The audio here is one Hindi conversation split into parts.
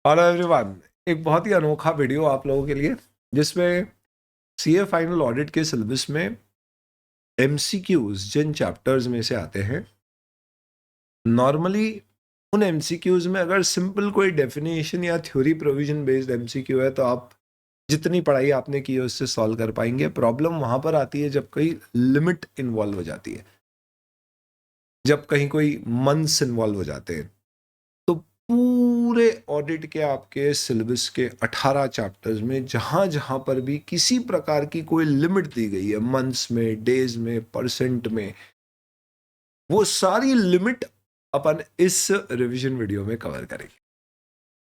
हेलो एवरीवन, एक बहुत ही अनोखा वीडियो आप लोगों के लिए जिसमें सीए फाइनल ऑडिट के सिलेबस में एमसीक्यूज जिन चैप्टर्स में से आते हैं, नॉर्मली उन एमसीक्यूज में अगर सिंपल कोई डेफिनेशन या थ्योरी प्रोविजन बेस्ड एमसीक्यू है तो आप जितनी पढ़ाई आपने की है उससे सॉल्व कर पाएंगे। प्रॉब्लम वहां पर आती है जब कोई लिमिट इन्वॉल्व हो जाती है, जब कहीं कोई मंथ्स इन्वॉल्व हो जाते हैं। तो पूरे ऑडिट के आपके सिलेबस के 18 चैप्टर्स में जहां जहां पर भी किसी प्रकार की कोई लिमिट दी गई है, मंथ्स में, डेज में, परसेंट में, वो सारी लिमिट अपन इस रिवीजन वीडियो में कवर करेंगे।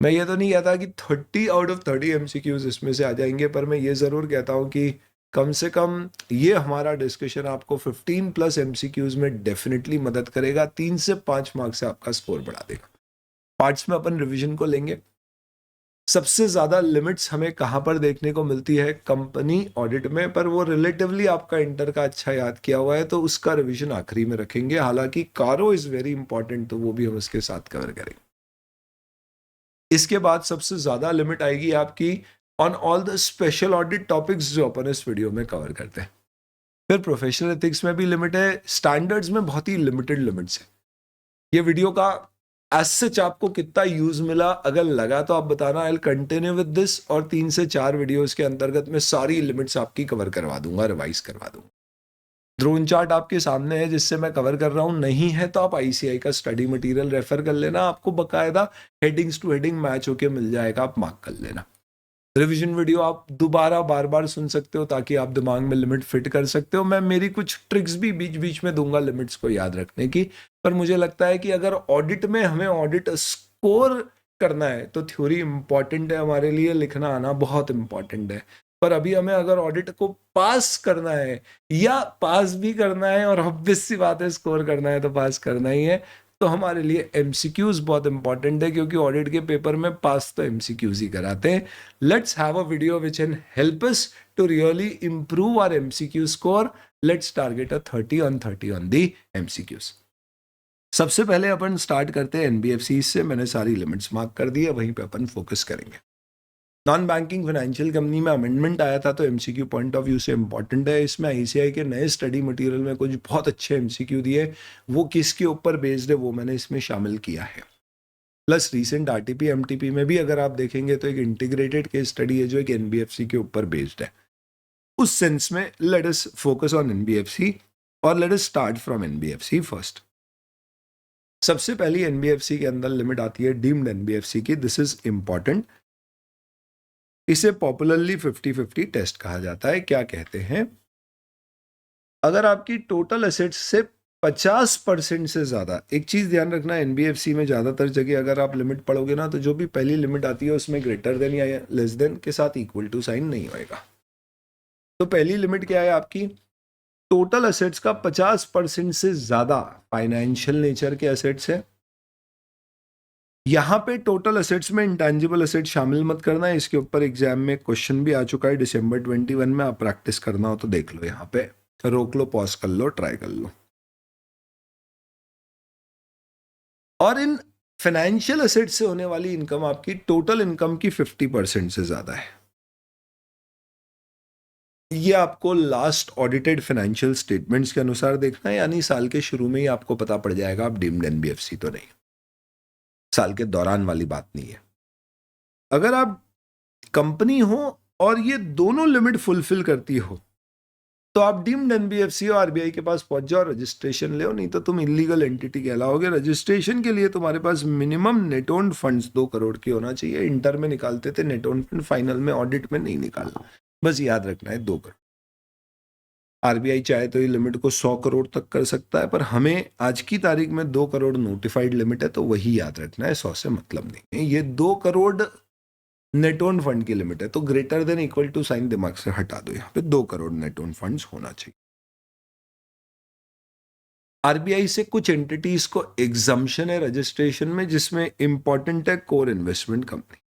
मैं ये तो नहीं कहता कि 30 आउट ऑफ 30 एमसीक्यूज इसमें से आ जाएंगे, पर मैं ये जरूर कहता हूं कि कम से कम ये हमारा डिस्कशन आपको 15 प्लस एमसीक्यूज में डेफिनेटली मदद करेगा। 3 से 5 मार्क्स से आपका स्कोर बढ़ा देगा। पार्ट्स में अपन रिवीजन को लेंगे। सबसे ज्यादा लिमिट्स हमें कहां पर देखने को मिलती है? कंपनी ऑडिट में, पर वो रिलेटिवली आपका इंटर का अच्छा याद किया हुआ है तो उसका रिवीजन आखिरी में रखेंगे। हालांकि कारो इज वेरी इंपॉर्टेंट, तो वो भी हम उसके साथ कवर करेंगे। इसके बाद सबसे ज्यादा लिमिट आएगी आपकी on all the special audit topics जो अपन इस वीडियो में कवर करते हैं। फिर प्रोफेशनल एथिक्स में भी लिमिट है, स्टैंडर्ड्स में बहुत ही लिमिटेड लिमिट्स है। ये वीडियो का एज सच आपको कितना यूज मिला, अगर लगा तो आप बताना। I will continue with this, और 3 से 4 वीडियोस के अंतर्गत मैं सारी लिमिट्स आपकी कवर करवा दूंगा, रिवाइज करवा दूंगा। ड्रोन चार्ट आपके सामने है जिससे मैं कवर कर रहा हूं। नहीं है तो आप आईसीआई का स्टडी मटेरियल रेफर कर लेना, आपको बकायदा हेडिंग्स टू हेडिंग मैच होके मिल जाएगा, आप मार्क कर लेना। रिवीजन वीडियो आप दोबारा बार बार सुन सकते हो ताकि आप दिमाग में लिमिट फिट कर सकते हो। मैं मेरी कुछ ट्रिक्स भी बीच बीच में दूंगा लिमिट्स को याद रखने की। पर मुझे लगता है कि अगर ऑडिट में हमें ऑडिट स्कोर करना है तो थ्योरी इंपॉर्टेंट है हमारे लिए, लिखना आना बहुत इंपॉर्टेंट है। पर अभी हमें अगर ऑडिट को पास करना है या पास भी करना है, और ऑब्वियस सी बात है स्कोर करना है तो पास करना ही है, तो हमारे लिए एमसीक्यूज बहुत इंपॉर्टेंट है, क्योंकि ऑडिट के पेपर में पास तो एमसीक्यूज ही कराते हैं। Let's have a video which can help us to really improve our MCQ score. Let's target a 30 on 30 on the MCQs. सबसे पहले अपन स्टार्ट करते हैं एनबीएफसी से। मैंने सारी लिमिट्स मार्क कर दी है, वहीं पे अपन फोकस करेंगे। नॉन बैंकिंग फाइनेंशियल कंपनी में अमेंडमेंट आया था तो एमसीक्यू पॉइंट ऑफ व्यू से इंपॉर्टेंट है। इसमें आईसीआई के नए स्टडी मटेरियल में कुछ बहुत अच्छे एमसीक्यू दिए, वो किसके ऊपर बेस्ड है वो मैंने इसमें शामिल किया है। प्लस रिसेंट आरटीपी एमटीपी में भी अगर आप देखेंगे तो एक इंटीग्रेटेड केस स्टडी है जो एक एनबीएफसी के ऊपर बेस्ड है। उस सेंस में let us focus on NBFC, और let us start from NBFC first. सबसे पहली एनबीएफसी के अंदर लिमिट आती है डीम्ड एनबीएफसी की। This is important. इसे पॉपुलरली 50-50 टेस्ट कहा जाता है। क्या कहते हैं? अगर आपकी टोटल एसेट्स से 50% से ज्यादा, एक चीज ध्यान रखना, एनबीएफसी में ज्यादातर जगह अगर आप लिमिट पढ़ोगे ना तो जो भी पहली लिमिट आती है उसमें ग्रेटर देन या लेस देन के साथ इक्वल टू साइन नहीं होएगा। तो पहली लिमिट क्या है आपकी? टोटल एसेट्स का 50% से ज्यादा फाइनेंशियल नेचर के एसेट्स है। यहां पे टोटल एसेट्स में इंटेंजिबल एसेट शामिल मत करना है। इसके ऊपर एग्जाम में क्वेश्चन भी आ चुका है दिसंबर 21 में। आप प्रैक्टिस करना हो तो देख लो, यहां पे रोक लो, पॉज कर लो, ट्राई कर लो। और इन फाइनेंशियल एसेट से होने वाली इनकम आपकी टोटल इनकम की 50% से ज्यादा है। ये आपको लास्ट ऑडिटेड फाइनेंशियल स्टेटमेंट्स के अनुसार देखना है, यानी साल के शुरू में ही आपको पता पड़ जाएगा आप डीम्ड एनबीएफसी तो नहीं। साल के दौरान वाली बात नहीं है। अगर आप कंपनी हो और ये दोनों लिमिट फुलफिल करती हो तो आप डीम्ड एनबीएफसी और आरबीआई के पास पहुंच जाओ, रजिस्ट्रेशन ले, नहीं तो तुम इलीगल एंटिटी कहलाओगे। रजिस्ट्रेशन के लिए तुम्हारे पास minimum net owned funds 2 crore की होना चाहिए। इंटर में निकालते थे नेट ओन्ड फंड, फाइनल में ऑडिट में नहीं निकालना, बस याद रखना है 2 करोड़। आरबीआई चाहे तो ये लिमिट को 100 करोड़ तक कर सकता है, पर हमें आज की तारीख में 2 करोड़ नोटिफाइड लिमिट है, तो वही याद रखना है, 100 से मतलब नहीं है। ये 2 करोड़ नेट ओन फंड की लिमिट है, तो greater than equal to sign दिमाग से हटा दो, यहाँ पे 2 करोड़ नेट ओन फंड्स होना चाहिए। आरबीआई से कुछ एंटिटीज को एग्जम्पशन है रजिस्ट्रेशन में, जिसमें इंपॉर्टेंट है कोर इन्वेस्टमेंट कंपनी।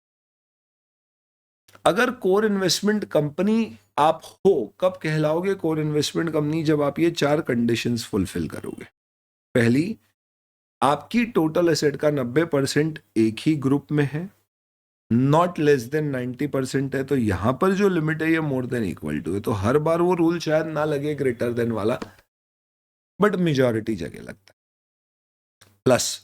अगर कोर इन्वेस्टमेंट कंपनी आप हो, कब कहलाओगे कोर इन्वेस्टमेंट कंपनी? जब आप ये 4 कंडीशंस फुलफिल करोगे। पहली, आपकी टोटल एसेट का 90% एक ही ग्रुप में है। नॉट लेस देन 90% है, तो यहां पर जो लिमिट है ये मोर देन इक्वल टू है। तो हर बार वो रूल शायद ना लगे ग्रेटर देन वाला, बट मेजॉरिटी जगह लगता है। प्लस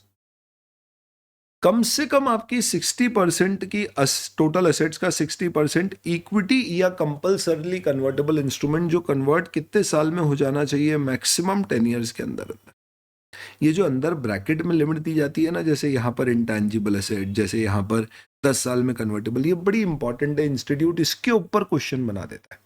कम से कम आपकी 60% की टोटल एसेट्स का 60% इक्विटी या कंपल्सरली कन्वर्टेबल इंस्ट्रूमेंट, जो कन्वर्ट कितने साल में हो जाना चाहिए, मैक्सिमम 10 ईयर्स के अंदर अंदर। ये जो अंदर ब्रैकेट में लिमिट दी जाती है ना, जैसे यहाँ पर इंटेंजिबल एसेट, जैसे यहाँ पर 10 साल में कन्वर्टेबल, ये बड़ी इंपॉर्टेंट है। इंस्टीट्यूट इसके ऊपर क्वेश्चन बना देता है।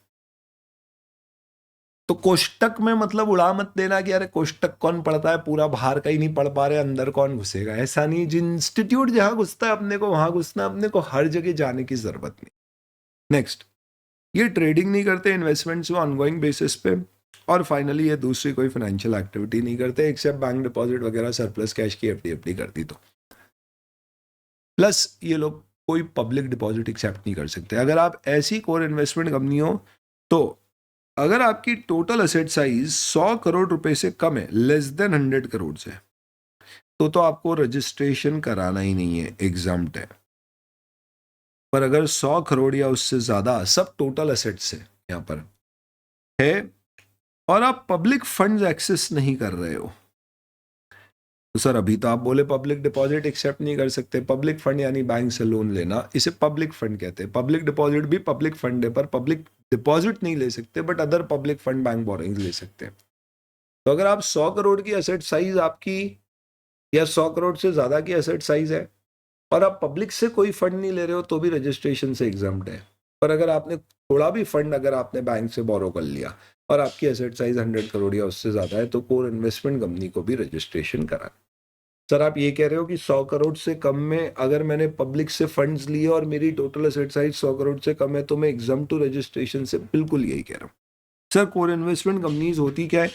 तो कोष्टक में मतलब उड़ा मत देना कि अरे कोष्टक कौन पढ़ता है, पूरा बाहर का ही नहीं पढ़ पा रहे, अंदर कौन घुसेगा। ऐसा नहीं, जिन इंस्टीट्यूट जहां घुसता है अपने को वहां घुसना, अपने को हर जगह जाने की जरूरत नहीं। नेक्स्ट, ये ट्रेडिंग नहीं करते, इन्वेस्टमेंट्स ऑनगोइंग बेसिस पे। और फाइनली ये दूसरी कोई फाइनेंशियल एक्टिविटी नहीं करते एक्सेप्ट बैंक डिपॉजिट वगैरह, सरप्लस कैश की एफडी करती तो। प्लस ये लोग कोई पब्लिक डिपॉजिट एक्सेप्ट नहीं कर सकते। अगर आप ऐसी कोर इन्वेस्टमेंट कंपनी हो, तो अगर आपकी टोटल एसेट साइज 100 करोड़ रुपए से कम है, लेस देन 100 करोड़ से, तो आपको रजिस्ट्रेशन कराना ही नहीं है, एग्जाम्प्ट है। पर अगर 100 करोड़ या उससे ज्यादा सब टोटल एसेट्स है यहां पर है, और आप पब्लिक फंड्स एक्सेस नहीं कर रहे हो, तो सर अभी तो आप बोले पब्लिक डिपॉजिट एक्सेप्ट नहीं कर सकते। पब्लिक फंड यानी बैंक से लोन लेना, इसे पब्लिक फंड कहते हैं। पब्लिक डिपॉजिट भी पब्लिक फंड है, पर पब्लिक डिपॉजिट नहीं ले सकते, but other public fund bank borings ले सकते हैं। तो अगर आप 100 करोड़ की एसेट साइज आपकी, या 100 करोड़ से ज्यादा की एसेट साइज है, और आप पब्लिक से कोई फंड नहीं ले रहे हो, तो भी रजिस्ट्रेशन से एग्जाम्प्ट है। पर अगर आपने थोड़ा भी फंड अगर आपने बैंक से बोरो कर लिया और आपकी एसेट साइज 100 करोड़ या उससे ज्यादा है, तो कोर इन्वेस्टमेंट कंपनी को भी रजिस्ट्रेशन कराना। सर आप ये कह रहे हो कि 100 करोड़ से कम में अगर मैंने पब्लिक से फंड्स लिए और मेरी टोटल एसेट साइज 100 करोड़ से कम है, तो मैं एग्जाम टू रजिस्ट्रेशन से? बिल्कुल यही कह रहा हूँ सर। कोर इन्वेस्टमेंट कंपनीज होती क्या है?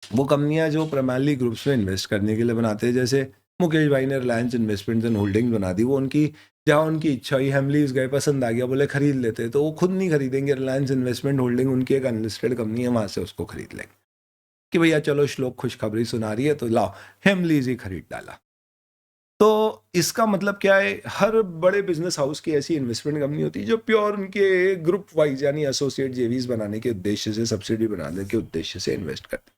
वो कंपनियां जो प्राइमरली ग्रुप्स में इन्वेस्ट करने के लिए बनाते हैं। जैसे मुकेश भाई ने रिलायंस इन्वेस्टमेंट्स एंड होल्डिंग्स बना दी, वो उनकी जहाँ उनकी इच्छा हुई, हेमलीज गए, पसंद आ गया, बोले खरीद लेते, तो वो खुद नहीं खरीदेंगे। रिलायंस इन्वेस्टमेंट होल्डिंग उनकी एक अनलिस्टेड कंपनी है, वहां से उसको खरीद लेंगे कि भैया चलो श्लोक खुशखबरी सुना रही है तो लाओ हेमलीज ही खरीद डाला। तो इसका मतलब क्या है, हर बड़े बिजनेस हाउस की ऐसी इन्वेस्टमेंट कंपनी होती है जो प्योर उनके ग्रुप वाइज यानी एसोसिएट जेवीज बनाने के उद्देश्य से, सब्सिडी बनाने के उद्देश्य से इन्वेस्ट करते हैं।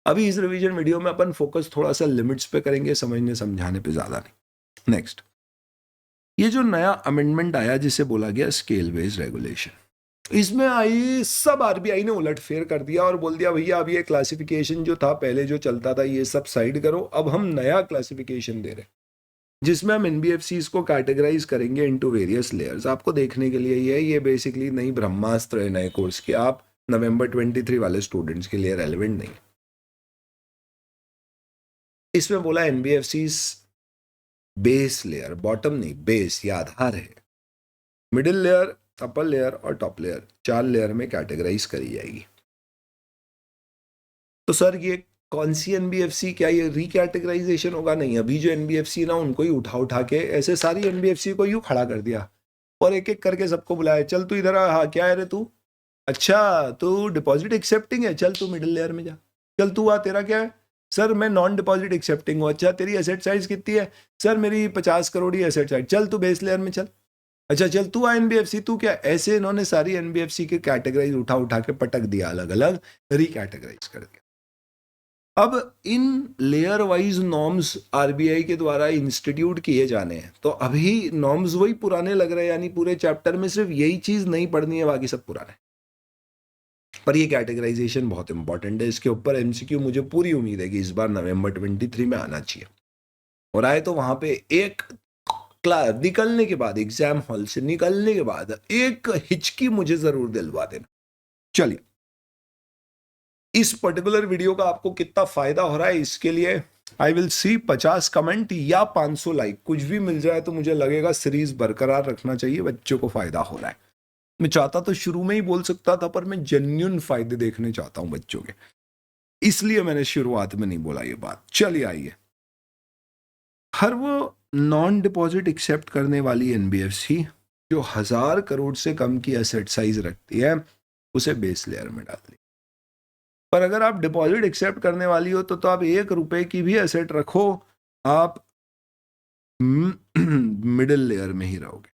अभी इस रिवीजन वीडियो में अपन फोकस थोड़ा सा लिमिट्स पे करेंगे, समझने समझाने पे ज्यादा नहीं। नेक्स्ट, ये जो नया अमेंडमेंट आया जिसे बोला गया स्केल बेस्ड रेगुलेशन, इसमें आई सब आरबीआई ने उलटफेर कर दिया और बोल दिया भैया अब ये क्लासिफिकेशन जो था पहले जो चलता था ये सब साइड करो, अब हम नया क्लासिफिकेशन दे रहे हैं जिसमें हम एनबीएफसीज को कैटेगराइज करेंगे इनटू वेरियस लेयर्स। आपको देखने के लिए ये बेसिकली नई ब्रह्मास्त्र है नए कोर्स की, आप नवंबर 23 वाले स्टूडेंट्स के लिए रेलिवेंट नहीं। इसमें बोला एनबीएफसीज बेस लेयर, बॉटम नहीं, बेस या आधार है, मिडिल लेयर, अपर लेयर और टॉप लेयर, 4 लेयर में कैटेगराइज करी जाएगी। तो सर ये कौन सी एनबीएफसी, क्या ये रिकैटेगराइजेशन होगा? नहीं, अभी जो एनबीएफसी ना उनको ही उठा के ऐसे सारी एनबीएफसी को यूं खड़ा कर दिया और एक एक करके सबको बुलाया, चल तू इधर आ, हाँ क्या है रे तू, अच्छा तू डिपॉजिट एक्सेप्टिंग है, चल तू मिडिल लेयर में जा, चल तू आ, तेरा क्या है? सर मैं नॉन डिपॉजिट एक्सेप्टिंग हूँ। अच्छा तेरी एसेट साइज कितनी है? सर मेरी 50 करोड़ ही एसेट साइज, चल तू बेस लेयर में चल। अच्छा चल तू आ एनबीएफसी, तू क्या? ऐसे इन्होंने सारी एनबीएफसी के कैटेगराइज उठा के पटक दिया, अलग अलग रिकैटेगराइज कर दिया। अब in layer wise norms RBI के द्वारा इंस्टीट्यूट किए जाने हैं, तो अभी नॉर्म्स वही पुराने लग रहे हैं, यानी पूरे चैप्टर में सिर्फ यही चीज नहीं पढ़नी है, बाकी सब पुराने। पर ये कैटेगराइजेशन बहुत इंपॉर्टेंट है, इसके ऊपर एमसीक्यू मुझे पूरी उम्मीद है कि इस बार नवंबर 23 में आना चाहिए, और आए तो वहां पे एक क्लास निकलने के बाद, एग्जाम हॉल से निकलने के बाद एक हिचकी मुझे जरूर दिलवा देना। चलिए, इस पर्टिकुलर वीडियो का आपको कितना फायदा हो रहा है इसके लिए आई विल सी 50 कमेंट या 500 लाइक, कुछ भी मिल जाए तो मुझे लगेगा सीरीज बरकरार रखना चाहिए, बच्चों को फायदा हो रहा है। मैं चाहता तो शुरू में ही बोल सकता था, पर मैं जेन्युइन फायदे देखने चाहता हूं बच्चों के, इसलिए मैंने शुरुआत में नहीं बोला ये बात। चलिए आइए, हर वो नॉन डिपॉजिट एक्सेप्ट करने वाली एनबीएफसी जो 1000 करोड़ से कम की एसेट साइज रखती है उसे बेस लेयर में डाल दी। पर अगर आप डिपॉजिट एक्सेप्ट करने वाली हो तो आप 1 रुपए की भी एसेट रखो, आप मिडिल लेयर में ही रहोगे।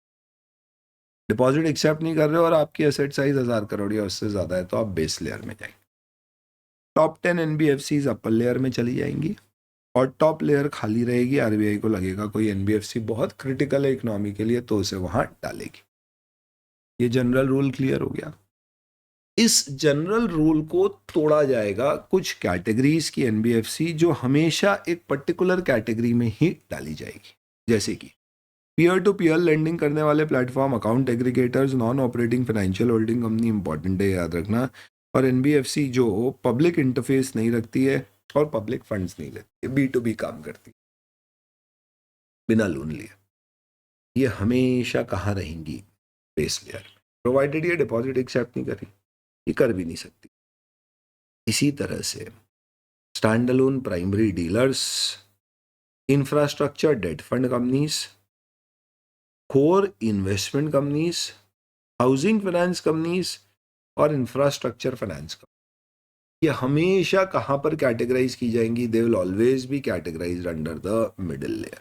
डिपॉजिट एक्सेप्ट नहीं कर रहे हो और आपकी एसेट साइज 1000 करोड़ या उससे ज्यादा है तो आप बेस लेयर में जाएंगे। टॉप 10 एनबीएफसीज अपर लेयर में चली जाएंगी और टॉप लेयर खाली रहेगी। आरबीआई को लगेगा कोई एनबीएफसी बहुत क्रिटिकल है इकोनॉमी के लिए तो उसे वहां डालेगी। ये जनरल रूल क्लियर हो गया। इस जनरल रूल को तोड़ा जाएगा कुछ कैटेगरीज की एनबीएफसी जो हमेशा एक पर्टिकुलर कैटेगरी में ही डाली जाएगी, जैसे कि पीयर टू पीयर लेंडिंग करने वाले platform, account aggregators, non operating financial holding company, important है याद रखना, और एनबीएफसी जो पब्लिक इंटरफेस नहीं रखती है और पब्लिक फंड्स नहीं लेती है, B2B काम करती है बिना लोन लिए। ये हमेशा कहाँ रहेंगी? बेस लेयर में, प्रोवाइडेड ये डिपॉजिट एक्सेप्ट नहीं करी, ये कर भी नहीं सकती। इसी तरह से stand alone primary dealers, infrastructure debt fund companies, core investment companies, housing finance companies और इंफ्रास्ट्रक्चर फाइनेंस कंपनी, ये हमेशा कहां पर कैटेगराइज की जाएंगी? They will always be categorized under the middle layer.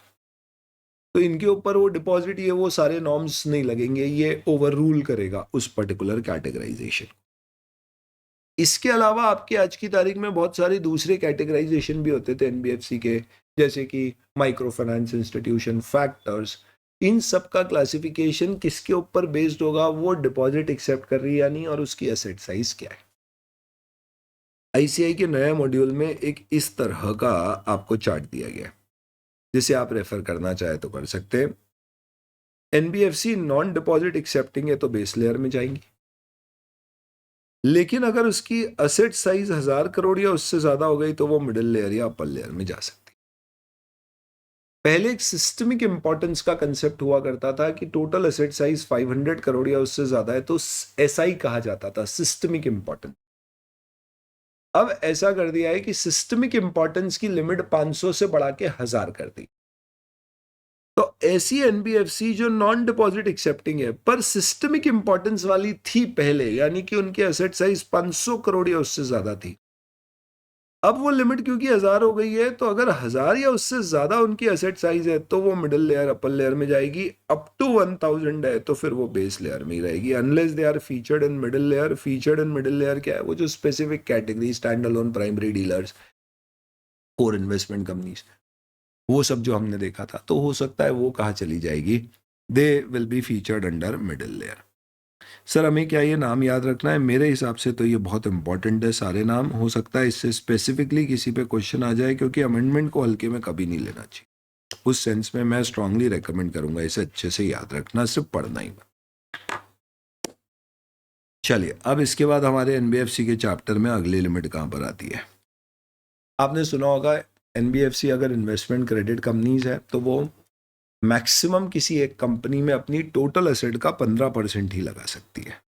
तो इनके ऊपर वो डिपॉजिट ये वो सारे नॉर्म्स नहीं लगेंगे, ये ओवर रूल करेगा उस पर्टिकुलर कैटेगराइजेशन। इसके अलावा आपके आज की तारीख में बहुत सारे दूसरे कैटेगराइजेशन भी होते थे एनबीएफसी के, जैसे कि माइक्रो फाइनेंस इंस्टीट्यूशन, फैक्टर्स। इन सब का क्लासिफिकेशन किसके ऊपर बेस्ड होगा? वो डिपॉजिट एक्सेप्ट कर रही है या नहीं और उसकी एसेट साइज क्या है। आईसीआई के नए मॉड्यूल में एक इस तरह का आपको चार्ट दिया गया, जिसे आप रेफर करना चाहे तो कर सकते हैं। एनबीएफसी नॉन डिपॉजिट एक्सेप्टिंग है तो बेस लेयर में जाएंगी, लेकिन अगर उसकी एसेट साइज 1000 करोड़ या उससे ज्यादा हो गई तो वो मिडिल लेयर या अपर लेयर में जा सकती है। पहले एक सिस्टमिक इंपॉर्टेंस का कंसेप्ट हुआ करता था कि टोटल एसेट साइज 500 करोड़ या उससे ज्यादा है तो एसआई कहा जाता था, सिस्टमिक इंपॉर्टेंस। अब ऐसा कर दिया है कि सिस्टमिक इंपॉर्टेंस की लिमिट 500 से बढ़ा के 1000 कर दी। तो ऐसी एनबीएफसी जो नॉन डिपॉजिट एक्सेप्टिंग है पर सिस्टमिक इंपॉर्टेंस वाली थी पहले, यानी कि उनकी एसेट साइज 500 करोड़ या उससे ज्यादा थी, अब वो लिमिट क्योंकि 1000 हो गई है तो अगर 1000 या उससे ज्यादा उनकी एसेट साइज है तो वो मिडिल लेयर अपर लेयर में जाएगी। अप टू 1000 है तो फिर वो बेस लेयर में ही रहेगी, unless they are featured in middle layer. Featured in middle layer क्या है? वो जो specific category, stand alone primary dealers, core investment companies, वो सब जो हमने देखा था, तो हो सकता है वो कहाँ चली जाएगी? They will be featured under middle layer. Sir हमें क्या ये नाम याद रखना है? मेरे हिसाब से तो ये बहुत इंपॉर्टेंट है सारे नाम। हो सकता है इससे स्पेसिफिकली किसी पे क्वेश्चन आ जाए, क्योंकि अमेंडमेंट को हल्के में कभी नहीं लेना चाहिए। उस सेंस में मैं स्ट्रांगली रेकमेंड करूंगा इसे अच्छे से याद रखना, सिर्फ पढ़ना ही मत। चलिए अब इसके बाद हमारे एनबीएफसी के चैप्टर में अगली लिमिट कहाँ पर आती है? आपने सुना होगा एनबीएफसी अगर इन्वेस्टमेंट क्रेडिट कंपनीज है तो वो मैक्सिमम किसी एक कंपनी में अपनी टोटल एसेट का 15% ही लगा सकती है।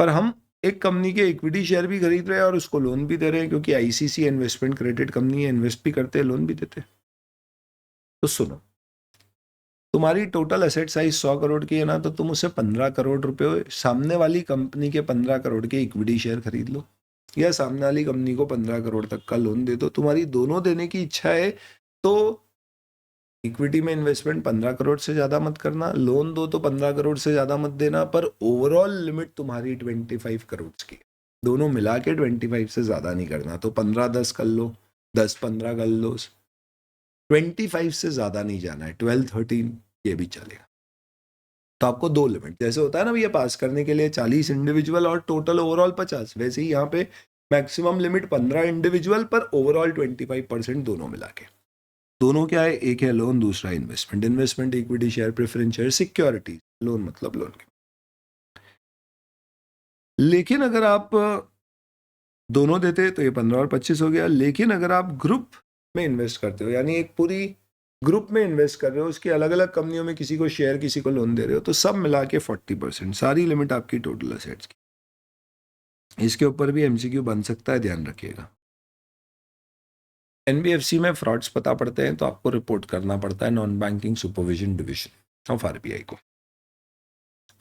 पर हम एक कंपनी के इक्विटी शेयर भी खरीद रहे हैं और उसको लोन भी दे रहे हैं, क्योंकि आईसीसी इन्वेस्टमेंट क्रेडिट कंपनी है, इन्वेस्ट भी करते हैं, लोन भी देते हैं। तो सुनो, तुम्हारी टोटल एसेट साइज 100 करोड़ की है ना, तो तुम उसे 15 करोड़ रुपए सामने वाली कंपनी के 15 करोड़ के इक्विटी शेयर खरीद लो, या सामने वाली कंपनी को 15 करोड़ तक का लोन दे दो। तुम्हारी दोनों देने की इच्छा है तो इक्विटी में इन्वेस्टमेंट 15 करोड़ से ज्यादा मत करना, लोन दो तो 15 करोड़ से ज्यादा मत देना, पर ओवरऑल लिमिट तुम्हारी 25 करोड़ की, दोनों मिला के 25 से ज्यादा नहीं करना। तो 15-10 कर लो, 10-15 कर लो, 25 से ज्यादा नहीं जाना है, 12-13 ये भी चलेगा। तो आपको दो लिमिट, जैसे होता है ना भैया पास करने के लिए 40 इंडिविजुअल और टोटल ओवरऑल 50, वैसे ही यहाँ पे मैक्सिमम लिमिट 15 इंडिविजुअल पर ओवरऑल 25% दोनों मिला के। दोनों क्या है? एक है लोन, दूसरा investment. Investment equity share, preference share, security. Loan मतलब लोन। लेकिन अगर आप दोनों देते तो ये 15 और 25 हो गया। लेकिन अगर आप ग्रुप में इन्वेस्ट करते हो, यानी एक पूरी ग्रुप में इन्वेस्ट कर रहे हो, उसकी अलग अलग कंपनियों में किसी को शेयर किसी को लोन दे रहे हो, तो सब मिला के 40%, सारी लिमिट आपकी टोटल एसेट्स की। इसके ऊपर भी एमसीक्यू बन सकता है, ध्यान रखिएगा। एनबीएफसी में फ्रॉड्स पता पड़ते हैं तो आपको रिपोर्ट करना पड़ता है non banking supervision division of RBI को।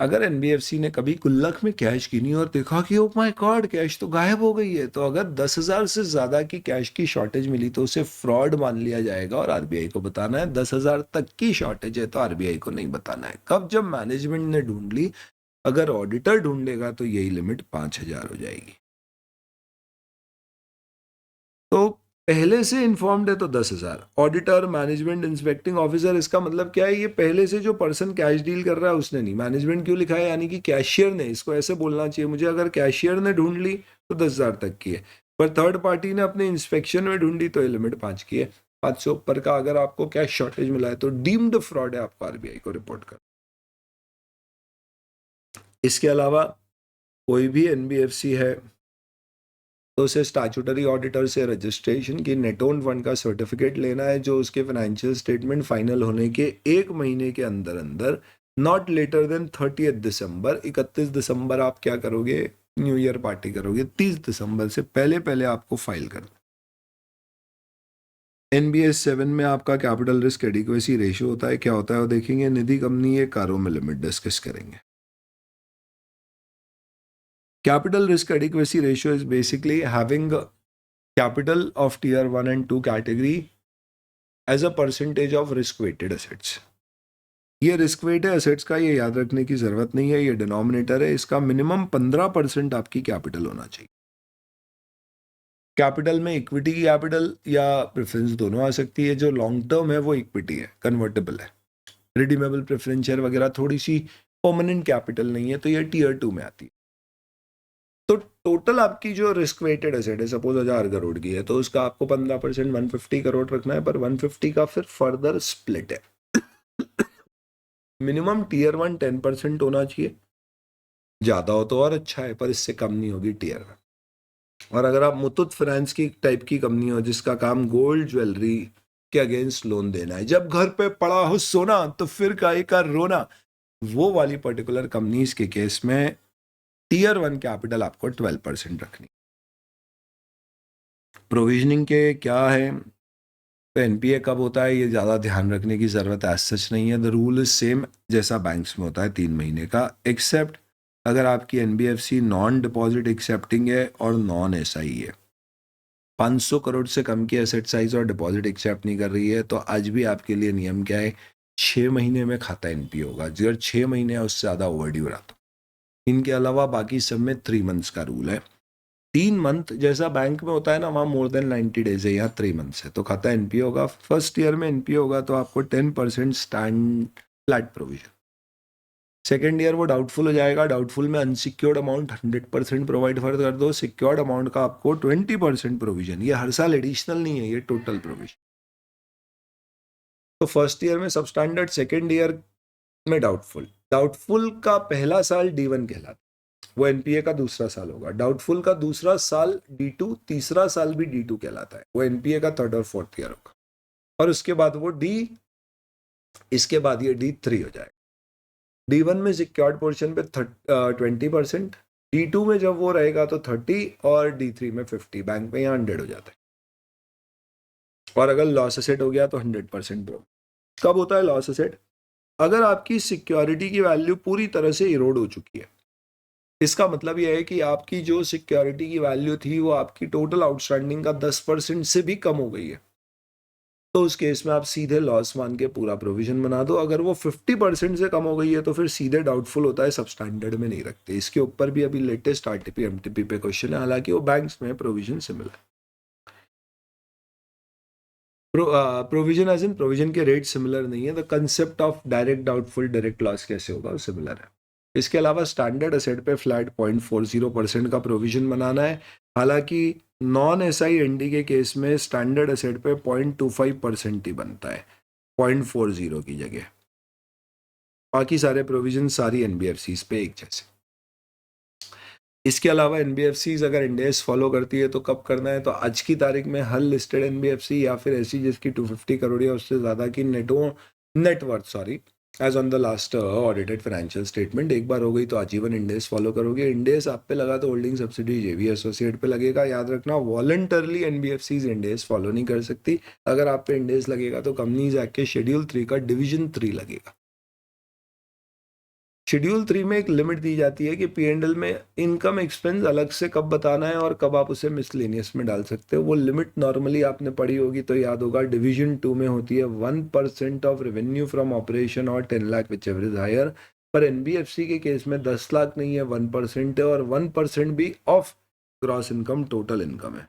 अगर एनबीएफसी ने कभी गुल्लक में कैश गिनी और देखा कि ओ माय गॉड कैश तो गायब हो गई है, तो अगर 10,000 से ज्यादा की कैश की शॉर्टेज मिली तो उसे फ्रॉड मान लिया जाएगा और आरबीआई को बताना है। 10,000 तक की शॉर्टेज है तो आरबीआई को नहीं बताना है। कब? जब मैनेजमेंट ने ढूंढ ली। अगर ऑडिटर ढूंढ लेगा तो यही लिमिट 5,000 हो जाएगी। तो पहले से इन्फॉर्म्ड है तो 10,000। ऑडिटर, मैनेजमेंट, इंस्पेक्टिंग ऑफिसर, इसका मतलब क्या है? ये पहले से जो पर्सन कैश डील कर रहा है उसने नहीं। मैनेजमेंट क्यों लिखा है? यानी कि कैशियर ने। इसको ऐसे बोलना चाहिए मुझे, अगर कैशियर ने ढूंढ ली तो 10,000 तक की है, पर थर्ड पार्टी ने अपने इंस्पेक्शन में ढूंढी तो ये लिमिट 5 की है। 5 से ऊपर का अगर आपको कैश शॉर्टेज मिला है तो डीम्ड फ्रॉड है, आपको आरबीआई को रिपोर्ट कर। इसके अलावा कोई भी एनबीएफसी है तो उसे स्टैट्यूटरी ऑडिटर से रजिस्ट्रेशन की नेट ओन फंड का सर्टिफिकेट लेना है, जो उसके फाइनेंशियल स्टेटमेंट फाइनल होने के 1 महीने के अंदर अंदर, नॉट लेटर देन 30 दिसंबर। 31 दिसंबर आप क्या करोगे? न्यू ईयर पार्टी करोगे। 30 दिसंबर से पहले पहले आपको फाइल करना। एनबीएस 7 में आपका कैपिटल रिस्क एडिक्वेसी रेशियो होता है। क्या होता है वो देखेंगे। निधि कंपनी या कारों में लिमिट डिस्कस करेंगे। Capital risk adequacy ratio is basically having capital of tier 1 and 2 category as a percentage of risk weighted assets. ये रिस्क वेट है असेट्स का, ये याद रखने की जरूरत नहीं है। ये डिनोमिनेटर है, इसका मिनिमम 15% आपकी कैपिटल होना चाहिए। कैपिटल में इक्विटी की कैपिटल या प्रेफरेंस दोनों आ सकती है। जो लॉन्ग टर्म है वो इक्विटी है, कन्वर्टेबल है। रिडीमेबल प्रेफरेंस शेयर वगैरह थोड़ी सी परमानेंट कैपिटल नहीं है, तो ये टीयर 2 में आती है। तो टोटल आपकी जो रिस्क वेटेड एसेट है, सपोज 1,000 करोड़ की है, तो उसका आपको 15% 150 करोड़ रखना है, पर 150 का फिर फर्दर स्प्लिट है। मिनिमम टीयर 1 10% होना चाहिए, ज्यादा हो तो और अच्छा है, पर इससे कम नहीं होगी टीयर 1। और अगर आप मुथूट फाइनेंस की टाइप की कंपनी हो जिसका काम गोल्ड ज्वेलरी के अगेंस्ट लोन देना है, जब घर पे पड़ा हो सोना तो फिर काहे का रोना, वो वाली पर्टिकुलर कंपनीज के केस में टीयर 1 कैपिटल आपको 12% रखनी। प्रोविजनिंग के क्या है, तो एनपीए कब होता है ये ज़्यादा ध्यान रखने की ज़रूरत एज सच नहीं है। द रूल इज सेम जैसा बैंक्स में होता है, 3 महीने का, एक्सेप्ट अगर आपकी एनबीएफसी नॉन डिपॉजिट एक्सेप्टिंग है और नॉन एसआई है। 500 करोड़ से कम की एसेट साइज और डिपॉजिट एक्सेप्ट नहीं कर रही है तो आज भी आपके लिए नियम क्या है? 6 महीने में खाता एनपी होगा। अगर 6 महीने उससे ज़्यादा ओवरड्यू रहा तो। इनके अलावा बाकी सब में 3 मंथ्स का रूल है। 3 मंथ जैसा बैंक में होता है ना, वहाँ मोर देन 90 डेज है, यहाँ 3 मंथ्स है, तो खाता एनपी होगा। फर्स्ट ईयर में एनपी होगा तो आपको 10% stand flat provision. Second year वो डाउटफुल हो जाएगा। डाउटफुल में अनसिक्योर्ड अमाउंट 100% प्रोवाइड कर दो। सिक्योर्ड अमाउंट का आपको 20% प्रोविजन। ये हर साल एडिशनल नहीं है, ये टोटल प्रोविजन। तो फर्स्ट ईयर में सब स्टैंडर्ड, सेकेंड ईयर में डाउटफुल। डाउटफुल का पहला साल D1 कहलाता है, वो एनपीए का दूसरा साल होगा। डाउटफुल का दूसरा साल D2, तीसरा साल भी D2 कहलाता है, वो एनपीए का थर्ड और फोर्थ ईयर होगा। और उसके बाद वो इसके बाद ये D3 हो जाएगा। D1 में सिक्योर्ड पोर्शन पे 20%, D2 में जब वो रहेगा तो 30 और D3 में 50। बैंक में यहाँ 100 हो जाता है। और अगर लॉस एसेट हो गया तो 100%। कब होता है लॉस एसेट? अगर आपकी सिक्योरिटी की वैल्यू पूरी तरह से इरोड हो चुकी है। इसका मतलब यह है कि आपकी जो सिक्योरिटी की वैल्यू थी वो आपकी टोटल आउटस्टैंडिंग का 10% से भी कम हो गई है, तो उस केस में आप सीधे लॉस मान के पूरा प्रोविजन बना दो। अगर वो 50% से कम हो गई है तो फिर सीधे डाउटफुल होता है, सब स्टैंडर्ड में नहीं रखते। इसके ऊपर भी अभी लेटेस्ट आरटीपी एमटीपी पे क्वेश्चन है, हालांकि वो बैंक्स में provision similar. Provision as in provision के रेट सिमिलर नहीं है। The concept of direct doubtful direct loss कैसे होगा वो सिमिलर है। इसके अलावा स्टैंडर्ड एसेट पे फ्लैट 0.40% का प्रोविजन बनाना है। हालांकि नॉन एसआई एनडी के केस में स्टैंडर्ड एसेट पे 0.25% ही बनता है, 0.40 की जगह। बाकी सारे प्रोविजन सारी एनबीएफसीज पे एक जैसे। इसके अलावा एनबीएफसीज अगर इंडेस फॉलो करती है तो कब करना है? तो आज की तारीख में हर लिस्टेड एनबीएफसी या फिर ऐसी जिसकी 250 करोड़ या उससे ज़्यादा की net worth as on the last audited financial statement एक बार हो गई तो आजीवन इंडेस फॉलो करोगे। इंडेस आप पे लगा तो होल्डिंग सब्सिडी जेवी एसोसिएट पे लगेगा। याद रखना, वॉलंटरली एनबीएफसीज इंडेस फॉलो नहीं कर सकती। अगर आप पे इंडेस लगेगा तो कंपनीज एक्ट के शेड्यूल 3 का डिवीजन 3 लगेगा। शेड्यूल 3 में एक लिमिट दी जाती है कि P&L में इनकम एक्सपेंस अलग से कब बताना है और कब आप उसे मिसलेनियस में डाल सकते हो। वो लिमिट नॉर्मली आपने पढ़ी होगी तो याद होगा, डिवीजन 2 में होती है 1% ऑफ रेवेन्यू फ्रॉम ऑपरेशन और 10 lakh whichever is higher. पर एनबीएफसी के केस में 10 लाख नहीं है, 1% है, और 1% भी of gross income total income है,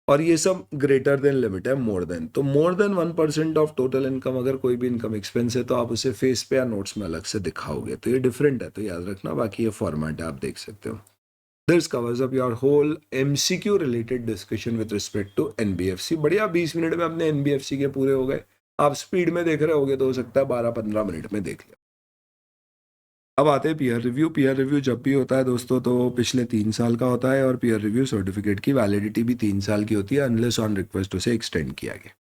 और ये सब ग्रेटर देन लिमिट है, मोर देन। तो more than 1% of total income अगर कोई भी इनकम एक्सपेंस है तो आप उसे फेस पे या नोट्स में अलग से दिखाओगे, तो ये डिफरेंट है, तो याद रखना। बाकी ये फॉर्मेट है, आप देख सकते हो। This covers up your whole MCQ related discussion with respect to NBFC. बढ़िया, 20 मिनट में अपने एनबीएफसी के पूरे हो गए। आप स्पीड में देख रहे होगे तो हो सकता है 12-15 मिनट में देख लिया। अब आते हैं पीयर रिव्यू। पीयर रिव्यू जब भी होता है दोस्तों तो पिछले 3 साल का होता है, और पीयर रिव्यू सर्टिफिकेट की वैलिडिटी भी 3 साल की होती है, अनलेस ऑन रिक्वेस्ट उसे एक्सटेंड किया गया।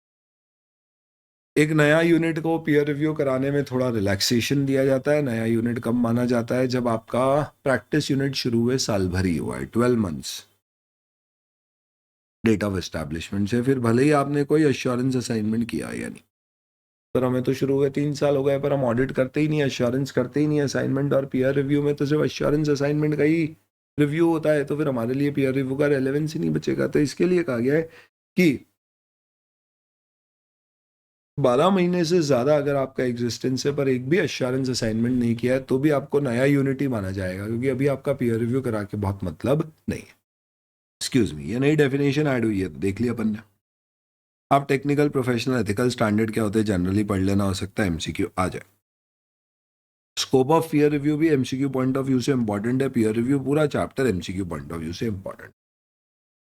एक नया यूनिट को पीयर रिव्यू कराने में थोड़ा रिलैक्सेशन दिया जाता है। नया यूनिट कब माना जाता है? जब आपका प्रैक्टिस यूनिट शुरू हुए साल भर ही हुआ है, 12 मंथ्स डेट ऑफ एस्टैब्लिशमेंट से, फिर भले ही आपने कोई एश्योरेंस असाइनमेंट किया या नहीं। पर हमें तो शुरू हुए 3 साल हो गए, पर हम ऑडिट करते ही नहीं, एश्योरेंस करते ही नहीं असाइनमेंट, और पीयर रिव्यू में तो सिर्फ एश्योरेंस असाइनमेंट का ही रिव्यू होता है, तो फिर हमारे लिए पीयर रिव्यू का रेलेवेंस ही नहीं बचेगा। तो इसके लिए कहा गया है कि 12 महीने से ज़्यादा अगर आपका एग्जिस्टेंस है पर एक भी एश्योरेंस असाइनमेंट नहीं किया है तो भी आपको नया यूनिट ही माना जाएगा, क्योंकि अभी आपका पीयर रिव्यू करा के बहुत मतलब नहीं है। एक्सक्यूज मी, ये नई डेफिनेशन ऐड हुई है तो देख लिया अपन ने। आप टेक्निकल, प्रोफेशनल, एथिकल स्टैंडर्ड क्या होते हैं जनरली पढ़ लेना, हो सकता है एमसीक्यू आ जाए। स्कोप ऑफ पीयर रिव्यू भी एमसीक्यू पॉइंट ऑफ व्यू से इंपॉर्टेंट है। पीयर रिव्यू पूरा chapter MCQ point of view से इंपॉर्टेंट।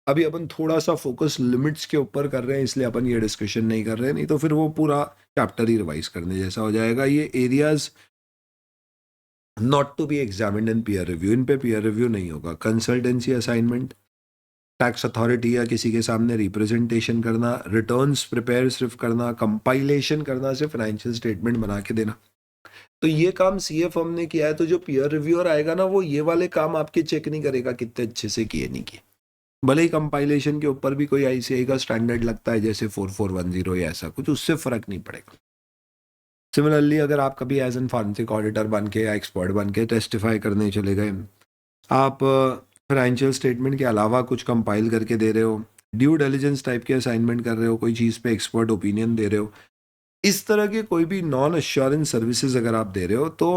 अभी अपन थोड़ा सा फोकस लिमिट्स के ऊपर कर रहे हैं, इसलिए अपन ये डिस्कशन नहीं कर रहे हैं, नहीं तो फिर वो पूरा चैप्टर ही रिवाइज करने जैसा हो जाएगा। ये areas not to be examined in peer review, in पे पीयर रिव्यू नहीं होगा। कंसल्टेंसी असाइनमेंट, टैक्स अथॉरिटी या किसी के सामने रिप्रेजेंटेशन करना, रिटर्न्स प्रिपेयर सिर्फ करना, कंपाइलेशन करना, सिर्फ फाइनेंशियल स्टेटमेंट बना के देना, तो ये काम सीए फर्म ने किया है। तो जो पीयर रिव्यूअर आएगा ना, वो ये वाले काम आपके चेक नहीं करेगा कितने अच्छे से किए नहीं किए। भले ही कंपाइलेशन के ऊपर भी कोई आईसीआई का स्टैंडर्ड लगता है जैसे 4410 या ऐसा कुछ, उससे फर्क नहीं पड़ेगा। सिमिलरली अगर आप कभी एज एन फॉरेंसिक ऑडिटर बन के या एक्सपर्ट बन के टेस्टिफाई करने चले गए, आप फाइनेंशियल स्टेटमेंट के अलावा कुछ कंपाइल करके दे रहे हो, ड्यू डिलिजेंस टाइप के असाइनमेंट कर रहे हो, कोई चीज़ पे एक्सपर्ट ओपिनियन दे रहे हो, इस तरह के कोई भी नॉन एश्योरेंस सर्विसेज अगर आप दे रहे हो तो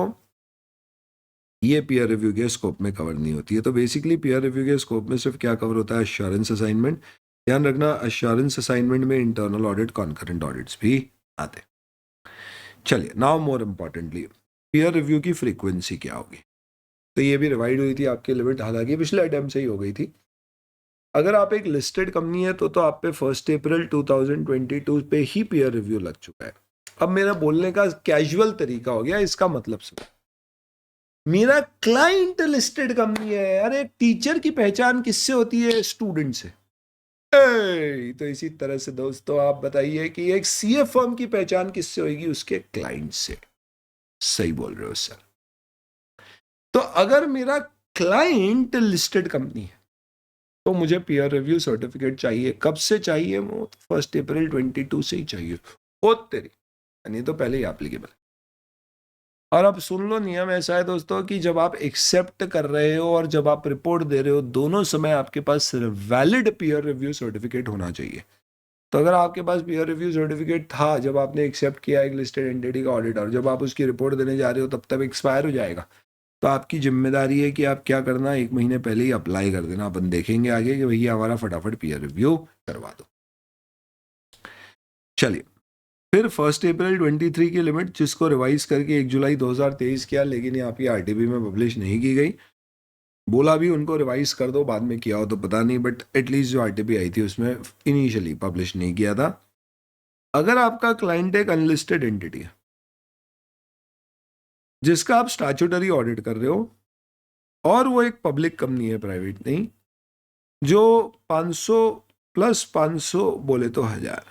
ये पीयर रिव्यू के स्कोप में कवर नहीं होती है। तो बेसिकली पीयर रिव्यू के स्कोप में सिर्फ क्या कवर होता है? Assurance assignment. ध्यान रखना, एश्योरेंस असाइनमेंट में इंटरनल ऑडिट, कॉन्करेंट ऑडिट्स भी आते हैं। चलिए, now more importantly peer review की फ्रीक्वेंसी क्या होगी? तो ये भी रिवाइड हुई थी आपकी लिमिट, हालांकि पिछले अटेम्प्ट से ही हो गई थी। अगर आप एक लिस्टेड कंपनी है तो आप पे 1 अप्रैल 2022 पे ही पीयर रिव्यू लग चुका है। अब मेरा बोलने का कैजुअल तरीका हो गया, इसका मतलब सुनो, मेरा क्लाइंट लिस्टेड कंपनी है। अरे टीचर की पहचान किससे होती है? स्टूडेंट से। तो इसी तरह से दोस्तों आप बताइए कि एक सीए फर्म की पहचान किससे होगी? उसके क्लाइंट से। सही बोल रहे हो सर। तो अगर मेरा क्लाइंट लिस्टेड कंपनी है तो मुझे पीयर रिव्यू सर्टिफिकेट चाहिए। कब से चाहिए? वो 1 अप्रैल 2022 से ही चाहिए। ओ तेरी, नहीं तो पहले ही एप्लीकेबल। और अब सुन लो, नियम ऐसा है दोस्तों कि जब आप एक्सेप्ट कर रहे हो और जब आप रिपोर्ट दे रहे हो, दोनों समय आपके पास वैलिड पीयर रिव्यू सर्टिफिकेट होना चाहिए। तो अगर आपके पास पीयर रिव्यू सर्टिफिकेट था जब आपने एक्सेप्ट किया एक लिस्टेड एंटिटी का ऑडिट, और जब आप उसकी रिपोर्ट देने जा रहे हो तब तक एक्सपायर हो जाएगा, तो आपकी जिम्मेदारी है कि आप क्या करना, 1 महीने पहले ही अप्लाई कर देना। अपन देखेंगे आगे कि भैया हमारा फटाफट पीयर रिव्यू करवा दो। चलिए, फिर 1 अप्रैल 23 की लिमिट, जिसको रिवाइज करके 1 जुलाई 2023 किया, लेकिन ये आपकी आरटीबी में पब्लिश नहीं की गई। बोला भी उनको रिवाइज कर दो, बाद में किया हो तो पता नहीं, बट एटलीस्ट जो आरटीबी आई थी उसमें इनिशियली पब्लिश नहीं किया था। अगर आपका क्लाइंट एक अनलिस्टेड एंटिटी है जिसका आप स्टैट्यूटरी ऑडिट कर रहे हो, और वो एक पब्लिक कंपनी है, प्राइवेट नहीं, जो 500 प्लस 500 बोले तो 1000,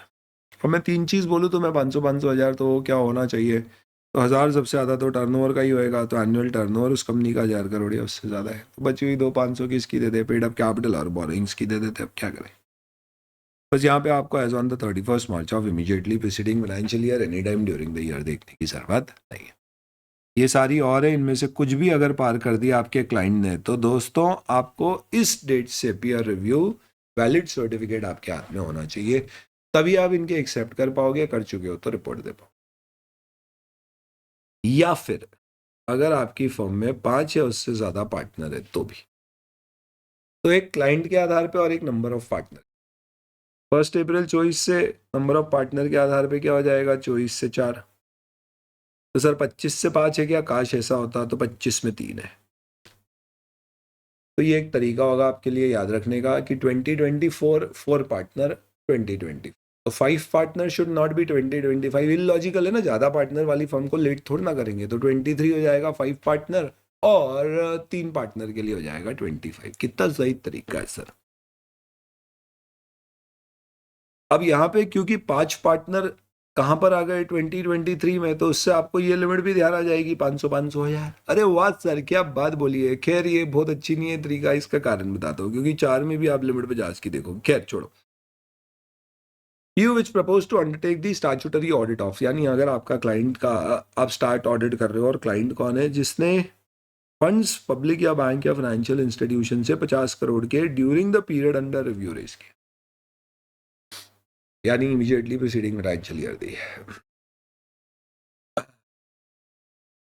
और मैं 3 चीज़ बोलूँ तो मैं 500 1000, तो क्या होना चाहिए? तो 1000 सबसे ज़्यादा तो टर्नओवर का ही होएगा, तो एनुअल टर्नओवर उस कंपनी का 1000 करोड़ या उससे ज़्यादा है। तो बची हुई 200-500 किसकी दे दे? पेड अप कैपिटल और बोरिंग्स की दे देते। अब क्या करें? बस यहाँ पे आपको as on the 31 March of immediately preceding financial year any time during the year देखने की जरूरत नहीं है। ये सारी और है, इनमें से कुछ भी अगर पार कर दिया आपके क्लाइंट ने तो दोस्तों आपको इस डेट से पीयर रिव्यू वैलिड सर्टिफिकेट आपके हाथ में होना चाहिए, तभी आप इनके एक्सेप्ट कर पाओगे। कर चुके हो तो रिपोर्ट दे पाओ। या फिर अगर आपकी फर्म में 5 या उससे ज्यादा पार्टनर है तो भी, तो एक क्लाइंट के आधार पे और एक नंबर ऑफ पार्टनर। 1 अप्रैल 24 से नंबर ऑफ पार्टनर के आधार पे क्या हो जाएगा, 24 से 4। तो सर 25 से 5 है क्या, काश ऐसा होता, तो 25 में 3 है। तो ये एक तरीका होगा आपके लिए याद रखने का कि 2024 4 पार्टनर 2020, तो 5 partner should not be 2025। Illogical है ना, ज्यादा पार्टनर वाली फर्म को लेट थोड़ा ना करेंगे। तो 23 हो जाएगा 5 पार्टनर, और 3 पार्टनर के लिए हो जाएगा 25। कितना सही तरीका है सर। अब यहाँ पे क्योंकि 5 पार्टनर कहां पर आ गए 2023 में, तो उससे आपको ये लिमिट भी ध्यान आ जाएगी 500-500 हजार। अरे वाह सर, क्या बात बोली है। खैर ये बहुत अच्छी नहीं है तरीका, इसका कारण बताता हूँ, क्योंकि 4 में भी आप लिमिट पे जा के देखो। खैर छोड़ो। You which propose to undertake the statutory audit of, यानी अगर आपका क्लाइंट का आप स्टार्ट ऑडिट कर रहे हो, और क्लाइंट कौन है, जिसने फंड्स पब्लिक या बैंक या फाइनेंशियल इंस्टीट्यूशन से 50 करोड़ के during the period under review raise किया, यानी इमीडिएटली प्रोसीडिंग फाइनेंशियल ईयर दी है।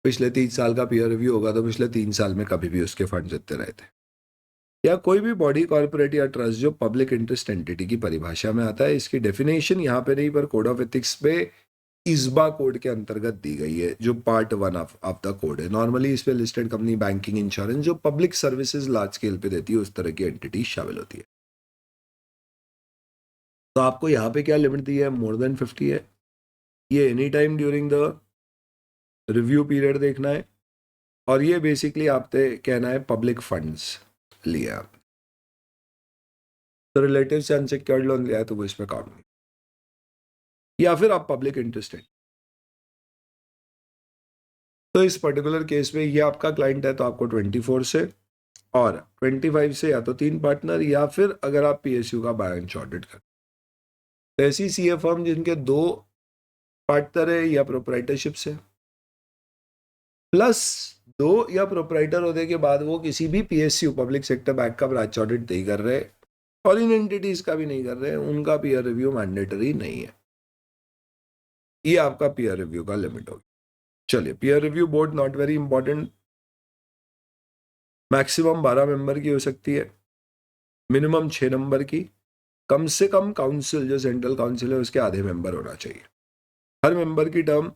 पिछले 3 साल का पीयर रिव्यू होगा तो पिछले 3 साल में कभी भी उसके फंड जितने रहे थे। या कोई भी बॉडी, कॉर्पोरेट या ट्रस्ट जो पब्लिक इंटरेस्ट एंटिटी की परिभाषा में आता है। इसकी डेफिनेशन यहाँ पे नहीं, पर कोड ऑफ एथिक्स पे इस्बा कोड के अंतर्गत दी गई है, जो पार्ट 1 ऑफ द कोड है। नॉर्मली इस पे लिस्टेड कंपनी, बैंकिंग, इंश्योरेंस, जो पब्लिक सर्विसेज लार्ज स्केल पे देती है, उस तरह की एंटिटी शामिल होती है। तो आपको यहाँ पे क्या लिमिट दी है, मोर देन 50 है। ये any time during the review period देखना है, और ये बेसिकली आपसे कहना है पब्लिक फंड्स लिया आप, तो रिलेटिव से अनसिक्योर्ड लोन लिया है तो वो इसमें काउंट नहीं। या फिर आप पब्लिक इंटरेस्टेड, तो इस पर्टिकुलर केस में ये आपका क्लाइंट है तो आपको 24 से और 25 से या तो 3 पार्टनर, या फिर अगर आप पीएसयू का बैलेंस ऑडिट कर, तो ऐसी सीए फर्म जिनके 2 पार्टनर है या प्रोप्राइटरशिप से, प्लस 2 या प्रोप्राइटर होने के बाद वो किसी भी पीएसयू, पब्लिक सेक्टर बैंक का ब्रांच ऑडिट नहीं कर रहे, और इन एंटिटीज का भी नहीं कर रहे हैं, उनका पीयर रिव्यू मैंडेटरी नहीं है। ये आपका पीयर रिव्यू का लिमिट होगी। चलिए, peer review board not very important. Maximum 12 member की हो सकती है, मिनिमम 6 नंबर की। कम से कम काउंसिल, जो सेंट्रल काउंसिल है, उसके आधे मेंबर होना चाहिए। हर मेंबर की टर्म,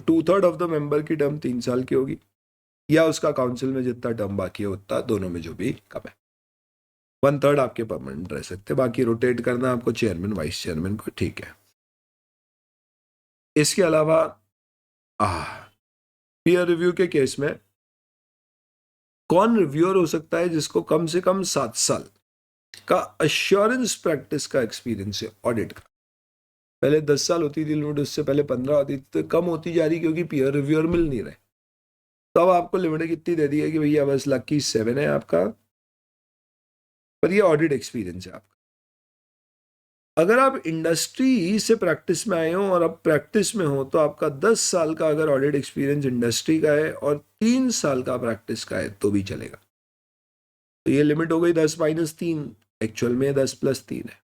2/3 ऑफ द मेंबर की टर्म 3 साल की होगी, या उसका काउंसिल में जितना टर्म बाकी है उतना, दोनों में जो भी कम है। 1/3 आपके परमानेंट रह सकते, बाकी रोटेट करना आपको चेयरमैन, वाइस चेयरमैन को, ठीक है। इसके अलावा पीयर रिव्यू के केस में कौन रिव्यूअर हो सकता है जिसको कम से कम 7 साल का अश्योरेंस प्रैक्टिस का एक्सपीरियंस है ऑडिट का। पहले 10 साल होती थी लिमिट, उससे पहले 15 होती थी, तो कम होती जा रही क्योंकि पीयर रिव्यूअर मिल नहीं रहे। तो अब आपको लिमिट कितनी दे दी है कि भैया बस लकी 7 है आपका, पर ये ऑडिट एक्सपीरियंस है आपका। अगर आप इंडस्ट्री से प्रैक्टिस में आए हो और अब प्रैक्टिस में हो, तो आपका 10 साल का अगर ऑडिट एक्सपीरियंस इंडस्ट्री का है और 3 साल का प्रैक्टिस का है तो भी चलेगा। तो ये लिमिट हो गई 10-3, एक्चुअल में 10+3 है।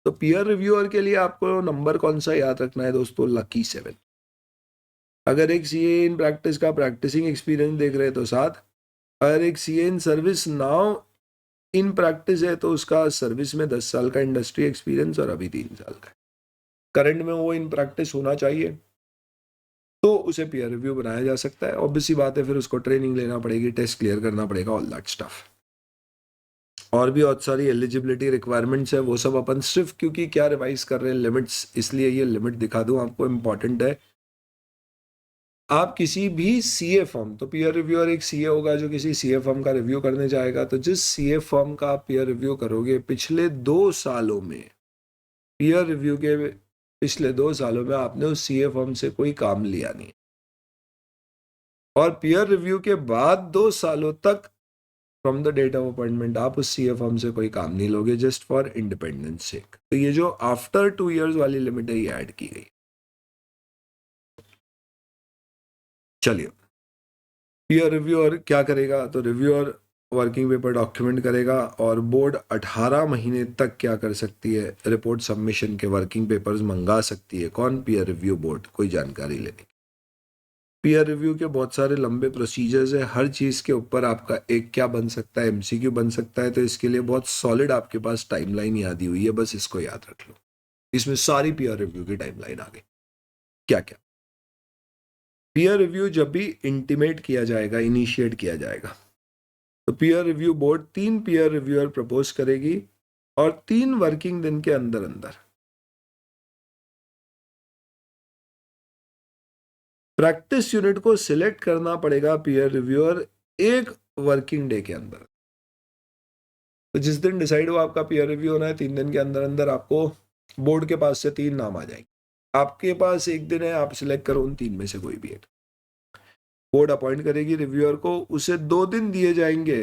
तो पीयर रिव्यूअर के लिए आपको नंबर कौन सा याद रखना है दोस्तों, लकी 7। अगर एक सीए इन प्रैक्टिस का प्रैक्टिसिंग एक्सपीरियंस देख रहे हैं तो 7। अगर एक CA in service now in practice है तो उसका सर्विस में 10 साल का इंडस्ट्री एक्सपीरियंस और अभी 3 साल का है। करंट में वो इन प्रैक्टिस होना चाहिए, तो उसे पीयर रिव्यू बनाया जा सकता है। ऑब्वियसली बात है, फिर उसको ट्रेनिंग लेना पड़ेगी, टेस्ट क्लियर करना पड़ेगा, ऑल दैट स्टफ। और भी बहुत सारी एलिजिबिलिटी रिक्वायरमेंट्स है, वो सब अपन सिर्फ क्योंकि क्या रिवाइज कर रहे हैं लिमिट्स, इसलिए ये लिमिट दिखा दूं आपको, इंपॉर्टेंट है। आप किसी भी सीए फर्म, तो पीयर रिव्यूअर एक सीए होगा जो किसी सीए फर्म का रिव्यू करने जाएगा, तो जिस सीए फर्म का आप पीयर रिव्यू करोगे, पिछले 2 सालों में, पीयर रिव्यू के पिछले 2 सालों में आपने उस सीए फर्म से कोई काम लिया नहीं, और पीयर रिव्यू के बाद 2 सालों तक from the date of appointment आप उस सीए फर्म से कोई काम नहीं लोगे, जस्ट फॉर इंडिपेंडेंस सेक। तो ये जो आफ्टर 2 इयर्स वाली लिमिट है, ये ऐड की गई। चलिए, पीयर रिव्यूअर क्या करेगा, तो रिव्यूअर वर्किंग पेपर डॉक्यूमेंट करेगा और बोर्ड 18 महीने तक क्या कर सकती है, रिपोर्ट सबमिशन के वर्किंग पेपर्स मंगा सकती है। कौन? पीयर रिव्यू बोर्ड, कोई जानकारी लेने। पीयर रिव्यू के बहुत सारे लंबे प्रोसीजर्स है, हर चीज़ के ऊपर आपका एक क्या बन सकता है, एमसीक्यू बन सकता है। तो इसके लिए बहुत सॉलिड आपके पास टाइमलाइन याद ही हुई है, बस इसको याद रख लो। इसमें सारी पीयर रिव्यू की टाइमलाइन आ गई। क्या क्या पीयर रिव्यू जब भी इंटीमेट किया जाएगा, इनिशिएट किया जाएगा, तो peer review board 3 peer reviewer propose करेगी और 3 वर्किंग दिन के अंदर अंदर प्रैक्टिस यूनिट को सिलेक्ट करना पड़ेगा पीयर रिव्यूअर 1 वर्किंग डे के अंदर। तो जिस दिन डिसाइड हुआ आपका पीयर रिव्यू होना है, 3 दिन के अंदर अंदर आपको बोर्ड के पास से 3 नाम आ जाएंगे। आपके पास 1 दिन है, आप सिलेक्ट करो उन 3 में से कोई भी एक। बोर्ड अपॉइंट करेगी रिव्यूअर को, उसे 2 दिन दिए जाएंगे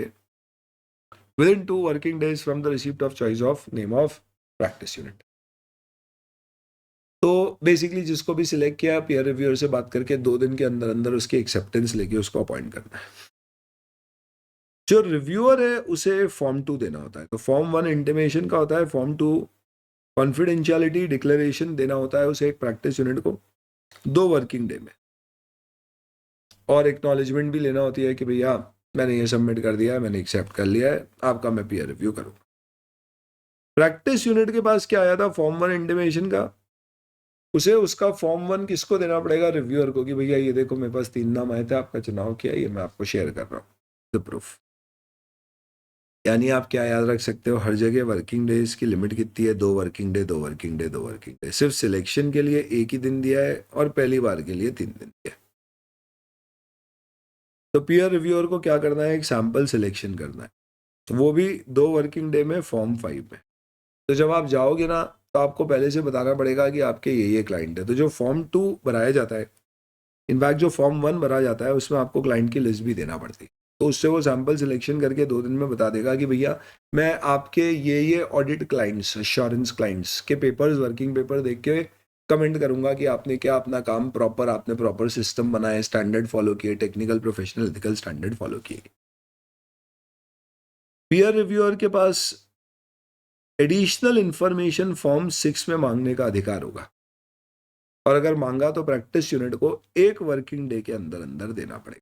within 2 working days from the receipt of choice of name of practice unit। तो बेसिकली जिसको भी सिलेक्ट किया, पीयर रिव्यूअर से बात करके 2 दिन के अंदर अंदर उसकी एक्सेप्टेंस लेके उसको अपॉइंट करना है। जो रिव्यूअर है उसे फॉर्म 2 देना होता है। तो फॉर्म 1 इंटीमेशन का होता है, फॉर्म 2 कॉन्फिडेंशियलिटी डिक्लेरेशन देना होता है उसे एक प्रैक्टिस यूनिट को 2 वर्किंग डे में, और एक्नॉलेजमेंट भी लेना होती है कि भैया मैंने ये सबमिट कर दिया है, मैंने एक्सेप्ट कर लिया है, आपका मैं पीयर रिव्यू करूँगा। प्रैक्टिस यूनिट के पास क्या आया था फॉर्म 1 इंटीमेशन का, उसे उसका फॉर्म 1 किसको देना पड़ेगा, रिव्यूअर को, कि भैया ये देखो मेरे पास 3 नाम आए थे, आपका चुनाव किया, ये मैं आपको शेयर कर रहा हूँ द प्रूफ। यानी आप क्या याद रख सकते हो, हर जगह वर्किंग डेज की लिमिट कितनी है, 2 working day 2 working day 2 working day. सिर्फ सिलेक्शन के लिए 1 ही दिन दिया है और पहली बार के लिए 3 दिन दिया है। तो पीयर रिव्यूअर को क्या करना है, एक सैंपल सिलेक्शन करना है, तो वो भी 2 वर्किंग डे में फॉर्म 5 में। तो जब आप जाओगे ना, तो आपको पहले से बताना पड़ेगा कि आपके ये क्लाइंट है। तो जो फॉर्म 2 भराया जाता है, इनफैक्ट जो फॉर्म 1 भरा जाता है, उसमें आपको क्लाइंट की लिस्ट भी देना पड़ती है। तो उससे वो सैंपल सिलेक्शन करके 2 दिन में बता देगा कि भैया मैं आपके ये ऑडिट क्लाइंट्स, एश्योरेंस क्लाइंट्स के पेपर्स, वर्किंग पेपर देख के कमेंट करूंगा कि आपने क्या अपना काम प्रॉपर, आपने प्रॉपर सिस्टम बनाए, स्टैंडर्ड फॉलो किए, technical professional ethical standard follow किए। पीयर रिव्यूअर के पास एडिशनल इंफॉर्मेशन फॉर्म 6 में मांगने का अधिकार होगा, और अगर मांगा तो प्रैक्टिस यूनिट को 1 वर्किंग डे के अंदर अंदर देना पड़ेगा।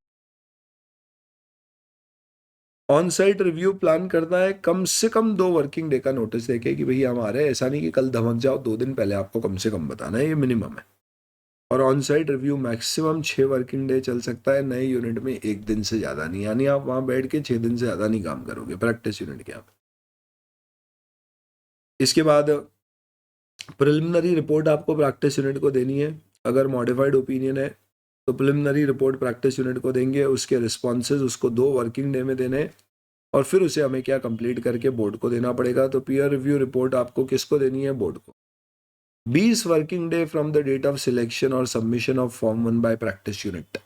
ऑन साइट रिव्यू प्लान करना है, कम से कम 2 वर्किंग डे का नोटिस देके कि भैया हमारे, ऐसा नहीं कि कल धमक जाओ, 2 दिन पहले आपको कम से कम बताना है, ये मिनिमम है। और on site review maximum 6 working day चल सकता है, नए यूनिट में 1 दिन से ज़्यादा नहीं, यानी आप वहाँ बैठ के 6 दिन से ज़्यादा नहीं काम करोगे प्रैक्टिस यूनिट के आप। इसके बाद प्रिलिमिनरी रिपोर्ट आपको प्रैक्टिस यूनिट को देनी है। अगर मॉडिफाइड ओपिनियन है तो प्रिलिमिनरी रिपोर्ट प्रैक्टिस यूनिट को देंगे, उसके रिस्पॉन्सेज उसको 2 वर्किंग डे में देने, और फिर उसे हमें क्या कंप्लीट करके बोर्ड को देना पड़ेगा। तो पीयर रिव्यू रिपोर्ट आपको किसको देनी है, बोर्ड को। 20 working day from the date of selection और submission of form 1 by practice unit,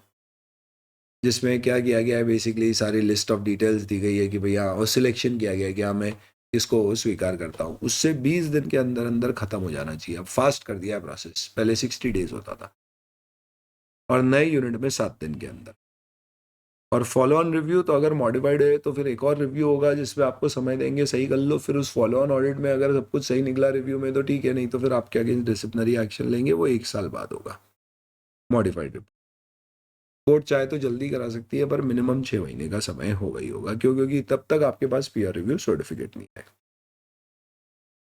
जिसमें क्या किया गया है, बेसिकली सारी लिस्ट ऑफ डिटेल्स दी गई है कि भैया, और सिलेक्शन किया गया है कि हाँ मैं इसको स्वीकार करता हूँ। उससे 20 दिन के अंदर अंदर खत्म हो जाना चाहिए। अब फास्ट कर दिया है प्रोसेस, पहले 60 डेज होता था, और नए यूनिट में 7 दिन के अंदर। और फॉलो ऑन रिव्यू तो अगर मॉडिफाइड है तो फिर एक और रिव्यू होगा जिसमें आपको समय देंगे, सही कर लो, फिर उस फॉलो ऑन ऑडिट में अगर सब कुछ सही निकला रिव्यू में तो ठीक है, नहीं तो फिर आपके अगेंस्ट डिसिप्लिनरी एक्शन लेंगे, वो 1 साल बाद होगा मॉडिफाइड रिव्यू। कोर्ट चाहे तो जल्दी करा सकती है, पर मिनिमम 6 महीने का समय होगा ही होगा, क्योंकि तब तक आपके पास पीयर रिव्यू सर्टिफिकेट नहीं है।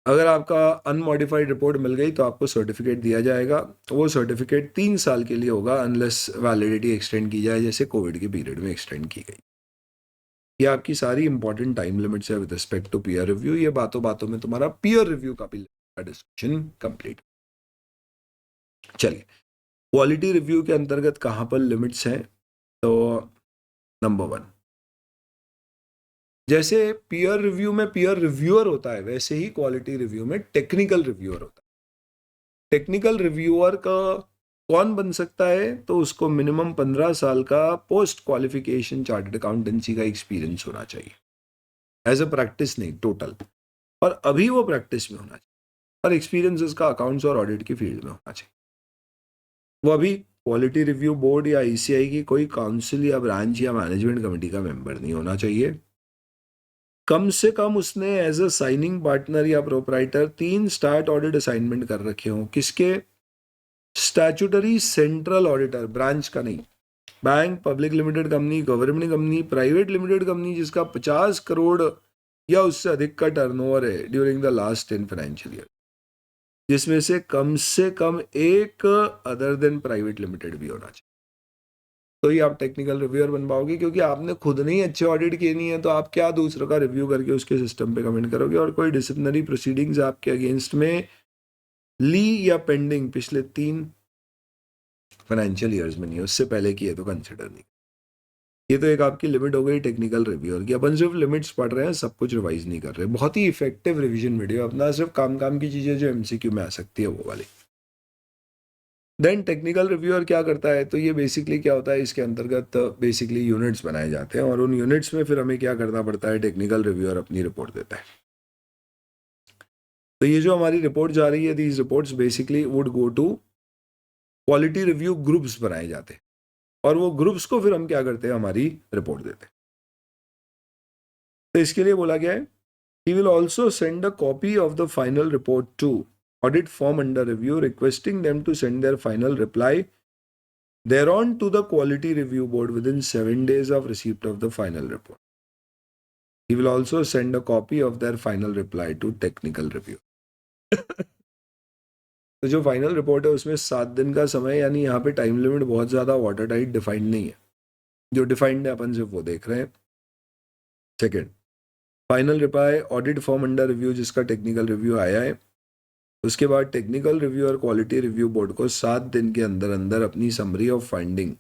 अगर आपका अनमॉडिफाइड रिपोर्ट मिल गई तो आपको सर्टिफिकेट दिया जाएगा। वो सर्टिफिकेट 3 साल के लिए होगा, अनलेस वैलिडिटी एक्सटेंड की जाए, जैसे कोविड के पीरियड में एक्सटेंड की गई। ये आपकी सारी इंपॉर्टेंट टाइम लिमिट्स है with respect to peer review. ये बातों बातों में तुम्हारा पीयर रिव्यू का भी डिस्कशन कंप्लीट। चलिए, क्वालिटी रिव्यू के अंतर्गत कहाँ पर लिमिट्स हैं, तो नंबर 1, जैसे पीयर रिव्यू में पीयर रिव्यूअर होता है, वैसे ही क्वालिटी रिव्यू में टेक्निकल रिव्यूअर होता है। टेक्निकल रिव्यूअर का कौन बन सकता है, तो उसको मिनिमम 15 साल का पोस्ट क्वालिफिकेशन चार्टर्ड अकाउंटेंसी का एक्सपीरियंस होना चाहिए, एज अ प्रैक्टिस नहीं, टोटल। और अभी वो प्रैक्टिस में होना चाहिए, और एक्सपीरियंस उसका अकाउंट्स और ऑडिट की फील्ड में होना चाहिए। वो अभी क्वालिटी रिव्यू बोर्ड या ICI की कोई काउंसिल या ब्रांच या मैनेजमेंट कमेटी का मेंबर नहीं होना चाहिए। कम से कम उसने एज अ साइनिंग पार्टनर या प्रोपराइटर 3 स्टार्ट ऑडिट असाइनमेंट कर रखे हों। किसके? स्टैट्यूटरी सेंट्रल ऑडिटर, ब्रांच का नहीं। Bank, public limited company, government company, private limited company जिसका 50 करोड़ या उससे अधिक का टर्नओवर है during the last 10 financial year, जिसमें से कम एक अदर देन प्राइवेट लिमिटेड भी होना चाहिए। तो ही आप टेक्निकल रिव्यूअर बन पाओगे, क्योंकि आपने खुद नहीं अच्छे ऑडिट किए नहीं है तो आप क्या दूसरों का रिव्यू करके उसके सिस्टम पे कमेंट करोगे। और कोई डिसिप्लिनरी प्रोसीडिंग्स आपके अगेंस्ट में ली या पेंडिंग पिछले 3 फाइनेंशियल ईयर्स में नहीं है, उससे पहले की है तो कंसिडर नहीं। ये तो एक आपकी लिमिट हो गई टेक्निकल रिव्यूअर की। अपन सिर्फ लिमिट्स पढ़ रहे हैं, सब कुछ रिवाइज नहीं कर रहे। बहुत ही इफेक्टिव रिवीजन वीडियो अपना, सिर्फ काम की चीजें जो MCQ में आ सकती है वो वाली। देन टेक्निकल रिव्यूअर क्या करता है, तो ये बेसिकली क्या होता है, इसके अंतर्गत बेसिकली यूनिट्स बनाए जाते हैं और उन यूनिट्स में फिर हमें क्या करना पड़ता है, टेक्निकल रिव्यूअर अपनी रिपोर्ट देता है। तो ये जो हमारी रिपोर्ट जा रही है, these reports basically would go to quality review groups बनाए जाते हैं और वो ग्रुप्स को फिर हम क्या करते हैं, हमारी रिपोर्ट देते हैं। तो इसके लिए बोला गया है, he will also send a copy of the final report to audit firm under review, requesting them to send their final reply thereon to the quality review board within 7 days of receipt of the final report. He will also send a copy of their final reply to technical review. तो जो फाइनल रिपोर्ट है उसमें 7 दिन का समय, यानी यहाँ पे टाइम लिमिट बहुत ज़्यादा वाटर टाइट डिफाइंड नहीं है। जो डिफाइंड है अपन सिर्फ वो देख रहे हैं। Second, final reply audit firm under review जिसका टेक्निकल रिव्यू आया है, उसके बाद टेक्निकल रिव्यू और क्वालिटी रिव्यू बोर्ड को 7 दिन के अंदर अंदर अपनी summary of finding,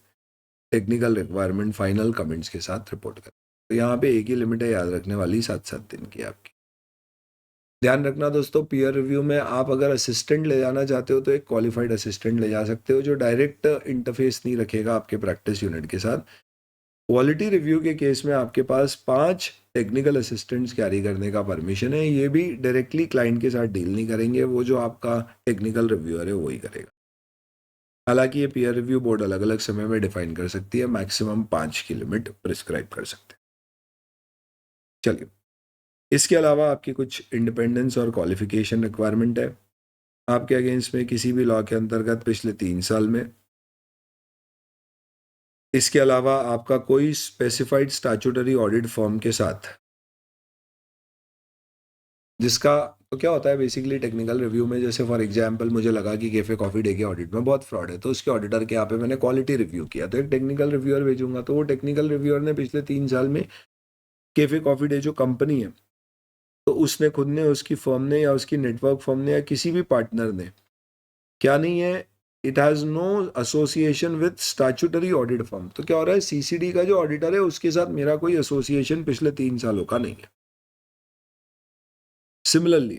technical requirement, final comments के साथ रिपोर्ट करें। तो यहाँ पे एक ही लिमिट है याद रखने वाली, 7 दिन की आपकी। ध्यान रखना दोस्तों, पीयर रिव्यू में आप अगर असिस्टेंट ले जाना चाहते हो तो एक क्वालिफाइड असिस्टेंट ले जा सकते हो जो डायरेक्ट इंटरफेस नहीं रखेगा आपके प्रैक्टिस यूनिट के साथ। क्वालिटी रिव्यू के केस में आपके पास 5 टेक्निकल असिस्टेंट्स कैरी करने का परमिशन है। ये भी डायरेक्टली क्लाइंट के साथ डील नहीं करेंगे, वो जो आपका टेक्निकल रिव्यूअर है वही करेगा। हालांकि ये पीयर रिव्यू बोर्ड अलग अलग समय में डिफाइन कर सकती है, मैक्सिमम 5 की लिमिट प्रिस्क्राइब कर सकते हैं। चलिए, इसके अलावा आपकी कुछ इंडिपेंडेंस और क्वालिफिकेशन रिक्वायरमेंट है आपके अगेंस्ट में किसी भी लॉ के अंतर्गत पिछले 3 साल में। इसके अलावा आपका कोई स्पेसिफाइड स्टैट्यूटरी ऑडिट फर्म के साथ जिसका, तो क्या होता है बेसिकली टेक्निकल रिव्यू में, जैसे फॉर एग्जांपल मुझे लगा कि कैफे कॉफी डे के ऑडिट में बहुत फ्रॉड है तो उसके ऑडिटर के यहाँ पे मैंने क्वालिटी रिव्यू किया, तो एक टेक्निकल रिव्यूअर भेजूंगा। तो वो टेक्निकल रिव्यूअर ने पिछले 3 साल में कैफे कॉफी डे जो कंपनी है, तो उसने खुद ने, उसकी फर्म ने या उसकी नेटवर्क फर्म ने या किसी भी पार्टनर ने क्या नहीं है, it has no association with statutory audit firm. तो क्या हो रहा है, CCD का जो ऑडिटर है उसके साथ मेरा कोई एसोसिएशन पिछले 3 सालों का नहीं है। Similarly,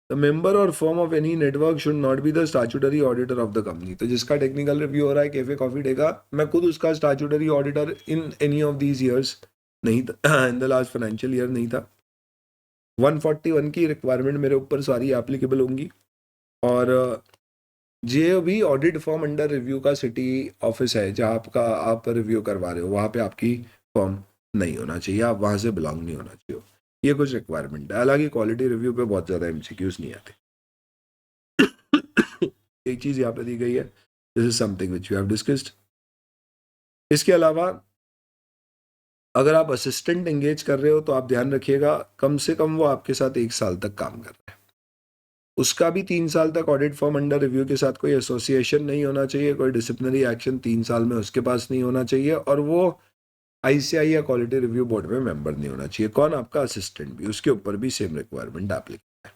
the member or firm of any network should not be the statutory auditor of the company. तो जिसका टेक्निकल रिव्यू हो रहा है कैफे कॉफी डे का, मैं खुद उसका statutory auditor in any of these years नहीं था, in the last financial year नहीं था। 141 की रिक्वायरमेंट मेरे ऊपर सारी एप्लीकेबल होंगी और जो भी ऑडिट फर्म अंडर रिव्यू का सिटी ऑफिस है जहाँ आपका आप रिव्यू करवा रहे हो, वहाँ पे आपकी फर्म नहीं होना चाहिए, आप वहाँ से बिलोंग नहीं होना चाहिए। ये कुछ रिक्वायरमेंट है। हालांकि क्वालिटी रिव्यू पे बहुत ज़्यादा MCQs नहीं आते। एक चीज़ यहाँ पे दी गई है, this is something which we have discussed. इसके अलावा अगर आप असिस्टेंट एंगेज कर रहे हो तो आप ध्यान रखिएगा कम से कम वो आपके साथ 1 साल तक काम कर रहा है, उसका भी 3 साल तक ऑडिट फर्म अंडर रिव्यू के साथ कोई एसोसिएशन नहीं होना चाहिए, कोई डिसिप्लिनरी एक्शन 3 साल में उसके पास नहीं होना चाहिए और वो ICI या क्वालिटी रिव्यू बोर्ड में मेंबर नहीं होना चाहिए। कौन? आपका असिस्टेंट भी, उसके ऊपर भी सेम रिक्वायरमेंट एप्लीकेबल है।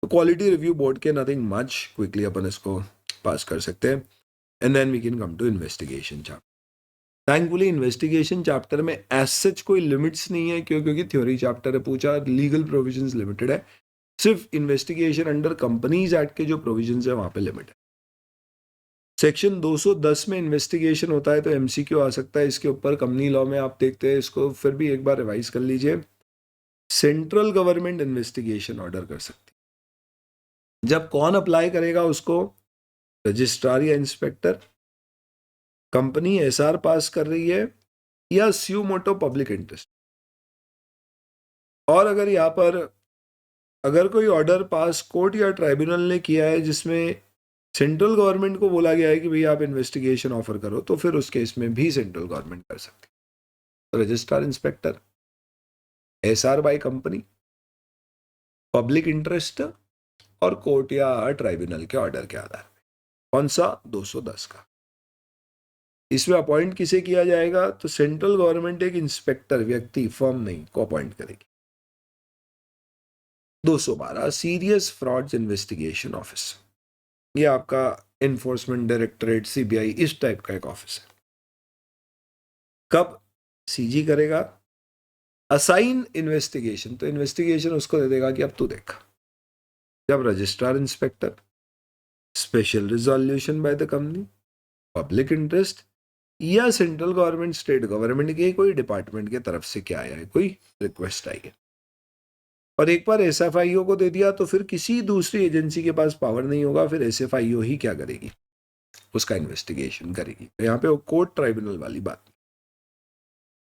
तो क्वालिटी रिव्यू बोर्ड के नथिंग मच, क्विकली अपन इसको पास कर सकते हैं and then we can come to investigation chapter. Thankfully investigation chapter में एज सच कोई लिमिट्स नहीं है, क्योंकि थ्योरी चैप्टर है, पूछा लीगल प्रोविजंस लिमिटेड है, सिर्फ इन्वेस्टिगेशन अंडर कंपनीज एक्ट के जो प्रोविजंस है वहां पे लिमिट है। सेक्शन 210 में इन्वेस्टिगेशन होता है तो MCQ आ सकता है इसके ऊपर। कंपनी लॉ में आप देखते हैं इसको, फिर भी एक बार रिवाइज कर लीजिए। सेंट्रल गवर्नमेंट इन्वेस्टिगेशन ऑर्डर कर सकती है। जब कौन अप्लाई करेगा उसको? रजिस्ट्रार या इंस्पेक्टर। कंपनी एसआर पास कर रही है या स्यू मोटो पब्लिक इंटरेस्ट। और अगर यहाँ पर अगर कोई ऑर्डर पास कोर्ट या ट्राइब्यूनल ने किया है जिसमें सेंट्रल गवर्नमेंट को बोला गया है कि भैया आप इन्वेस्टिगेशन ऑफर करो, तो फिर उस केस में भी सेंट्रल गवर्नमेंट कर सकती है। Registrar inspector, SR by company, public interest और कोर्ट या ट्राइब्यूनल के ऑर्डर के आधार पर। कौन सा? 210 का। इसमें अपॉइंट किसे किया जाएगा? तो सेंट्रल गवर्नमेंट एक इंस्पेक्टर, व्यक्ति, फर्म नहीं, को अपॉइंट करेगी। 212 सीरियस फ्रॉड्स इन्वेस्टिगेशन ऑफिस, ये आपका एनफोर्समेंट डायरेक्टरेट, सीबीआई, इस टाइप का एक ऑफिस है। कब सीजी करेगा? असाइन इन्वेस्टिगेशन, तो इन्वेस्टिगेशन उसको दे देगा कि अब तू देख। जब registrar inspector, special resolution by the company, public interest या सेंट्रल गवर्नमेंट, स्टेट गवर्नमेंट के कोई डिपार्टमेंट के तरफ से क्या आया है, कोई रिक्वेस्ट आई है, और एक बार एसएफआईओ को दे दिया तो फिर किसी दूसरी एजेंसी के पास पावर नहीं होगा, फिर एसएफआईओ ही क्या करेगी? उसका इन्वेस्टिगेशन करेगी। तो यहाँ पे वो कोर्ट ट्राइब्यूनल वाली बात।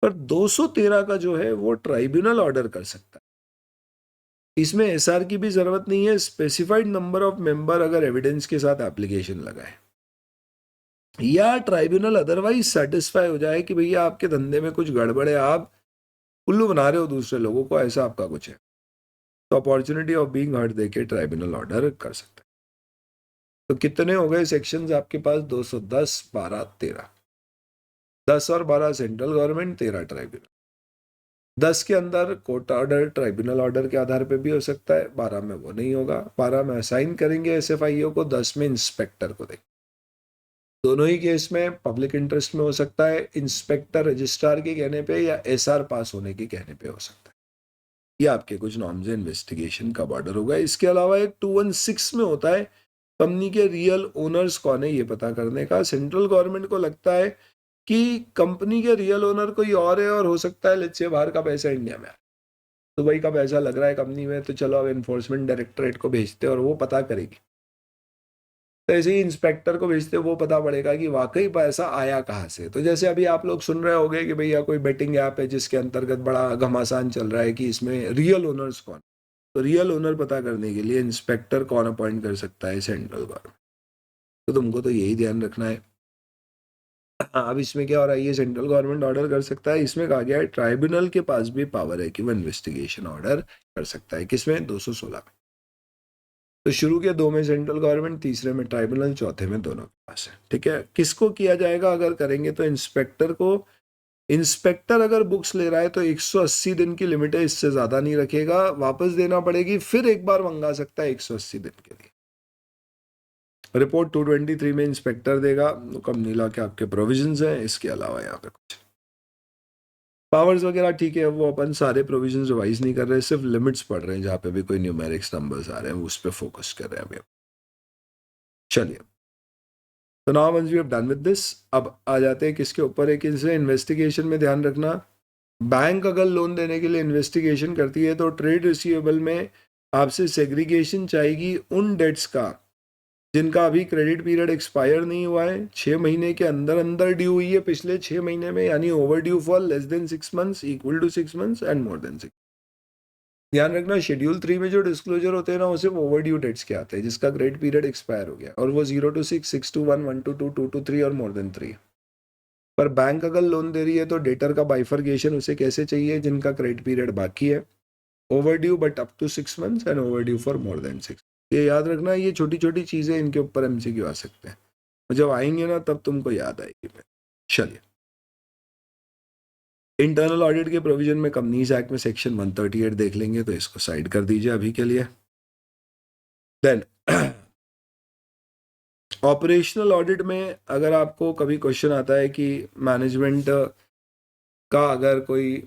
पर 213 का जो है वो ट्राइब्यूनल ऑर्डर कर सकता है। इसमें एसआर की भी जरूरत नहीं है। स्पेसिफाइड नंबर ऑफ मेंबर अगर एविडेंस के साथ एप्लीकेशन लगाए या ट्राइब्यूनल अदरवाइज सेटिस्फाई हो जाए कि भैया आपके धंधे में कुछ गड़बड़ है, आप उल्लू बना रहे हो दूसरे लोगों को, ऐसा आपका कुछ है, तो अपॉर्चुनिटी ऑफ बीइंग हर्ड देके ट्राइब्यूनल ऑर्डर कर सकता है। तो कितने हो गए सेक्शंस आपके पास? 210, 12, 13। 10 और 12 सेंट्रल गवर्नमेंट, 13 ट्राइब्यूनल। 10 के अंदर कोर्ट ऑर्डर, ट्राइब्यूनल ऑर्डर के आधार पे भी हो सकता है, 12 में वो नहीं होगा। 12 में असाइन करेंगे एसएफआईओ को, 10 में इंस्पेक्टर को देंगे। दोनों ही केस में पब्लिक इंटरेस्ट में हो सकता है, इंस्पेक्टर रजिस्ट्रार के कहने पे या एसआर पास होने के कहने पे हो सकता है। ये आपके कुछ नॉर्म्स है इन्वेस्टिगेशन कब ऑर्डर होगा। इसके अलावा एक 216 में होता है कंपनी के रियल ओनर्स कौन है ये पता करने का। सेंट्रल गवर्नमेंट को लगता है कि कंपनी के रियल ओनर कोई और है, और हो सकता है लेट्स से बाहर का पैसा इंडिया में आए, दुबई का पैसा लग रहा है कंपनी में, तो चलो अब एनफोर्समेंट डायरेक्टरेट को भेजते हैं और वो पता करेगी। तो ऐसे ही इंस्पेक्टर को भेजते वो पता पड़ेगा कि वाकई पैसा आया कहाँ से। तो जैसे अभी आप लोग सुन रहे होंगे कि भैया कोई बेटिंग ऐप है जिसके अंतर्गत बड़ा घमासान चल रहा है कि इसमें रियल ओनर्स कौन, तो रियल ओनर पता करने के लिए इंस्पेक्टर कौन अपॉइंट कर सकता है? Central government. तो तुमको तो यही ध्यान रखना है। अब इसमें क्या हो रहा है? ये सेंट्रल गवर्नमेंट ऑर्डर कर सकता है। इसमें कहा गया है ट्राइब्यूनल के पास भी पावर है कि वो इन्वेस्टिगेशन ऑर्डर कर सकता है। किसमें? 216 में। तो शुरू के 2 में सेंट्रल गवर्नमेंट, तीसरे में ट्राइब्यूनल, चौथे में दोनों के पास है। ठीक है। किसको किया जाएगा अगर करेंगे? तो इंस्पेक्टर को। इंस्पेक्टर अगर बुक्स ले रहा है तो 180 दिन की लिमिट है, इससे ज्यादा नहीं रखेगा, वापस देना पड़ेगी, फिर एक बार मंगा सकता है 180 दिन के लिए। रिपोर्ट 223 में इंस्पेक्टर देगा। कंपनी लॉ के आपके प्रोविजंस हैं। इसके अलावा यहाँ पे कुछ पावर्स वगैरह ठीक है, वो अपन सारे प्रोविजंस रिवाइज नहीं कर रहे, सिर्फ लिमिट्स पढ़ रहे हैं, जहाँ पे भी कोई न्यूमेरिक्स नंबर्स आ रहे हैं उस पर फोकस कर रहे हैं अभी। चलिए, तो now once we have done with this, अब आ जाते हैं किसके ऊपर है। किसे इन्वेस्टिगेशन में ध्यान रखना, बैंक अगर लोन देने के लिए इन्वेस्टिगेशन करती है तो ट्रेड रिसीवेबल में आपसे सेग्रीगेशन चाहेगी उन डेट्स का जिनका अभी क्रेडिट पीरियड एक्सपायर नहीं हुआ है, 6 महीने के अंदर अंदर ड्यू हुई है पिछले 6 महीने में, यानी over due for less than 6 months, equal to 6 months and more than 6। ध्यान रखना, शेड्यूल 3 में जो डिस्क्लोजर होते हैं ना, वो सिर्फ ओवर ड्यू डेट्स के आते हैं जिसका क्रेडिट पीरियड एक्सपायर हो गया, और वो 0 to 6, 6 to 1, 1 to 2, 2 to 3 और मोर देन 3। पर बैंक अगर लोन दे रही है तो डेटर का बाइफर्केशन उसे कैसे चाहिए? जिनका क्रेडिट पीरियड बाकी है, over due but up to 6 months and over due for more than 6। ये याद रखना, ये छोटी छोटी चीजें, इनके ऊपर एमसीक्यू आ सकते हैं, जब आएंगे ना तब तुमको याद आएगी। चलिए, इंटरनल ऑडिट के प्रोविजन में कंपनीज एक्ट में सेक्शन 138 देख लेंगे, तो इसको साइड कर दीजिए अभी के लिए। देन ऑपरेशनल ऑडिट में अगर आपको कभी क्वेश्चन आता है कि मैनेजमेंट का अगर कोई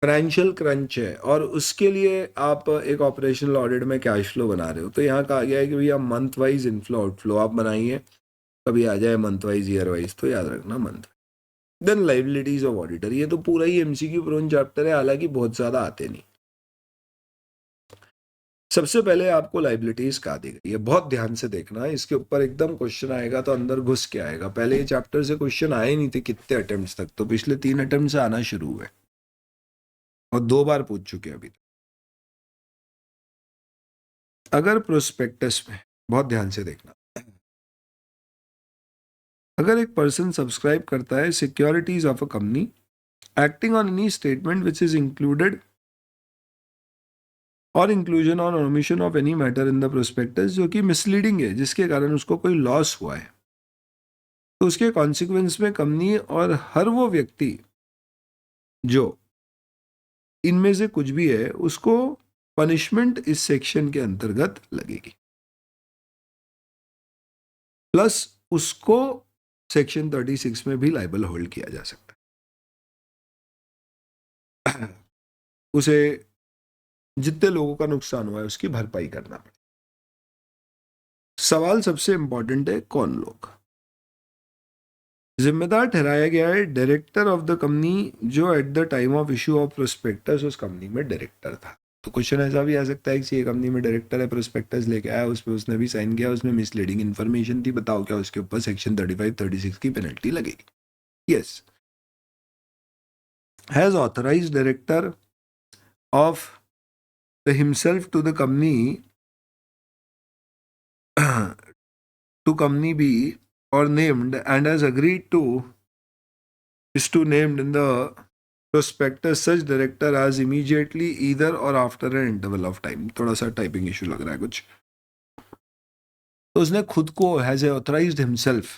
फाइनेंशियल क्रंच है और उसके लिए आप एक ऑपरेशनल ऑडिट में कैश फ्लो बना रहे हो, तो यहाँ कहा गया है कि भैया मंथ वाइज इनफ्लो आउटफ्लो आप बनाइए, कभी आ जाए मंथ वाइज, ईयर वाइज, तो याद रखना month. Then liabilities of auditor, ये तो पूरा ही एमसीक्यू प्रोन चैप्टर है, हालांकि बहुत ज्यादा आते नहीं। सबसे पहले आपको लाइबिलिटीज कहा दी गई है, बहुत ध्यान से देखना है, इसके ऊपर एकदम क्वेश्चन आएगा तो अंदर घुस के आएगा। पहले ये चैप्टर से क्वेश्चन आए नहीं थे कितने अटेम्प्ट्स तक, तो पिछले 3 अटेम्प्ट से आना शुरू हुए और 2 बार पूछ चुके हैं अभी तक। अगर प्रोस्पेक्टस में, बहुत ध्यान से देखना, अगर एक पर्सन सब्सक्राइब करता है securities of a company acting on any statement which is included और इंक्लूजन और omission of any matter in the prospectus जो कि मिसलीडिंग है, जिसके कारण उसको कोई लॉस हुआ है, तो उसके कॉन्सिक्वेंस में कंपनी और हर वो व्यक्ति जो इनमें से कुछ भी है उसको पनिशमेंट इस सेक्शन के अंतर्गत लगेगी, प्लस उसको सेक्शन 36 में भी लाइबल होल्ड किया जा सकता है। उसे जितने लोगों का नुकसान हुआ है उसकी भरपाई करना पड़े। सवाल सबसे इंपॉर्टेंट है, कौन लोग जिम्मेदार ठहराया गया है? डायरेक्टर ऑफ द कंपनी जो at the time of issue of prospectus उस कंपनी में डायरेक्टर था। तो क्वेश्चन ऐसा भी आ सकता है कि ये कंपनी में डायरेक्टर है, प्रोस्पेक्टस लेके आया, उसमें उसने भी साइन किया, उसमें मिसलीडिंग इन्फॉर्मेशन थी, बताओ क्या उसके ऊपर सेक्शन 35-36 की पेनल्टी लगेगी? Yes. Has authorized director of himself to the company to company B or named and has agreed to is to named in the prospectus such director as immediately either or after an interval of time। थोड़ा सा टाइपिंग इशू लग रहा है कुछ, तो उसने खुद को has authorized himself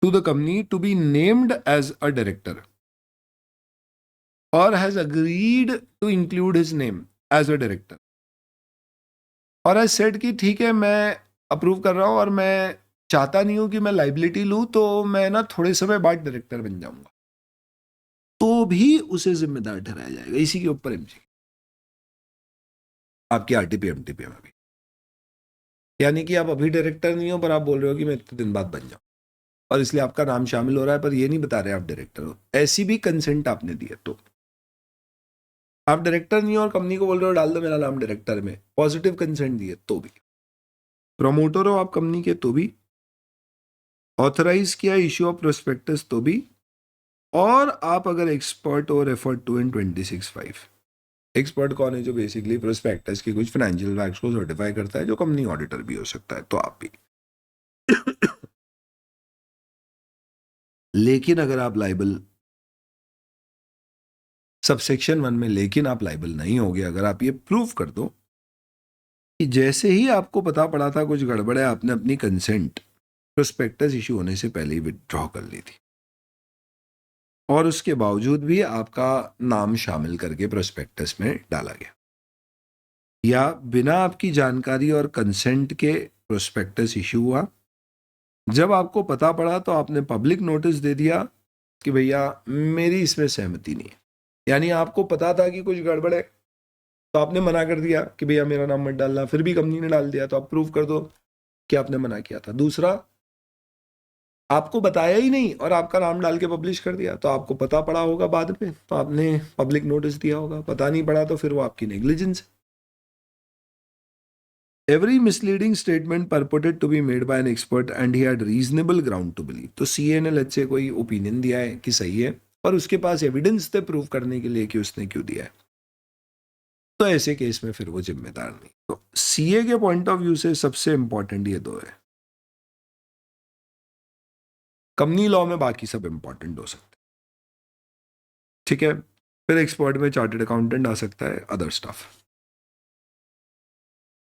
to the company to be named as a director or has agreed to include his name as a director और has said कि ठीक है मैं अप्रूव कर रहा हूं और मैं चाहता नहीं हूं कि मैं लाइबिलिटी लूं, तो मैं ना थोड़े समय बाद डायरेक्टर बन जाऊंगा, तो भी उसे जिम्मेदार ठहराया जाएगा। इसी के ऊपर एमसी आपकी आरटीपी एमटीपी में भी, यानी कि आप अभी डायरेक्टर नहीं हो पर आप बोल रहे हो कि मैं इतने दिन बाद बन जाऊं और इसलिए आपका नाम शामिल हो रहा है, पर ये नहीं बता रहे आप डायरेक्टर हो। ऐसी भी कंसेंट आपने दी है, तो आप डायरेक्टर नहीं हो और कंपनी को बोल रहे हो डाल दो मेरा नाम डायरेक्टर में, पॉजिटिव कंसेंट दिए तो भी, प्रमोटर हो आप कंपनी के तो भी, ऑथराइज किया इश्यू ऑफ प्रोस्पेक्टस तो भी, और आप अगर एक्सपर्ट हो रेफर टू इन 26(5)। एक्सपर्ट कौन है? जो बेसिकली प्रोस्पेक्टस की कुछ फाइनेंशियल फैक्ट्स को सर्टिफाई करता है, जो कंपनी ऑडिटर भी हो सकता है, तो आप भी। लेकिन अगर आप लाइबल सबसेक्शन 1 में, लेकिन आप लाइबल नहीं होगे अगर आप ये प्रूव कर दो कि जैसे ही आपको पता पड़ा था कुछ गड़बड़ है, आपने अपनी कंसेंट प्रोस्पेक्टस इशू होने से पहले ही विथड्रॉ कर ली थी और उसके बावजूद भी आपका नाम शामिल करके प्रोस्पेक्टस में डाला गया, या बिना आपकी जानकारी और कंसेंट के प्रोस्पेक्टस इशू हुआ, जब आपको पता पड़ा तो आपने पब्लिक नोटिस दे दिया कि भैया मेरी इसमें सहमति नहीं है, यानी आपको पता था कि कुछ गड़बड़ है तो आपने मना कर दिया कि भैया मेरा नाम मत डालना, फिर भी कंपनी ने डाल दिया, तो आप प्रूव कर दो कि आपने मना किया था। दूसरा, आपको बताया ही नहीं और आपका नाम डाल के पब्लिश कर दिया, तो आपको पता पड़ा होगा बाद में तो आपने पब्लिक नोटिस दिया होगा, पता नहीं पड़ा तो फिर वो आपकी नेग्लिजेंस है। Every misleading statement purported to be made by an expert and he had reasonable ground to believe। तो सीए ने लेट्स से कोई ओपिनियन दिया है कि सही है और उसके पास एविडेंस थे प्रूव करने के लिए कि उसने क्यों दिया है, तो ऐसे केस में फिर वो जिम्मेदार नहीं। तो सीए के पॉइंट ऑफ व्यू से सबसे इंपॉर्टेंट ये दो है। कंपनी लॉ में बाकी सब इंपॉर्टेंट हो सकते हैं, ठीक है, फिर एक्सपर्ट में चार्टर्ड अकाउंटेंट आ सकता है, अदर स्टफ।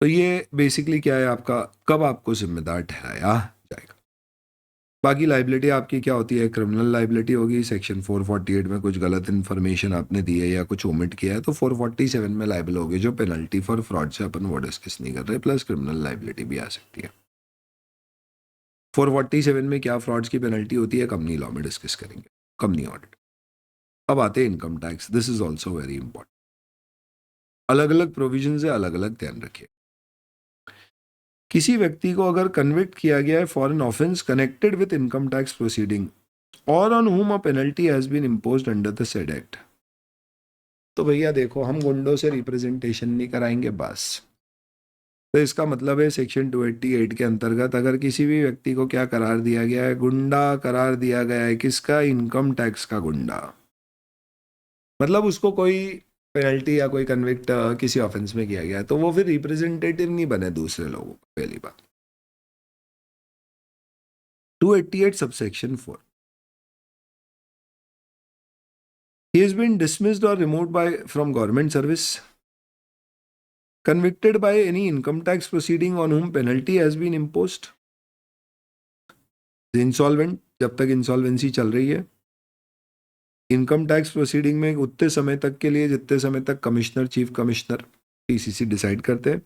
तो ये बेसिकली क्या है आपका, कब आपको जिम्मेदार ठहराया जाएगा। बाकी लाइबिलिटी आपकी क्या होती है? क्रिमिनल लाइबिलिटी होगी, सेक्शन 448 में कुछ गलत इन्फॉर्मेशन आपने दी है या कुछ ओमिट किया है तो 447 में लाइबल होगी, जो पेनल्टी फॉर फ्रॉड से अपन वो डिस्कस नहीं कर रहे, प्लस क्रिमिनल लाइबिलिटी भी आ सकती है। 447 में क्या फ्रॉड्स की पेनल्टी होती है कंपनी लॉ में डिस्कस करेंगे, कंपनी ऑडिट। अब आते हैं income tax, this is also very important. अलग अलग प्रोविजन है, अलग अलग ध्यान रखिए। किसी व्यक्ति को अगर कन्विक्ट किया गया है for an offence connected with income tax proceeding और on whom a penalty has been imposed under the said act, तो भैया देखो हम गुंडों से रिप्रेजेंटेशन नहीं कराएंगे बस। तो इसका मतलब है सेक्शन 288 के अंतर्गत अगर किसी भी व्यक्ति को क्या करार दिया गया है, गुंडा करार दिया गया है, किसका, इनकम टैक्स का गुंडा, मतलब उसको कोई पेनल्टी या कोई कन्विक्ट किसी ऑफेंस में किया गया है, तो वो फिर रिप्रेजेंटेटिव नहीं बने दूसरे लोगों को, पहली बात। 288 subsection 4, he has been dismissed or removed from government service, convicted by any income tax proceeding on whom penalty has been imposed, insolvent जब तक इंसॉल्वेंसी चल रही है, इनकम टैक्स प्रोसीडिंग में उतने समय तक के लिए जितने समय तक commissioner, chief commissioner, PCC decide करते हैं,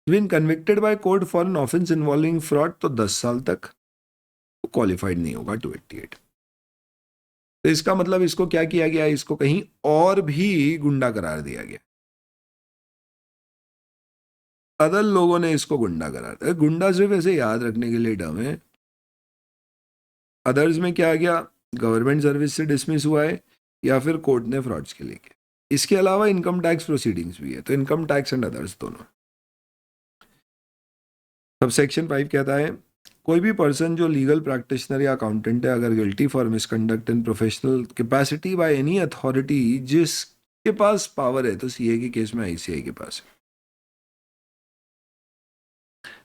been convicted by court for an offence involving fraud, तो 10 साल तक क्वालिफाइड नहीं होगा 288। तो इसका मतलब इसको क्या किया गया, इसको कहीं और भी गुंडा करार दिया गया, अदर लोगों ने इसको गुंडा करार दिया। गुंडा सिर्फ ऐसे याद रखने के लिए डम है, अदर्स में क्या आ गया, गवर्नमेंट सर्विस से डिसमिस हुआ है या फिर कोर्ट ने फ्रॉड्स के लिए किया। इसके अलावा इनकम टैक्स प्रोसीडिंग्स भी है, तो इनकम टैक्स एंड अदर्स दोनों। सब सेक्शन 5 कहता है कोई भी पर्सन जो लीगल प्रैक्टिशनर या अकाउंटेंट है, अगर guilty for misconduct in professional capacity by any authority, जिसके पास पावर है, तो सीए के केस में आईसीआई के पास है,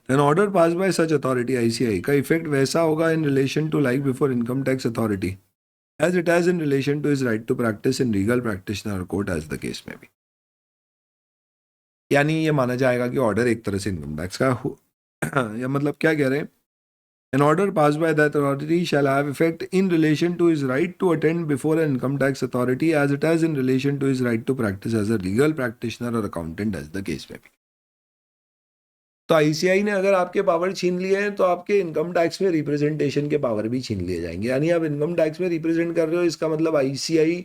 An order passed by such authority ICI का इफेक्ट वैसा होगा in relation to like before income tax authority as it has in relation to his right to practice in legal practitioner or court as the case may be। यानी ये माना जाएगा कि ऑर्डर एक तरह से इनकम टैक्स का या मतलब क्या कह रहे हैं, An order passed by that authority shall have effect in relation to his right to attend before an income tax authority as it has in relation to his right to practice as a legal practitioner or accountant as the case may be। तो आईसीआई ने अगर आपके पावर छीन लिए हैं तो आपके इनकम टैक्स में रिप्रेजेंटेशन के पावर भी छीन लिए जाएंगे। यानी आप इनकम टैक्स में रिप्रेजेंट कर रहे हो, इसका मतलब आईसीआई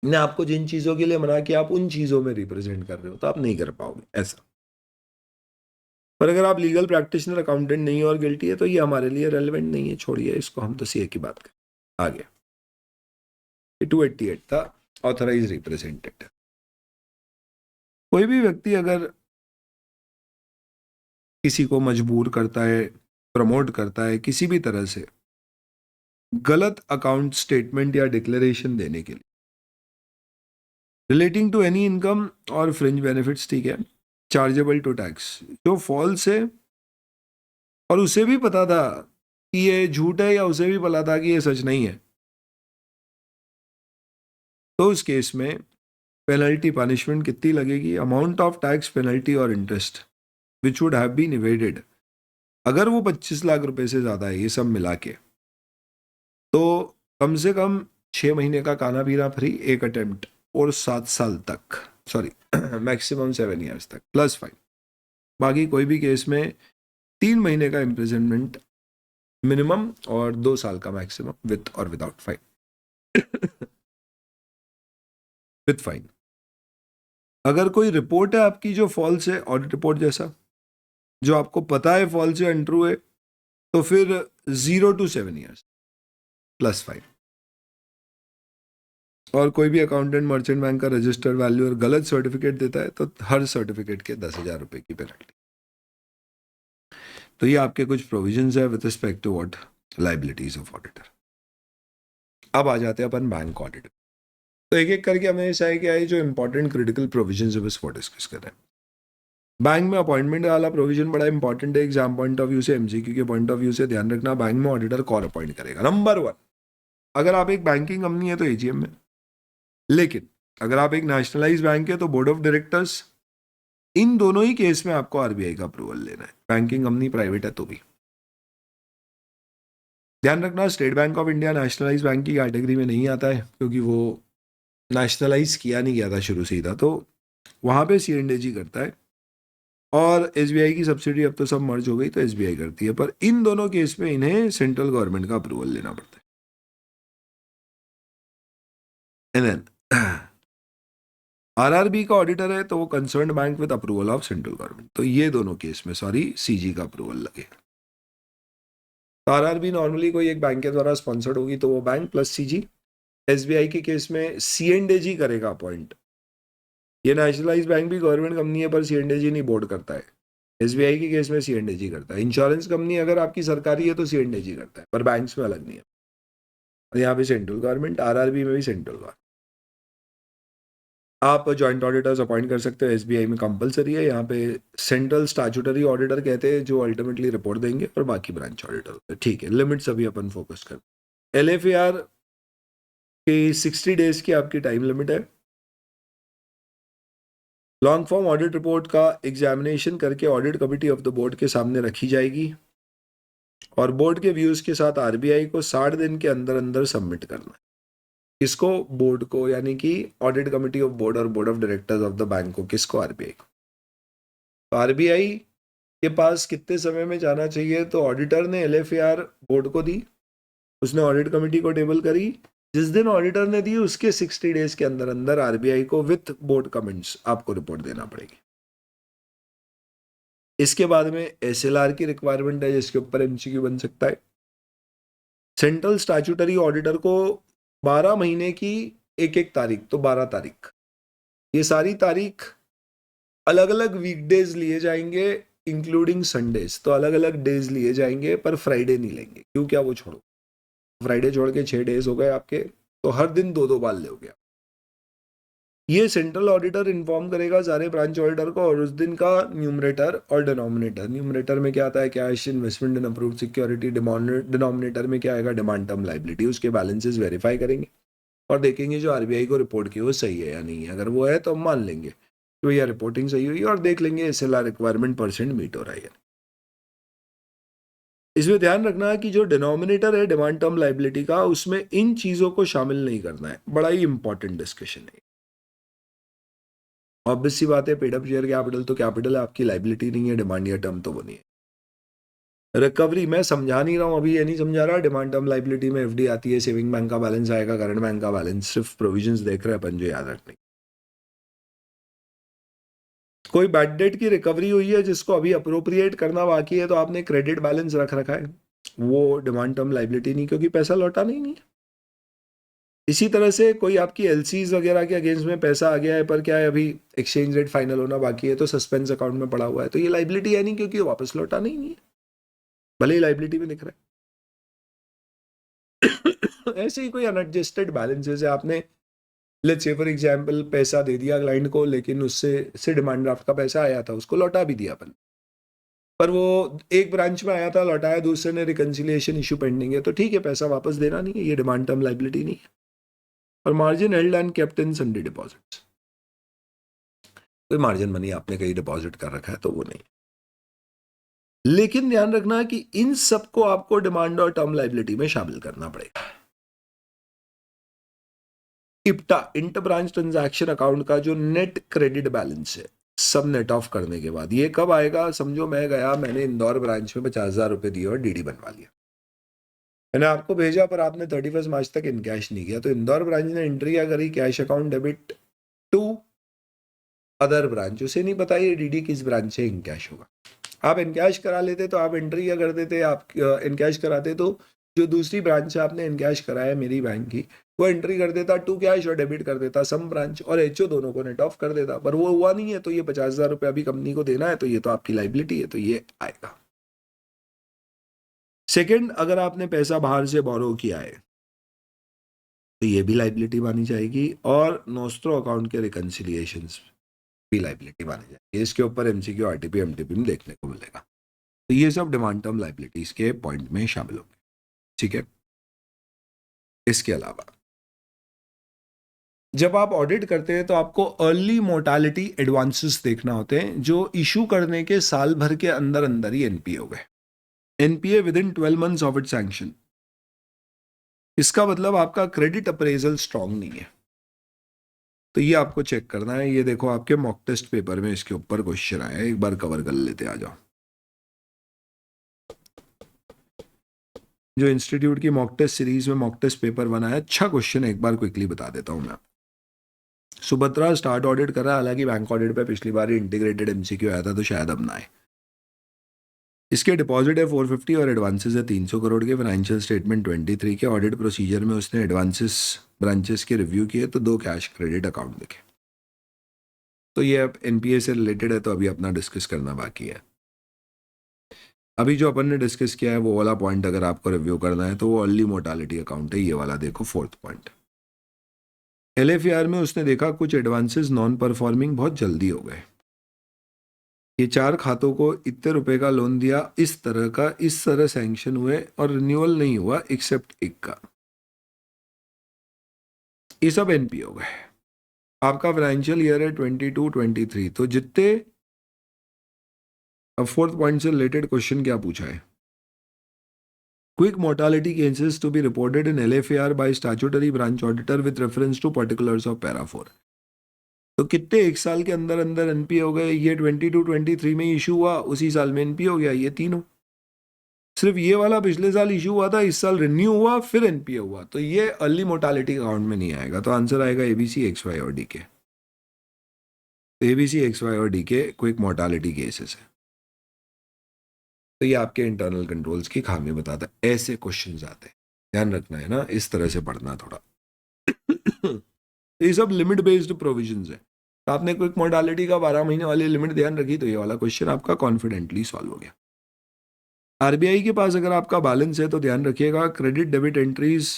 ने आपको जिन चीजों के लिए मना किया आप उन चीजों में रिप्रेजेंट कर रहे हो, तो आप नहीं कर पाओगे ऐसा। पर अगर आप लीगल प्रैक्टिशनर, अकाउंटेंट नहीं हो और गिल्टी है, तो ये हमारे लिए रेलिवेंट नहीं है, छोड़िए इसको, हम तो सीए की बात करें। आगे 288 था ऑथराइज रिप्रेजेंटेटिव। कोई भी व्यक्ति अगर किसी को मजबूर करता है, प्रमोट करता है किसी भी तरह से गलत अकाउंट स्टेटमेंट या डिक्लेरेशन देने के लिए, रिलेटिंग टू एनी इनकम और फ्रिंज बेनिफिट्स, ठीक है, चार्जेबल टू टैक्स, जो फॉल्स है और उसे भी पता था कि ये झूठ है या उसे भी पता था कि ये सच नहीं है, तो उस केस में पेनल्टी, पनिशमेंट कितनी लगेगी, अमाउंट ऑफ टैक्स, पेनल्टी और interest which would have been evaded, अगर वो 25 लाख रुपए से ज़्यादा है ये सब मिला के, तो कम से कम 6 महीने का खाना पीना फ्री, एक अटेम्प्ट, और 7 साल तक, सॉरी मैक्सिमम 7 ईयर्स तक प्लस फाइन। बाकी कोई भी केस में 3 महीने का इम्प्रिजनमेंट मिनिमम और 2 साल का मैक्सिमम विथ और विदाउट फाइन। With fine. अगर कोई रिपोर्ट है आपकी जो फॉल्स है, ऑडिट रिपोर्ट जैसा, जो आपको पता है फॉल्स है, अनट्रू है, तो फिर 0 to 7 ईयर्स प्लस फाइन। और कोई भी अकाउंटेंट मर्चेंट बैंक का रजिस्टर्ड वैल्यू और गलत सर्टिफिकेट देता है, तो हर सर्टिफिकेट के 10,000 रुपए की पेनल्टी। तो ये आपके कुछ प्रोविजंस है with respect to what liabilities of auditor. अब आ जाते हैं अपन बैंक ऑडिट। तो एक एक करके हमें ऐसा है कि आई जो इंपॉर्टेंट क्रिटिकल प्रोविजंस है बस वो डिस्कस करें। बैंक में अपॉइंटमेंट वाला प्रोविजन बड़ा इंपॉर्टेंट है, एग्जाम पॉइंट ऑफ व्यू से, एमसीक्यू के पॉइंट ऑफ व्यू से ध्यान रखना, बैंक में ऑडिटर कौन अपॉइंट करेगा। नंबर 1, अगर आप एक बैंकिंग कंपनी है तो एजीएम में, लेकिन अगर आप एक नेशनलाइज बैंक है तो बोर्ड ऑफ डायरेक्टर्स। इन दोनों ही केस में आपको आरबीआई का अप्रूवल लेना है, बैंकिंग कंपनी प्राइवेट है तो भी। ध्यान रखना state bank of India nationalise bank की कैटेगरी में नहीं आता है, क्योंकि वो नेशनलाइज किया नहीं गया था शुरू से ही था, तो वहाँ पे सीएनडीजी करता है। और एसबीआई की सब्सिडी अब तो सब मर्ज हो गई तो एसबीआई करती है, पर इन दोनों केस में इन्हें सेंट्रल गवर्नमेंट का अप्रूवल लेना पड़ता है। आरआरबी का ऑडिटर है तो वो concern bank with approval of central government, तो ये दोनों केस में सॉरी सीजी का अप्रूवल लगेगा। तो आरआरबी नॉर्मली कोई एक बैंक के द्वारा स्पॉन्सर्ड होगी तो वो बैंक प्लस सीजी, एसबीआई के केस में सीएनडेजी करेगा अपॉइंट। ये नेशनलाइज बैंक भी गवर्नमेंट कंपनी है पर सीएनडेजी नहीं बोर्ड करता है। एसबीआई के केस में सीएनडेजी करता है। इंश्योरेंस कंपनी अगर आपकी सरकारी है तो सीएनडेजी करता है, पर बैंक्स में अलग नहीं है। और यहाँ पे सेंट्रल गवर्नमेंट, आरआरबी में भी सेंट्रल गवर्नमेंट। आप जॉइंट ऑडिटर्स अपॉइंट कर सकते हो, एसबीआई में कंपलसरी है। यहाँ पे सेंट्रल स्टैट्यूटरी ऑडिटर कहते हैं जो अल्टीमेटली रिपोर्ट देंगे, और बाकी ब्रांच ऑडिटर। ठीक है, लिमिट्स अभी अपन फोकस कर। एलएफएआर की 60 डेज की आपकी टाइम लिमिट है। लॉन्ग फॉर्म ऑडिट रिपोर्ट का एग्जामिनेशन करके audit committee of the board के सामने रखी जाएगी और बोर्ड के व्यूज के साथ आरबीआई को 60 दिन के अंदर अंदर सबमिट करना है। किसको? बोर्ड को, यानी कि ऑडिट कमिटी ऑफ बोर्ड और board of directors of the bank को। किसको? आरबीआई को। तो आरबीआई के पास कितने समय में जाना चाहिए? तो ऑडिटर ने एलएफएआर बोर्ड को दी, उसने ऑडिट कमिटी को टेबल करी, जिस दिन ऑडिटर ने दी उसके 60 डेज के अंदर अंदर आरबीआई को विथ बोर्ड कमेंट्स आपको रिपोर्ट देना पड़ेगी। इसके बाद में एसएलआर की रिक्वायरमेंट है जिसके ऊपर एमसीक्यू बन सकता है। सेंट्रल स्टैट्यूटरी ऑडिटर को 12 महीने की एक एक तारीख, तो 12 तारीख, ये सारी तारीख अलग अलग वीकडेज लिए जाएंगे इंक्लूडिंग संडेज। तो अलग अलग डेज लिए जाएंगे पर फ्राइडे नहीं लेंगे। क्यों? क्या वो छोड़ो, फ्राइडे छोड़ के 6 डेज हो गए आपके, तो हर दिन 2-2 बार लोगे। ये सेंट्रल ऑडिटर इन्फॉर्म करेगा सारे ब्रांच ऑडिटर को, और उस दिन का न्यूमरेटर और डिनोमिनेटर। न्यूमरेटर में क्या आता है? Cash, investment in approved security. Denominator में क्या आएगा? Demand term liability. उसके बैलेंसेस वेरीफाई करेंगे और देखेंगे जो आरबीआई को रिपोर्ट की वो सही है या नहीं है। अगर वो है तो हम मान लेंगे कि भैया रिपोर्टिंग सही हुई है, और देख लेंगे एसएलआर रिक्वायरमेंट परसेंट मीट हो रहा है। इसमें ध्यान रखना है कि जो डिनोमिनेटर है डिमांड टर्म लायबिलिटी का, उसमें इन चीजों को शामिल नहीं करना है। बड़ा ही इंपॉर्टेंट डिस्कशन है। ऑब्वियस सी बात है, पेड अप शेयर कैपिटल तो कैपिटल है आपकी, लायबिलिटी नहीं है। डिमांड या टर्म तो वो नहीं है। रिकवरी मैं समझा नहीं रहा हूं, अभी ये नहीं समझा रहा। डिमांड टर्म लायबिलिटी में एफडी आती है, सेविंग बैंक का बैलेंस आएगा, करंट बैंक का बैलेंस। सिर्फ प्रोविजंस देख रहे हैं अपन, जो याद रखने। कोई बैड डेट की रिकवरी हुई है जिसको अभी अप्रोप्रिएट करना बाकी है, तो आपने क्रेडिट बैलेंस रख रखा है, वो डिमांड टर्म लायबिलिटी नहीं, क्योंकि पैसा लौटाना ही नहीं है। इसी तरह से कोई आपकी एलसीज वगैरह के अगेंस्ट में पैसा आ गया है, पर क्या है अभी एक्सचेंज रेट फाइनल होना बाकी है, तो सस्पेंस अकाउंट में पड़ा हुआ है, तो ये लायबिलिटी है नहीं, क्योंकि वापस लौटाना ही नहीं है, भले ही लायबिलिटी में दिख रहा है। ऐसे ही कोई अनएडजस्टेड बैलेंसेस है, आपने लेट्स से फॉर एग्जांपल पैसा दे दिया क्लाइंट को, लेकिन उससे डिमांड ड्राफ्ट का पैसा आया था, उसको लौटा भी दिया अपन, पर वो एक ब्रांच में आया था, लौटाया, दूसरे ने रिकंसिलिएशन इशू पेंडिंग है, तो ठीक है, पैसा वापस देना नहीं है, ये डिमांड टर्म लायबिलिटी नहीं है। और margin held and kept in Sunday deposits, कोई मार्जिन मनी आपने कहीं डिपॉजिट कर रखा है तो वो नहीं। लेकिन ध्यान रखना कि इन सबको आपको डिमांड और टर्म लायबिलिटी में शामिल करना पड़ेगा। IPTA, inter branch transaction account का जो नेट क्रेडिट बैलेंस है, सब नेट ऑफ करने के बाद, ये कब आएगा? समझो मैं गया, मैंने इंदौर ब्रांच में 50,000 रुपए दिए और डीडी बनवा लिया, मैंने आपको भेजा, पर आपने 31 मार्च तक इनकैश नहीं किया, तो इंदौर ब्रांच ने एंट्री क्या करी? Cash account debit to other branch. उसे नहीं पता ये डीडी किस ब्रांच से इनकैश होगा। आप इनकैश करा लेते तो आप एंट्री क्या कर देते? आप इनकैश कराते तो जो दूसरी ब्रांच से आपने इनकैश कराया मेरी बैंक की, वो एंट्री कर देता टू कैश और डेबिट कर देता सम ब्रांच, और एचओ दोनों को नेट ऑफ कर देता, पर वो हुआ नहीं है, तो ये 50,000 रुपये अभी कंपनी को देना है, तो ये तो आपकी लायबिलिटी है, तो ये आएगा। सेकेंड, अगर आपने पैसा बाहर से बोरो किया है तो ये भी लायबिलिटी मानी जाएगी, और नोस्ट्रो अकाउंट के रिकंसिलिएशंस भी लायबिलिटी मानी जाएगी। इसके ऊपर एमसीक्यू आरटीपी एमटीपी में देखने को मिलेगा। तो ये सब डिमांड टर्म लायबिलिटीज के पॉइंट में शामिल होंगे, ठीक है। इसके अलावा जब आप ऑडिट करते हैं तो आपको अर्ली मोर्टालिटी एडवांसेस देखना होते हैं, जो इशू करने के साल भर के अंदर अंदर ही एनपीए हो गए। NPA with in 12 months of it sanction. इसका मतलब आपका क्रेडिट अप्रेजल स्ट्रांग नहीं है, तो ये आपको चेक करना है। ये देखो आपके मॉक टेस्ट पेपर में इसके ऊपर क्वेश्चन आया है, एक बार कवर कर लेते, आ जाओ। जो इंस्टीट्यूट की मॉक टेस्ट सीरीज में मॉक टेस्ट पेपर बना है, अच्छा क्वेश्चन है, एक बार क्विकली बता देता हूं मैं। सुभद्रा स्टार्ट ऑडिट कर रहा है, हालांकि बैंक ऑडिट पे पिछली बार इंटीग्रेटेड एमसीक्यू आया था, तो शायद अब ना आए। इसके डिपॉजिट है 450 और एडवांसेस है 300 करोड़ के। फाइनेंशियल स्टेटमेंट 23 के ऑडिट प्रोसीजर में उसने एडवांसेस ब्रांचेस के रिव्यू किए तो 2 कैश क्रेडिट अकाउंट दिखे। तो ये अब एनपीए से रिलेटेड है, तो अभी अपना डिस्कस करना बाकी है। अभी जो अपन ने डिस्कस किया है वो वाला पॉइंट अगर आपको रिव्यू करना है तो वो अर्ली मोर्टालिटी अकाउंट है, ये वाला देखो 4th पॉइंट। एलएफआर में उसने देखा कुछ एडवांसेस नॉन परफॉर्मिंग बहुत जल्दी हो गए। ये 4 खातों को इतने रुपए का लोन दिया, इस तरह सैंक्शन हुए और रिन्यूअल नहीं हुआ एक्सेप्ट एक का। ये सब एनपी हो गए। आपका फाइनेंशियल ईयर है 22-23। तो जितने, अब 4th पॉइंट से रिलेटेड क्वेश्चन क्या पूछा है, quick mortality cases to be reported in LFR by statutory branch auditor with reference to particulars of para 4। तो कितने एक साल के अंदर अंदर एनपी हो गए? ये 22-23 में इशू हुआ, उसी साल में एनपी हो गया, ये तीनों। सिर्फ ये वाला पिछले साल इशू हुआ था, इस साल रिन्यू हुआ, फिर एनपीए हुआ, तो ये अर्ली मोर्टालिटी अकाउंट में नहीं आएगा। तो आंसर आएगा एबीसी, एक्स वाई और डी के। एबीसी, एक्स वाई और डी के क्विक मोर्टालिटी केसेस है। तो ये आपके इंटरनल कंट्रोल्स की खामी बताता है। ऐसे क्वेश्चन आते हैं, ध्यान रखना है ना, इस तरह से पढ़ना थोड़ा। ये सब लिमिट बेस्ड प्रोविजंस है। तो आपने क्विक मोर्टालिटी का 12 महीने वाली लिमिट ध्यान रखी तो ये वाला क्वेश्चन आपका कॉन्फिडेंटली सॉल्व हो गया। आरबीआई के पास अगर आपका बैलेंस है तो ध्यान रखिएगा क्रेडिट डेबिट एंट्रीज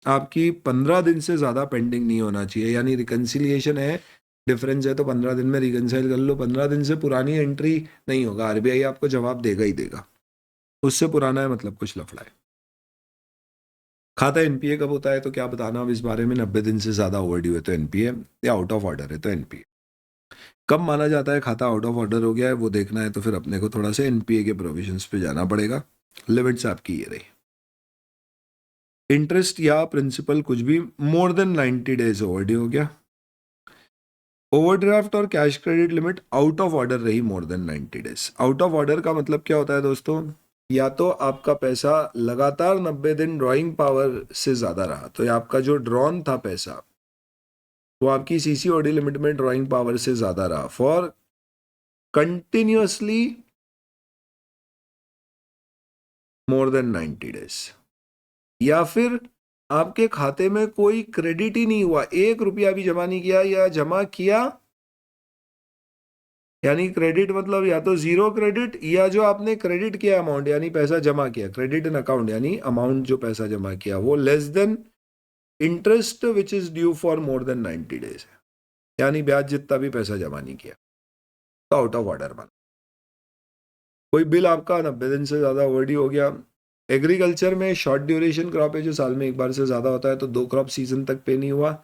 आपकी 15 दिन से ज़्यादा पेंडिंग नहीं होना चाहिए। यानी रिकन्सिलिएशन है, डिफरेंस है तो 15 दिन में रिकन्साइल कर लो। 15 दिन से पुरानी एंट्री नहीं होगा, आरबीआई आपको जवाब देगा ही देगा। उससे पुराना है मतलब कुछ लफड़ा है। खाता एनपीए कब होता है तो क्या बताना अब इस बारे में? 90 दिन से ज़्यादा ओवरड्यू है तो एनपीए, या आउट ऑफ ऑर्डर है तो एनपीए। कब माना जाता है खाता आउट ऑफ ऑर्डर हो गया है वो देखना है तो फिर अपने को थोड़ा सा एनपीए के प्रोविजंस पे जाना पड़ेगा। लिमिट्स आपकी ये रही, इंटरेस्ट या प्रिंसिपल कुछ भी मोर देन 90 डेज ओवरड्यू हो गया। ओवरड्राफ्ट और cash credit limit out of order रही more than 90 days. Out of order का मतलब क्या होता है दोस्तों? या तो आपका पैसा लगातार 90 दिन ड्रॉइंग पावर से ज्यादा रहा, तो ये आपका जो ड्रॉन था पैसा वो आपकी सीसीओडी लिमिट में ड्रॉइंग पावर से ज्यादा रहा for continuously more than 90 days, या फिर आपके खाते में कोई क्रेडिट ही नहीं हुआ, 1 रुपया भी जमा नहीं किया, या जमा किया यानी क्रेडिट मतलब या तो जीरो क्रेडिट, या जो आपने क्रेडिट किया अमाउंट यानी पैसा जमा किया, क्रेडिट इन अकाउंट यानी अमाउंट जो पैसा जमा किया वो less than interest which is due for more than 90 days है, यानी ब्याज जितना भी पैसा जमा नहीं किया, तो आउट ऑफ ऑर्डर बना। कोई बिल आपका 90 दिन से ज्यादा ओवरड्यू हो गया। एग्रीकल्चर में शॉर्ट ड्यूरेशन क्रॉप है जो साल में एक बार से ज्यादा होता है तो 2 क्रॉप सीजन तक पे नहीं हुआ।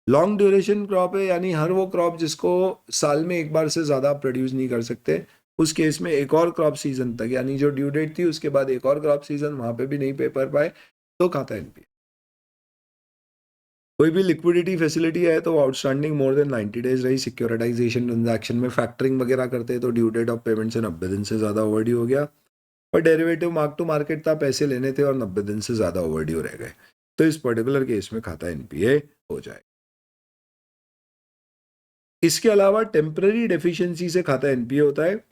लॉन्ग ड्यूरेशन क्रॉप है यानी हर वो क्रॉप जिसको साल में एक बार से ज़्यादा प्रोड्यूस नहीं कर सकते, उस केस में एक और क्रॉप सीजन तक, यानी जो ड्यू डेट थी उसके बाद एक और क्रॉप सीजन, वहां पे भी नहीं पे कर पाए तो खाता है एनपीए। कोई भी लिक्विडिटी फैसिलिटी है तो आउटस्टैंडिंग मोर देन 90 डेज रही। सिक्योरिटाइजेशन ट्रांजैक्शन में फैक्टरिंग वगैरह करते हैं तो ड्यू डेट ऑफ पेमेंट से 90 दिन से ज़्यादा ओवरड्यू हो गया। और डेरिवेटिव मार्क टू मार्केट था, पैसे लेने थे और 90 दिन से ज़्यादा ओवरड्यू रह गए, तो इस पर्टिकुलर केस में खाता एनपीए हो जाए। इसके अलावा टेम्पररी डेफिशिएंसी से खाता एनपीए होता है।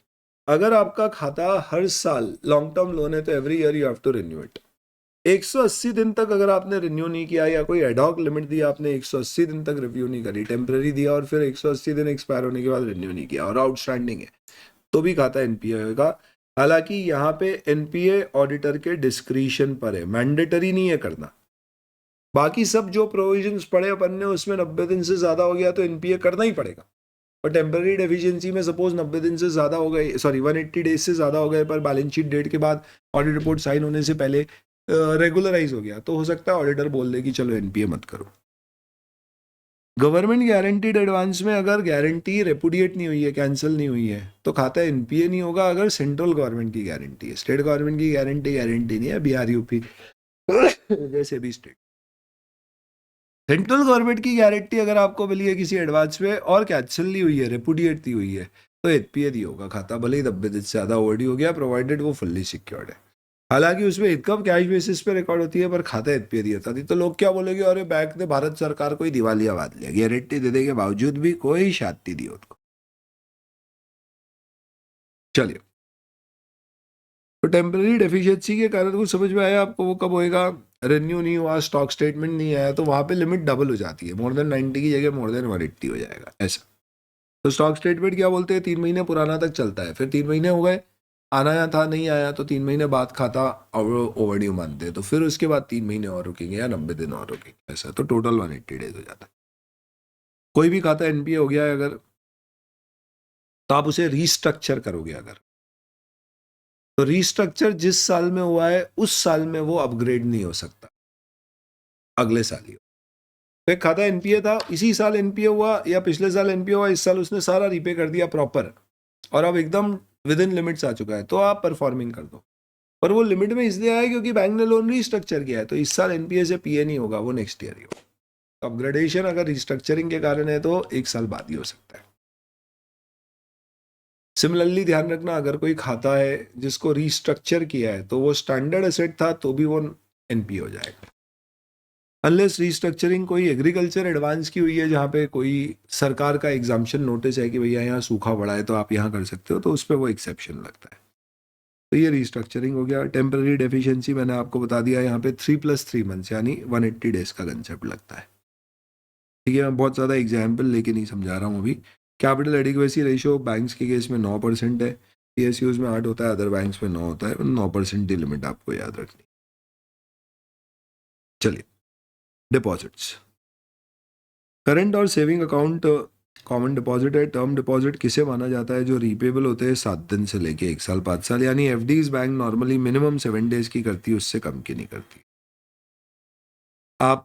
अगर आपका खाता हर साल लॉन्ग टर्म लोन है तो every year you have to renew it. 180 दिन तक अगर आपने रिन्यू नहीं किया या कोई एडॉक लिमिट दिया, आपने 180 दिन तक रिव्यू नहीं करी, टेम्पररी दिया और फिर 180 दिन एक्सपायर होने के बाद रिन्यू नहीं किया और आउटस्टैंडिंग है, तो भी खाता एनपीए होगा। हालांकि यहाँ पे एनपीए ऑडिटर के डिस्क्रिशन पर है, मैंडेटरी नहीं है करना। बाकी सब जो प्रोविजंस पड़े अपन ने उसमें 90 दिन से ज्यादा हो गया तो एनपीए करना ही पड़ेगा। और टेम्पररी डेफिशिएंसी में सपोज 90 दिन से ज्यादा हो गए, सॉरी 180 डेज से ज्यादा हो गए पर बैलेंस शीट डेट के बाद ऑडिट रिपोर्ट साइन होने से पहले रेगुलराइज हो गया, तो हो सकता है ऑडिटर बोल दे कि चलो एनपीए मत करो। गवर्नमेंट गारंटीड एडवांस में अगर गारंटी रेपुडिएट नहीं हुई है, कैंसिल नहीं हुई है, तो खाता एनपीए नहीं होगा। अगर सेंट्रल गवर्नमेंट की गारंटी है, स्टेट गवर्नमेंट की गारंटी नहीं है, बिहार यूपी जैसे भी स्टेट, सेंट्रल गवर्नमेंट की गारंटी अगर आपको मिली है किसी एडवांस में और कैंसिल नहीं हुई है, रेपुडिएट नहीं हुई है, तो एनपीए नहीं होगा खाता, भले ही 90 दिन से ज़्यादा ओवरड्यू हो गया, प्रोवाइडेड वो फुल्ली सिक्योर्ड है। हालांकि उसमें इनकम कैश बेसिस पे रिकॉर्ड होती है पर खाता एनपीए नहीं होता। नहीं तो लोग क्या बोलेंगे, अरे बैंक ने भारत सरकार को ही दिवालिया बांध लिया, गारंटी देने के बावजूद भी कोई शांति दी उनको। चलिए तो टेम्पररी डेफिशिएंसी के कारण कुछ समझ में आया आपको, वो कब होएगा, रेन्यू नहीं हुआ, स्टॉक स्टेटमेंट नहीं आया, तो वहाँ पे लिमिट डबल हो जाती है, मोर देन 90 की जगह मोर देन 180 हो जाएगा ऐसा। तो स्टॉक स्टेटमेंट क्या बोलते हैं, 3 महीने पुराना तक चलता है, फिर 3 महीने हो गए, आना या था नहीं आया, तो 3 महीने बाद खाता ओवरड्यू मानते हैं, तो फिर उसके बाद 3 महीने और रुकेंगे या 90 दिन और रुकेंगे ऐसा, तो टोटल 180 डेज हो जाता है। कोई भी खाता एनपीए हो गया है अगर, तो आप उसे रीस्ट्रक्चर करोगे अगर, तो रीस्ट्रक्चर जिस साल में हुआ है उस साल में वो अपग्रेड नहीं हो सकता, अगले साल ही। तो एक खाता एनपीए था, इसी साल एनपीए हुआ या पिछले साल एनपीए हुआ, इस साल उसने सारा रीपे कर दिया प्रॉपर, और अब एकदम विद इन लिमिट्स आ चुका है, तो आप परफॉर्मिंग कर दो। पर वो लिमिट में इसलिए आया क्योंकि बैंक ने लोन रीस्ट्रक्चर किया है, तो इस साल एनपीए से पीए नहीं होगा, वो नेक्स्ट ईयर ही होगा। तो अपग्रेडेशन अगर रिस्ट्रक्चरिंग के कारण है तो 1 साल बाद ही हो सकता है। सिमिलरली ध्यान रखना, अगर कोई खाता है जिसको रीस्ट्रक्चर किया है तो वो स्टैंडर्ड एसेट था तो भी वो एनपीए हो जाएगा, अनलेस रीस्ट्रक्चरिंग कोई एग्रीकल्चर एडवांस की हुई है, जहाँ पे कोई सरकार का एग्जाम्पशन नोटिस है कि भैया यहाँ सूखा पड़ा है तो आप यहाँ कर सकते हो, तो उस पर वो एक्सेप्शन लगता है। तो ये रीस्ट्रक्चरिंग हो गया। टेम्पररी डेफिशिएंसी मैंने आपको बता दिया, यहाँ पे 3+3 मंथ्स यानी 180 डेज का कंसेप्ट लगता है। ठीक है, मैं बहुत ज़्यादा एग्जाम्पल लेके नहीं समझा रहा हूँ अभी। कैपिटल एडिक्वेसी रेशियो बैंक्स के केस में 9% है, पीएसयूज में 8 होता है, अदर बैंक्स में 9 होता है, 9% की लिमिट आपको याद रखनी। चलिए, डिपॉजिट्स, करंट और सेविंग अकाउंट कॉमन डिपॉजिट है। टर्म डिपॉजिट किसे माना जाता है, जो रीपेबल होते हैं 7 दिन से लेके 1 साल 5 साल, यानी FDs bank normally minimum 7 days की करती है, उससे कम की नहीं करती। आप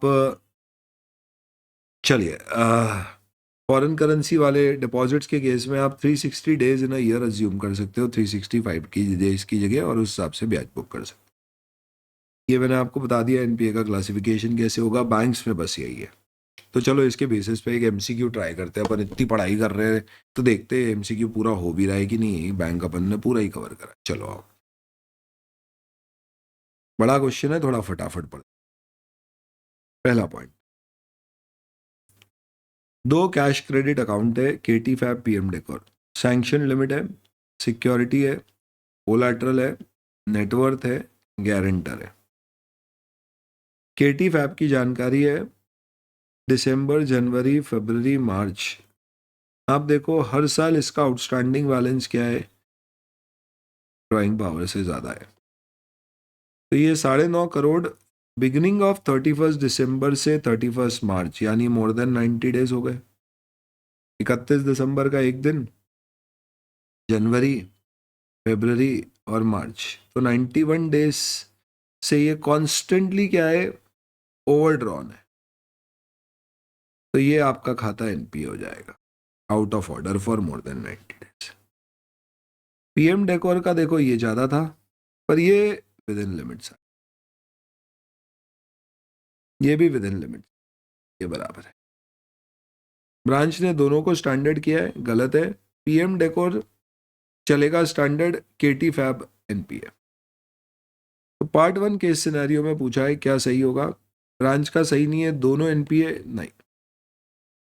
चलिए, फॉरेन करेंसी वाले डिपॉजिट्स के केस में आप 360 days in a year assume कर सकते हो, 365 की डेज की जगह, और उस हिसाब से ब्याज बुक कर सकते हो। ये मैंने आपको बता दिया एनपीए का क्लासिफिकेशन कैसे होगा, बैंक्स में बस यही है। तो चलो इसके बेसिस पे एक एमसीक्यू ट्राई करते हैं, अपन इतनी पढ़ाई कर रहे हैं तो देखते हैं एमसीक्यू पूरा हो भी रहा है कि नहीं। बैंक अपन ने पूरा ही कवर करा, चलो आओ। बड़ा क्वेश्चन है, थोड़ा फटाफट पढ़। पहला पॉइंट, 2 कैश क्रेडिट अकाउंट है, KT fab PM decor, sanction limit है, सिक्योरिटी है, कोलैटरल है, नेटवर्थ है, गारंटर है। केटी फैब की जानकारी है, दिसंबर जनवरी फरवरी मार्च, आप देखो हर साल इसका आउटस्टैंडिंग बैलेंस क्या है, ड्राइंग पावर से ज़्यादा है। तो ये 9.5 करोड़ बिगिनिंग ऑफ 31 दिसंबर से 31 मार्च, यानी मोर देन 90 डेज हो गए। 31 दिसंबर का एक दिन, जनवरी, फरवरी और मार्च, तो 91 डेज से ये कॉन्स्टेंटली क्या है, ओवरड्रॉन है। तो ये आपका खाता एनपीए हो जाएगा, out of order for more than 90 days. PM decor का देखो ये ज़्यादा था, पर ये विद इन लिमिट्स है, ये भी विद इन लिमिट, ये बराबर है। ब्रांच ने दोनों को स्टैंडर्ड किया है, गलत है। पीएम डेकोर चलेगा स्टैंडर्ड, केटी फैब एनपीए। तो पार्ट 1 केस सिनेरियो में पूछा है क्या सही होगा, ब्रांच का सही नहीं है, दोनों एनपीए नहीं,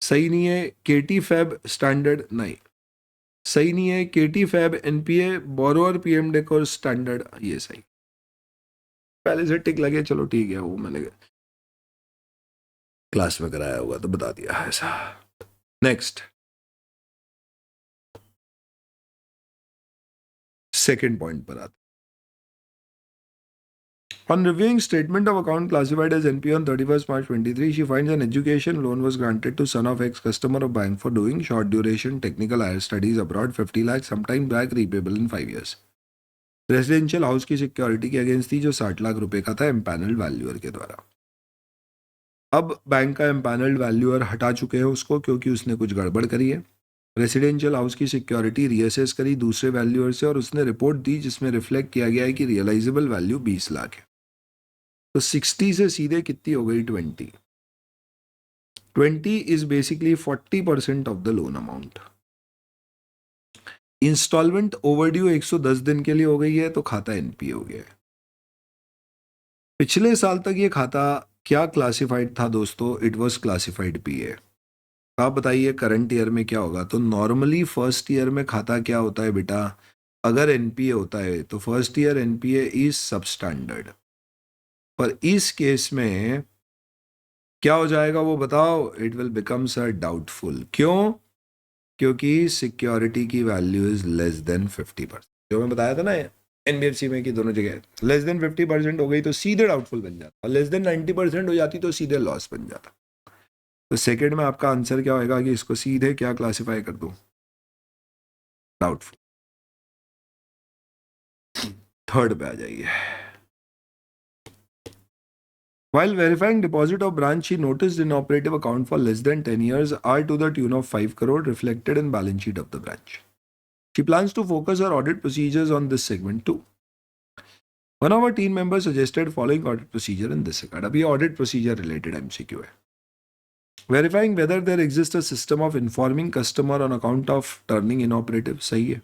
सही नहीं है केटी फैब स्टैंडर्ड नहीं, सही नहीं है KT fab NPA borrower PM decor standard, ये सही। पहले से टिक लगे, चलो ठीक है, वो मैंने क्लास में कराया हुआ तो बता दिया ऐसा। नेक्स्ट, सेकंड पॉइंट पर आते। On reviewing statement of account classified as NPA on 31st March 23, she finds an education loan was granted to son of ex-customer of bank for doing short duration technical higher studies abroad, 50 lakh, sometime back, repayable in 5 years. Residential house की सिक्योरिटी के अगेंस्ट थी, जो 60 लाख रुपए का था, एम्पैनल्ड वैल्यूअर के द्वारा। अब बैंक का एम्पैनल्ड वैल्यूअर हटा चुके हैं उसको, क्योंकि उसने कुछ गड़बड़ करी है। रेसिडेंशियल हाउस की सिक्योरिटी रीअसेस करी दूसरे वैल्यूअर से, और उसने रिपोर्ट दी जिसमें रिफ्लेक्ट किया गया है कि रियलाइजेबल वैल्यू 20 लाख है। तो 60 से सीधे कितनी हो गई, 20। 20 is basically 40% of the loan amount. Instalment overdue 110 दिन के लिए हो गई है, तो खाता एनपीए हो गया है। पिछले साल तक ये खाता क्या क्लासिफाइड था दोस्तों, इट वाज क्लासिफाइड पीए। आप बताइए करंट ईयर में क्या होगा। तो नॉर्मली फर्स्ट ईयर में खाता क्या होता है बेटा, अगर एनपीए होता है तो first year NPA is substandard, पर इस केस में क्या हो जाएगा वो बताओ, it will becomes a doubtful. क्यों? क्योंकि सिक्योरिटी की वैल्यू इज लेस देन 50%। जो मैं बताया था ना एनबीएफसी में कि दोनों जगह लेस देन 50% हो गई तो सीधे डाउटफुल बन जाता, और लेस देन 90% हो जाती तो सीधे लॉस बन जाता। तो सेकेंड में आपका आंसर क्या होएगा कि इसको सीधे क्या क्लासिफाई कर दूं, डाउटफुल। थर्ड पे आ जाइए। While verifying deposit of branch, she noticed inoperative account for less than 10 years are to the tune of 5 crore reflected in balance sheet of the branch. She plans to focus her audit procedures on this segment too. One of our team members suggested following audit procedure in this regard. अभी audit procedure related MCQ है. Verifying whether there exists a system of informing customer on account of turning inoperative. सही है.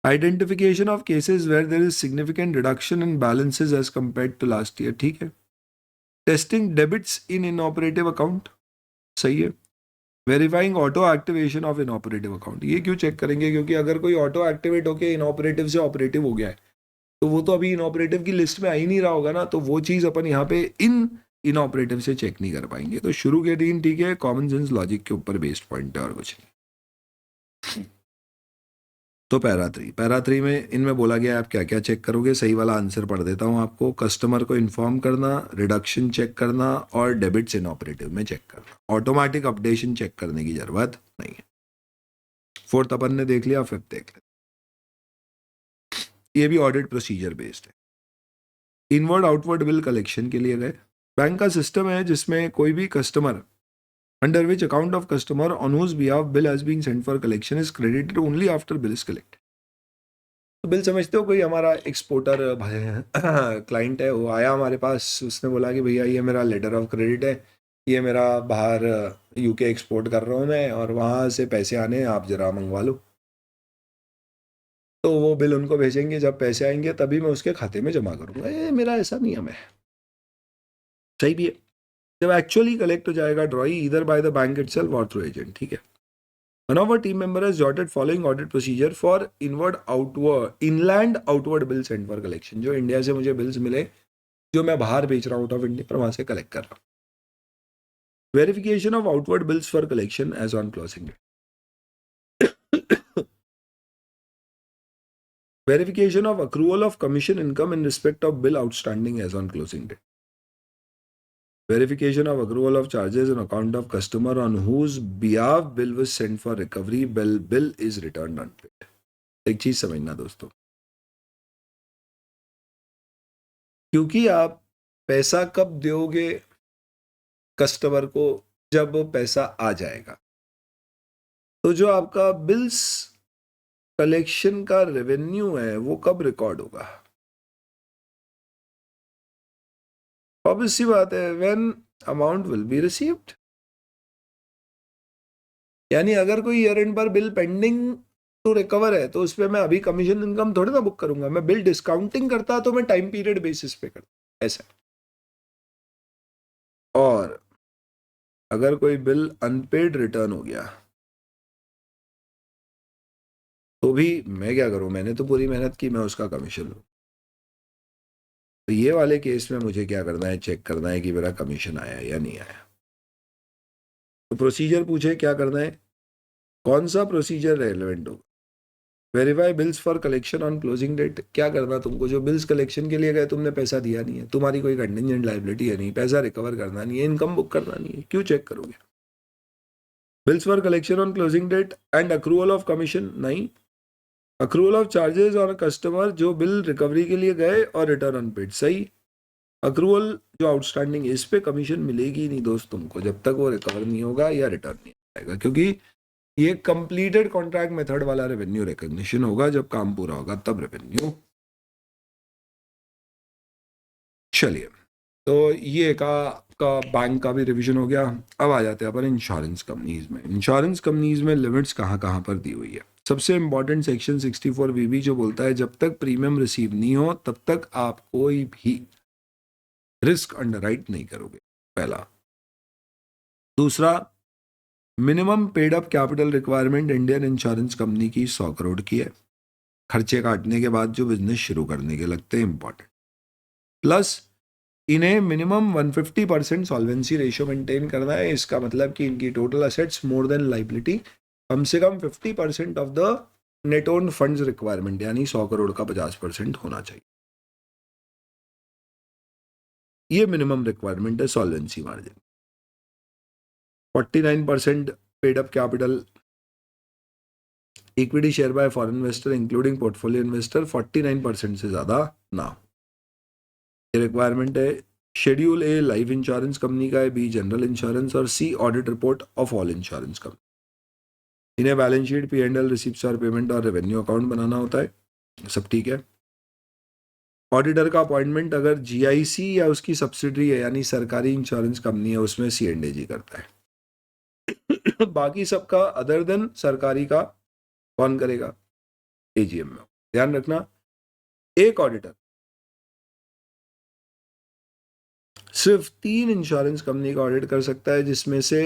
Identification of cases where there is significant reduction in balances as compared to last year. ठीक है. Testing debits in inoperative account. सही है. Verifying auto activation of inoperative account, ये क्यों चेक करेंगे? क्योंकि अगर कोई ऑटो एक्टिवेट होकर इनऑपरेटिव से ऑपरेटिव हो गया है तो वो तो अभी इनऑपरेटिव की लिस्ट में आ ही नहीं रहा होगा ना, तो वो चीज़ अपन यहाँ पे इनऑपरेटिव से चेक नहीं कर पाएंगे। तो शुरू के 3 ठीक है, कॉमन सेंस लॉजिक के ऊपर बेस्ड पॉइंट है और कुछ नहीं। तो पैरा 3 में इनमें बोला गया आप क्या क्या चेक करोगे। सही वाला आंसर पढ़ देता हूँ आपको। कस्टमर को इन्फॉर्म करना, रिडक्शन चेक करना और डेबिट्स इनऑपरेटिव में चेक करना। ऑटोमेटिक अपडेशन चेक करने की जरूरत नहीं है। फोर्थ अपन ने देख लिया, फिफ्थ देख लिया। ये भी ऑडिट प्रोसीजर बेस्ड है। इनवर्ड आउटवर्ड बिल कलेक्शन के लिए गए। बैंक का सिस्टम है जिसमें कोई भी customer under which account of customer on whose behalf bill has been sent for collection is credited only after bill is collected. तो बिल समझते हो, कोई हमारा एक्सपोर्टर क्लाइंट है, वो आया हमारे पास, उसने बोला कि भैया ये मेरा लेटर ऑफ क्रेडिट है, ये मेरा बाहर यूके एक्सपोर्ट कर रहा हूँ मैं और वहाँ से पैसे आने हैं, आप जरा मंगवा लो। तो वो बिल उनको भेजेंगे, जब पैसे आएंगे तभी मैं उसके खाते में जमा करूँगा। ये मेरा ऐसा नियम है, सही भी है। जब एक्चुअली कलेक्ट हो जाएगा ड्रॉई इधर बाय द बैंक इटसेल्फ और थ्रू एजेंट, ठीक है। One of our team member has jotted following audit procedure for inland outward bills sent for collection. जो इंडिया से मुझे बिल्स मिले जो मैं बाहर बेच रहा हूँ आउट ऑफ इंडिया पर, वहां से कलेक्ट कर रहा हूँ। Verification of outward bills for collection as on closing date. Verification of accrual of commission income in respect of bill outstanding as on closing date. Verification of accrual of charges on account of customer on whose behalf bill was sent for recovery, bill is returned unpaid. एक चीज समझना दोस्तों, क्योंकि आप पैसा कब दोगे कस्टमर को, जब पैसा आ जाएगा। तो जो आपका बिल्स कलेक्शन का रेवेन्यू है वो कब रिकॉर्ड होगा? ऑब्वियस सी बात है, when amount will be received. यानी अगर कोई ईयर एंड पर बिल पेंडिंग टू रिकवर है तो उस पर मैं अभी कमीशन इनकम थोड़ी ना बुक करूंगा। मैं बिल डिस्काउंटिंग करता तो मैं टाइम पीरियड बेसिस पे करता, ऐसा। और अगर कोई बिल अनपेड रिटर्न हो गया तो भी मैं क्या करूं, मैंने तो पूरी मेहनत की, मैं उसका कमीशन लूं। तो ये वाले केस में मुझे क्या करना है, चेक करना है कि मेरा कमीशन आया या नहीं आया। तो प्रोसीजर पूछे क्या करना है, कौन सा प्रोसीजर रेलेवेंट होगा। Verify bills for collection on closing date. क्या करना तुमको, जो बिल्स कलेक्शन के लिए गए तुमने पैसा दिया नहीं है, तुम्हारी कोई कंटिजेंट लायबिलिटी है नहीं, पैसा रिकवर करना नहीं है, इनकम बुक करना नहीं है, क्यों चेक करोगे। Bills for collection on closing date and accrual of commission नहीं। अक्रूवल ऑफ चार्जेस और कस्टमर जो बिल रिकवरी के लिए गए और रिटर्न अनपेड, सही। अक्रूवल जो आउटस्टैंडिंग, इस पे कमीशन मिलेगी नहीं दोस्त तुमको जब तक वो रिकवर नहीं होगा या रिटर्न नहीं आएगा, क्योंकि ये कंप्लीटेड कॉन्ट्रैक्ट मेथड वाला रेवेन्यू रिकॉग्निशन होगा। जब काम पूरा होगा तब रेवेन्यू। चलिए, तो ये का बैंक का भी रिवीजन हो गया। अब आ जाते हैं अपन इंश्योरेंस कंपनीज में। इंश्योरेंस कंपनीज में लिमिट्स कहाँ कहाँ पर दी हुई है। सबसे इंपॉर्टेंट सेक्शन 64 बीबी जो बोलता है जब तक प्रीमियम रिसीव नहीं हो तब तक आप कोई भी रिस्क अंडरराइट नहीं करोगे, पहला। दूसरा, minimum paid up capital requirement Indian insurance company की 100 करोड़ की है। खर्चे काटने के बाद जो बिजनेस शुरू करने के लगते हैं इंपॉर्टेंट। प्लस इन्हें मिनिमम 150% सॉल्वेंसी रेशियो मेंटेन करना है। इसका मतलब कि इनकी total assets more than liability कम से कम 50% of the net own funds requirement, यानी 100 करोड़ का 50% होना चाहिए। ये मिनिमम रिक्वायरमेंट है solvency margin. 49% paid up capital equity share by foreign investor including portfolio investor 49% से ज्यादा ना। ये रिक्वायरमेंट है। Schedule A life insurance company का है, बी जनरल इंश्योरेंस और C audit report of all insurance company. इन्हें बैलेंस शीट, P&L, रिसिप्ट्स और पेमेंट और रेवेन्यू अकाउंट बनाना होता है। सब ठीक है। ऑडिटर का अपॉइंटमेंट अगर GIC या उसकी सब्सिडरी है यानी सरकारी इंश्योरेंस कंपनी है उसमें C&AG करता है। बाकी सबका अदर देन सरकारी का कौन करेगा? AGM में। ध्यान रखना, एक ऑडिटर सिर्फ 3 इंश्योरेंस कंपनी का ऑडिट कर सकता है, जिसमें से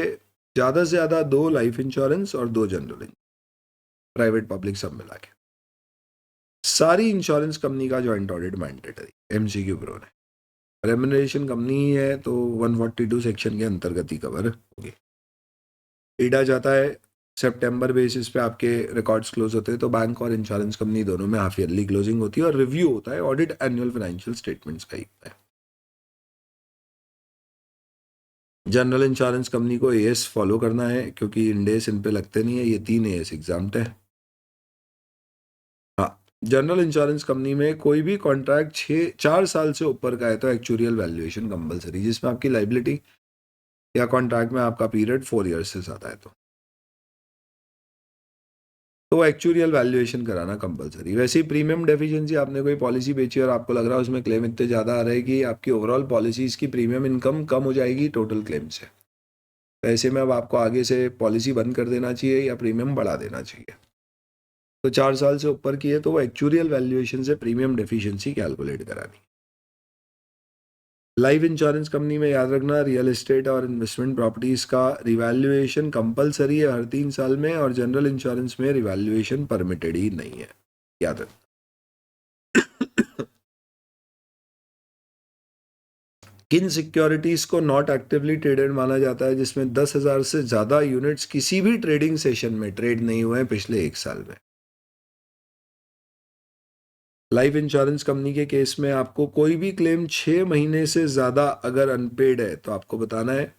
ज्यादा से ज्यादा 2 लाइफ इंश्योरेंस और 2 जनरल, प्राइवेट पब्लिक सब मिला के। सारी इंश्योरेंस कंपनी का joint audit mandatory MCQ pro है। रेम्युनरेशन कंपनी ही है तो 142 सेक्शन के अंतर्गत ही कवर होगी। ईडा जाता है सितंबर बेसिस पे, आपके रिकॉर्ड्स क्लोज होते हैं तो बैंक और इंश्योरेंस कंपनी दोनों में हाफ ईयरली क्लोजिंग होती है और रिव्यू होता है। ऑडिट एनुअल फाइनेंशियल स्टेटमेंट्स का ही होता है। जनरल इंश्योरेंस कंपनी को AS फॉलो करना है क्योंकि इंडेस इन पे लगते नहीं है, ये 3 AS एग्जाम्प्ट है। हाँ, जनरल इंश्योरेंस कंपनी में कोई भी कॉन्ट्रैक्ट 4 साल से ऊपर का है तो एक्चुरियल वैल्यूएशन कंपलसरी, जिसमें आपकी लाइबिलिटी या कॉन्ट्रैक्ट में आपका पीरियड 4 ईयर्स से ज्यादा है तो एक्चुरियल वैल्यूएशन कराना कंपलसरी। वैसे ही प्रीमियम डेफिशिएंसी, आपने कोई पॉलिसी बेची और आपको लग रहा है उसमें क्लेम इतने ज़्यादा आ रहे कि आपकी ओवरऑल पॉलिसीज की प्रीमियम इनकम कम हो जाएगी टोटल क्लेम से, तो ऐसे में अब आपको आगे से पॉलिसी बंद कर देना चाहिए या प्रीमियम बढ़ा देना चाहिए। तो 4 साल से ऊपर की है तो वो एक्चुरियल वैल्यूएशन से प्रीमियम डेफिशिएंसी कैलकुलेट करानी। लाइफ इंश्योरेंस कंपनी में याद रखना, रियल एस्टेट और इन्वेस्टमेंट प्रॉपर्टीज का रिवैल्यूएशन कंपलसरी है हर 3 साल में, और जनरल इंश्योरेंस में रिवैल्यूएशन परमिटेड ही नहीं है, याद रखना। किन सिक्योरिटीज को नॉट एक्टिवली ट्रेडेड माना जाता है जिसमें 10,000 से ज्यादा यूनिट्स किसी भी ट्रेडिंग सेशन में ट्रेड नहीं हुए हैं पिछले 1 साल में? लाइफ इंश्योरेंस कंपनी के केस में आपको कोई भी क्लेम 6 महीने से ज्यादा अगर अनपेड है तो आपको बताना है।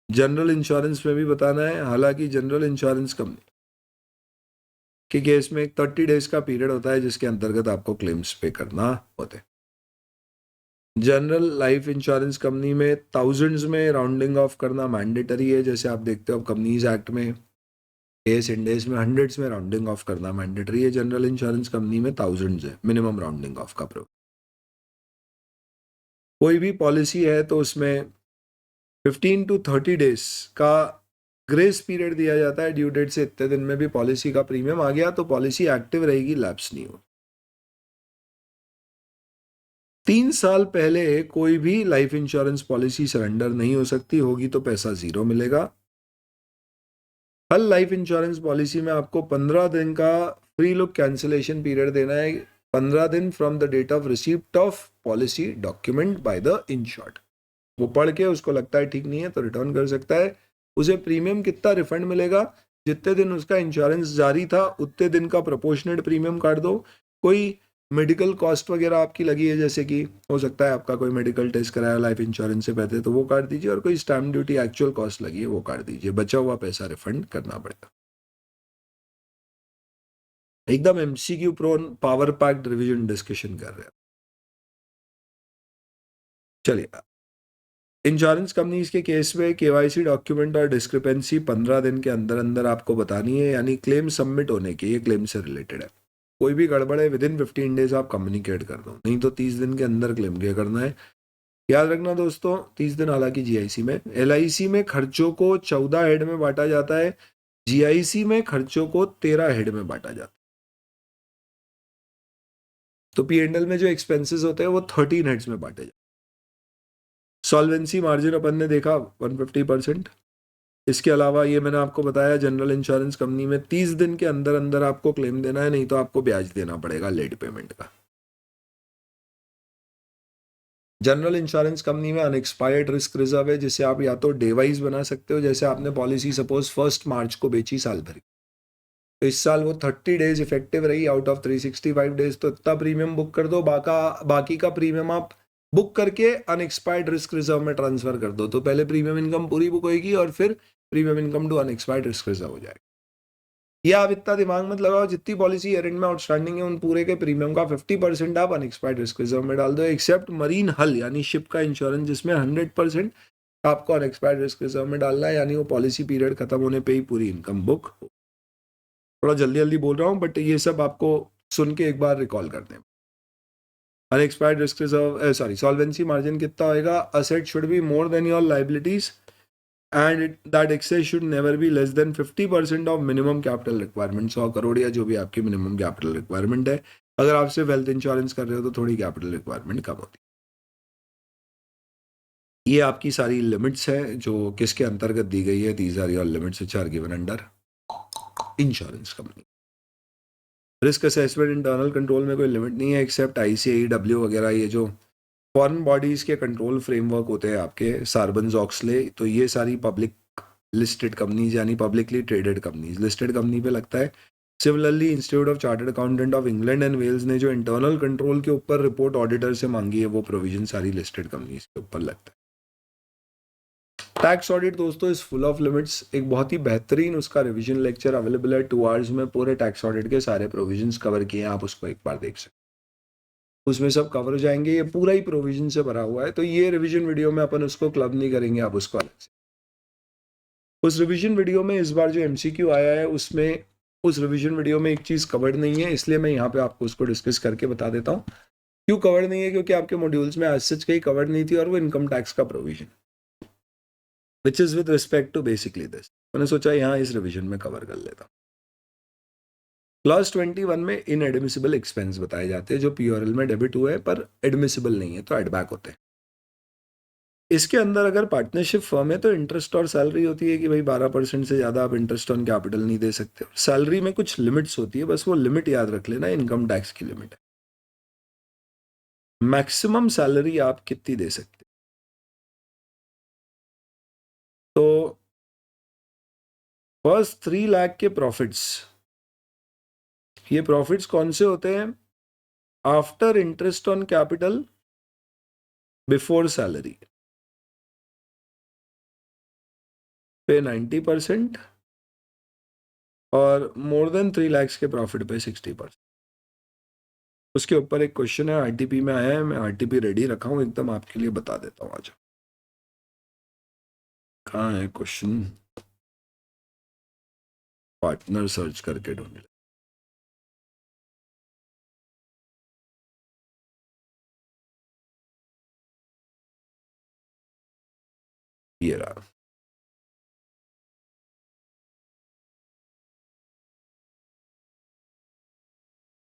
जनरल इंश्योरेंस में भी बताना है, हालांकि जनरल इंश्योरेंस कंपनी के केस में एक 30 डेज का पीरियड होता है जिसके अंतर्गत आपको क्लेम्स पे करना होते हैं। जनरल लाइफ इंश्योरेंस कंपनी में थाउजेंड्स में राउंडिंग ऑफ करना मैंडेटरी है, जैसे आप देखते हो कंपनीज एक्ट में केस इंडेस में हंड्रेड्स में राउंडिंग ऑफ करना मैंडेटरी है। जनरल इंश्योरेंस कंपनी में थाउजेंड्स है मिनिमम राउंडिंग ऑफ का प्रोविजन। कोई भी पॉलिसी है तो उसमें 15 to 30 डेज का ग्रेस पीरियड दिया जाता है। ड्यू डेट से इतने दिन में भी पॉलिसी का प्रीमियम आ गया तो पॉलिसी एक्टिव रहेगी, लैप्स नहीं हो। 3 साल पहले कोई भी लाइफ इंश्योरेंस पॉलिसी सरेंडर नहीं हो सकती, होगी तो पैसा 0 मिलेगा। हर लाइफ इंश्योरेंस पॉलिसी में आपको 15 दिन का फ्री लुक कैंसिलेशन पीरियड देना है। 15 दिन from the date of receipt of policy document by the insured. वो पढ़ के उसको लगता है ठीक नहीं है तो रिटर्न कर सकता है। उसे प्रीमियम कितना रिफंड मिलेगा? जितने दिन उसका इंश्योरेंस जारी था उतने दिन का प्रोपोर्शनेट प्रीमियम काट दो। कोई मेडिकल कॉस्ट वगैरह आपकी लगी है, जैसे कि हो सकता है आपका कोई मेडिकल टेस्ट कराया लाइफ इंश्योरेंस से पहले, तो वो काट दीजिए, और कोई स्टैम्प ड्यूटी एक्चुअल कॉस्ट लगी है वो काट दीजिए। बचा हुआ पैसा रिफंड करना पड़ेगा। एकदम MCQ prone power packed revision discussion कर रहे हैं। चलिए, इंश्योरेंस कंपनीज के केस में KYC डॉक्यूमेंट और डिस्क्रिपेंसी 15 दिन के अंदर अंदर आपको बतानी है, यानी क्लेम सबमिट होने के, ये क्लेम से रिलेटेड है। कोई भी गड़बड़ है विदिन 15 डेज आप कम्युनिकेट कर दो, नहीं तो 30 दिन के अंदर क्लेम क्या करना है। याद रखना दोस्तों, 30 दिन। हालांकि GIC में, LIC में खर्चों को 14 हेड में बांटा जाता है, GIC में खर्चों को 13 हेड में बांटा जाता है। तो P&L में जो एक्सपेंसेस होते हैं वो 13 हेड्स में बांटे जाते हैं। सॉल्वेंसी मार्जिन अपन ने देखा 150%। इसके अलावा ये मैंने आपको बताया जनरल इंश्योरेंस कंपनी में 30 दिन के अंदर अंदर आपको क्लेम देना है, नहीं तो आपको ब्याज देना पड़ेगा लेट पेमेंट का। जनरल इंश्योरेंस कंपनी में अनएक्सपायर्ड रिस्क रिजर्व है, जिसे आप या तो डे वाइज बना सकते हो, जैसे आपने पॉलिसी सपोज 1 मार्च को बेची साल भर, तो इस साल वो 30 डेज इफेक्टिव रही आउट ऑफ 365 डेज, तो इतना प्रीमियम बुक कर दो, बाकी का प्रीमियम आप बुक करके अनएक्सपायर्ड रिस्क रिजर्व में ट्रांसफर कर दो, तो पहले प्रीमियम इनकम पूरी बुक होगी और फिर premium income to unexpired risk reserve हो जाएगा। ये आप इतना दिमाग मत लगाओ, जितनी पॉलिसी ईयर एंड में आउटस्टैंडिंग है उन पूरे के प्रीमियम का 50% आप अनएक्सपायर्ड रिस्क रिजर्व में डाल दो, एक्सेप्ट मरीन हल यानी शिप का इंश्योरेंस, जिसमें 100% आपको अनएक्सपायर्ड रिस्क रिजर्व में डालना है, यानी वो पॉलिसी पीरियड खत्म होने पे ही पूरी इनकम बुक हो। थोड़ा जल्दी जल्दी बोल रहा हूँ, बट ये सब आपको सुन के एक बार रिकॉल कर दें। Unexpired risk reserve solvency margin कितना होएगा? Asset should be more than your liabilities and that excess should never be less than 50% of minimum capital requirement. 100 crore या जो भी आपकी मिनिमम कैपिटल रिक्वायरमेंट है। अगर आप सिर्फ हेल्थ इंश्योरेंस कर रहे हो तो थोड़ी कैपिटल रिक्वायरमेंट कम होती है। ये आपकी सारी लिमिट्स है जो किसके अंतर्गत दी गई है। These are your limits which are given under insurance company. Risk assessment internal control में कोई लिमिट नहीं है, एक्सेप्ट ICAEW वगैरह, ये जो फॉरेन बॉडीज के कंट्रोल फ्रेमवर्क होते हैं आपके, सार्बन्स-ऑक्सले, तो ये सारी पब्लिक लिस्टेड कंपनीज यानी publicly traded companies, listed company पे लगता है। Similarly institute of chartered accountant of England and Wales ने जो इंटरनल कंट्रोल के ऊपर रिपोर्ट ऑडिटर से मांगी है, वो प्रोविजन सारी लिस्टेड कंपनीज के ऊपर लगता है। टैक्स ऑडिट दोस्तों इज फुल ऑफ लिमिट्स, एक बहुत ही बेहतरीन उसका रिवीजन लेक्चर अवेलेबल है 2 आवर्स में, पूरे टैक्स ऑडिट के सारे प्रोविजंस कवर किए हैं, आप उसको एक बार देख सकते हैं, उसमें सब कवर हो जाएंगे। ये पूरा ही प्रोविजन से भरा हुआ है, तो ये रिवीजन वीडियो में अपन उसको क्लब नहीं करेंगे, आप उसको अलग से। उस रिवीजन वीडियो में इस बार जो MCQ आया है उसमें, उस रिवीजन वीडियो में एक चीज़ कवर्ड नहीं है, इसलिए मैं यहाँ पे आपको उसको डिस्कस करके बता देता हूँ। क्यों कवर्ड नहीं है? क्योंकि आपके मॉड्यूल्स में आज सच कहीं कवर्ड नहीं थी, और वो इनकम टैक्स का provision which is with respect to basically this, मैंने सोचा यहाँ इस रिवीजन में कवर कर लेता हूँ। क्लॉज 21 में इनएडमिसिबल एक्सपेंस बताए जाते हैं जो PORL में डेबिट हुए हैं पर एडमिसिबल नहीं है, तो एडबैक होते हैं। इसके अंदर अगर पार्टनरशिप फर्म है तो इंटरेस्ट और सैलरी होती है कि भाई 12% से ज़्यादा आप इंटरेस्ट ऑन कैपिटल नहीं दे सकते। सैलरी में कुछ लिमिट्स होती है, बस वो लिमिट याद रख लेना, इनकम टैक्स की लिमिट है। मैक्सिमम सैलरी आप कितनी दे सकते? तो फर्स्ट 3 लाख के प्रॉफिट्स, ये प्रॉफिट्स कौन से होते हैं? After interest on capital before salary पे 90% और मोर देन 3 लाख के प्रॉफिट पे 60%। उसके ऊपर एक क्वेश्चन है, RTP में आया है, मैं RTP रेडी रखा हूं एकदम, आपके लिए बता देता हूं। आज कहाँ है क्वेश्चन? पार्टनर सर्च करके ढूंढ, ये रहा।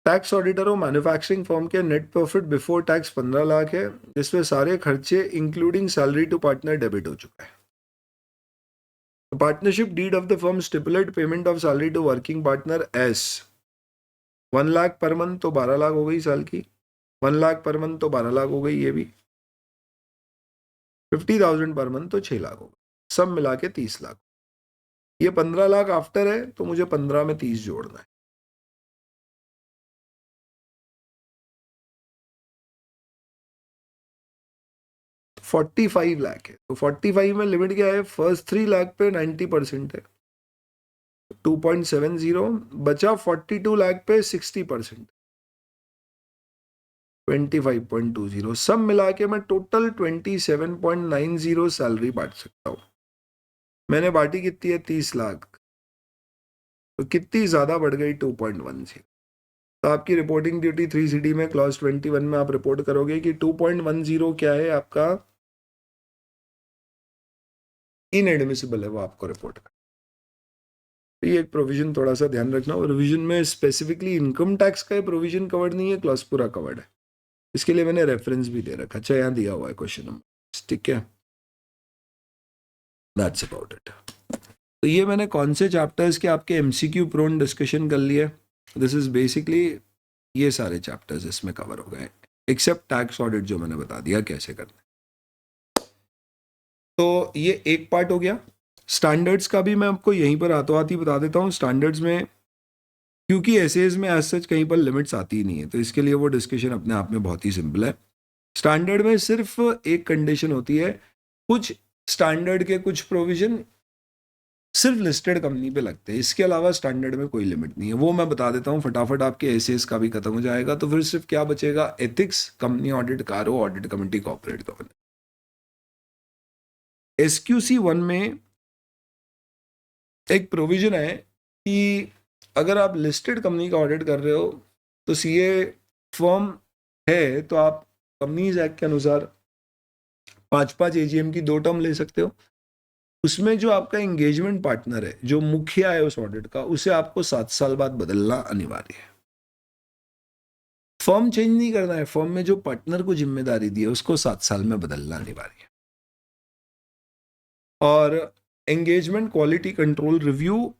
टैक्स ऑडिटर हो मैन्युफैक्चरिंग फर्म के net profit before tax 15 lakh है, जिसमें सारे खर्चे including salary to partner debit हो चुका है। Partnership deed of the firm stipulate payment of salary to working partner as 1 lakh per month, तो 12 लाख हो गई साल की। 1 लाख पर मंथ तो 12 लाख हो गई, ये भी 50,000 पर मंथ तो 6 लाख हो गई, सब मिला के 30 लाख। ये 15 लाख आफ्टर है, तो मुझे 15 में 30 जोड़ना है। तो 45 लाख है, तो 45 में लिमिट क्या है? फर्स्ट 3 लाख पे 90% है, 2.70, बचा 42 लाख पे 60%, 25.20, सब मिला के मैं टोटल 27.90 सैलरी बांट सकता हूं। मैंने बांटी कितनी है? 30 लाख, तो कितनी ज्यादा बढ़ गई? 2.10। तो आपकी रिपोर्टिंग ड्यूटी 3CD में क्लॉज 21 में आप रिपोर्ट करोगे कि 2.10 क्या है आपका इनएडमिसिबल है, वो आपको रिपोर्ट कर। तो ये एक प्रोविजन थोड़ा सा ध्यान रखना, और रिविजन में स्पेसिफिकली इनकम टैक्स का प्रोविजन कवर्ड नहीं है, क्लॉज पूरा कवर्ड है। इसके लिए मैंने रेफरेंस भी दे रखा, अच्छा यहाँ दिया हुआ है क्वेश्चन नंबर, ठीक है। That's about it. तो ये मैंने कौन से चैप्टर्स के आपके एमसीक्यू प्रोन डिस्कशन कर लिए, दिस इज बेसिकली ये सारे चैप्टर्स इसमें कवर हो गए एक्सेप्ट टैक्स ऑडिट जो मैंने बता दिया कैसे करना है। तो ये एक पार्ट हो गया। स्टैंडर्ड्स का भी मैं आपको यहीं पर हाथों हाथ ही बता देता हूँ। स्टैंडर्ड्स में क्योंकि एसेज में एज सच कहीं पर लिमिट्स आती ही नहीं है, तो इसके लिए वो डिस्कशन अपने आप में बहुत ही सिंपल है। स्टैंडर्ड में सिर्फ एक कंडीशन होती है, कुछ स्टैंडर्ड के कुछ प्रोविजन सिर्फ लिस्टेड कंपनी पे लगते हैं, इसके अलावा स्टैंडर्ड में कोई लिमिट नहीं है। वो मैं बता देता हूँ फटाफट, आपके एसेज का भी खत्म हो जाएगा। तो फिर सिर्फ क्या बचेगा, एथिक्स, कंपनी ऑडिट, कारो audit committee, corporate governance. SQC 1 में एक प्रोविजन है कि अगर आप लिस्टेड कंपनी का ऑडिट कर रहे हो तो सीए फर्म है तो आप कंपनीज एक्ट के अनुसार 5 AGM की 2 टर्म ले सकते हो। उसमें जो आपका एंगेजमेंट पार्टनर है, जो मुखिया है उस ऑडिट का, उसे आपको 7 साल बाद बदलना अनिवार्य है। फर्म चेंज नहीं करना है, फर्म में जो पार्टनर को जिम्मेदारी दी है उसको 7 साल में बदलना अनिवार्य है। और engagement quality control review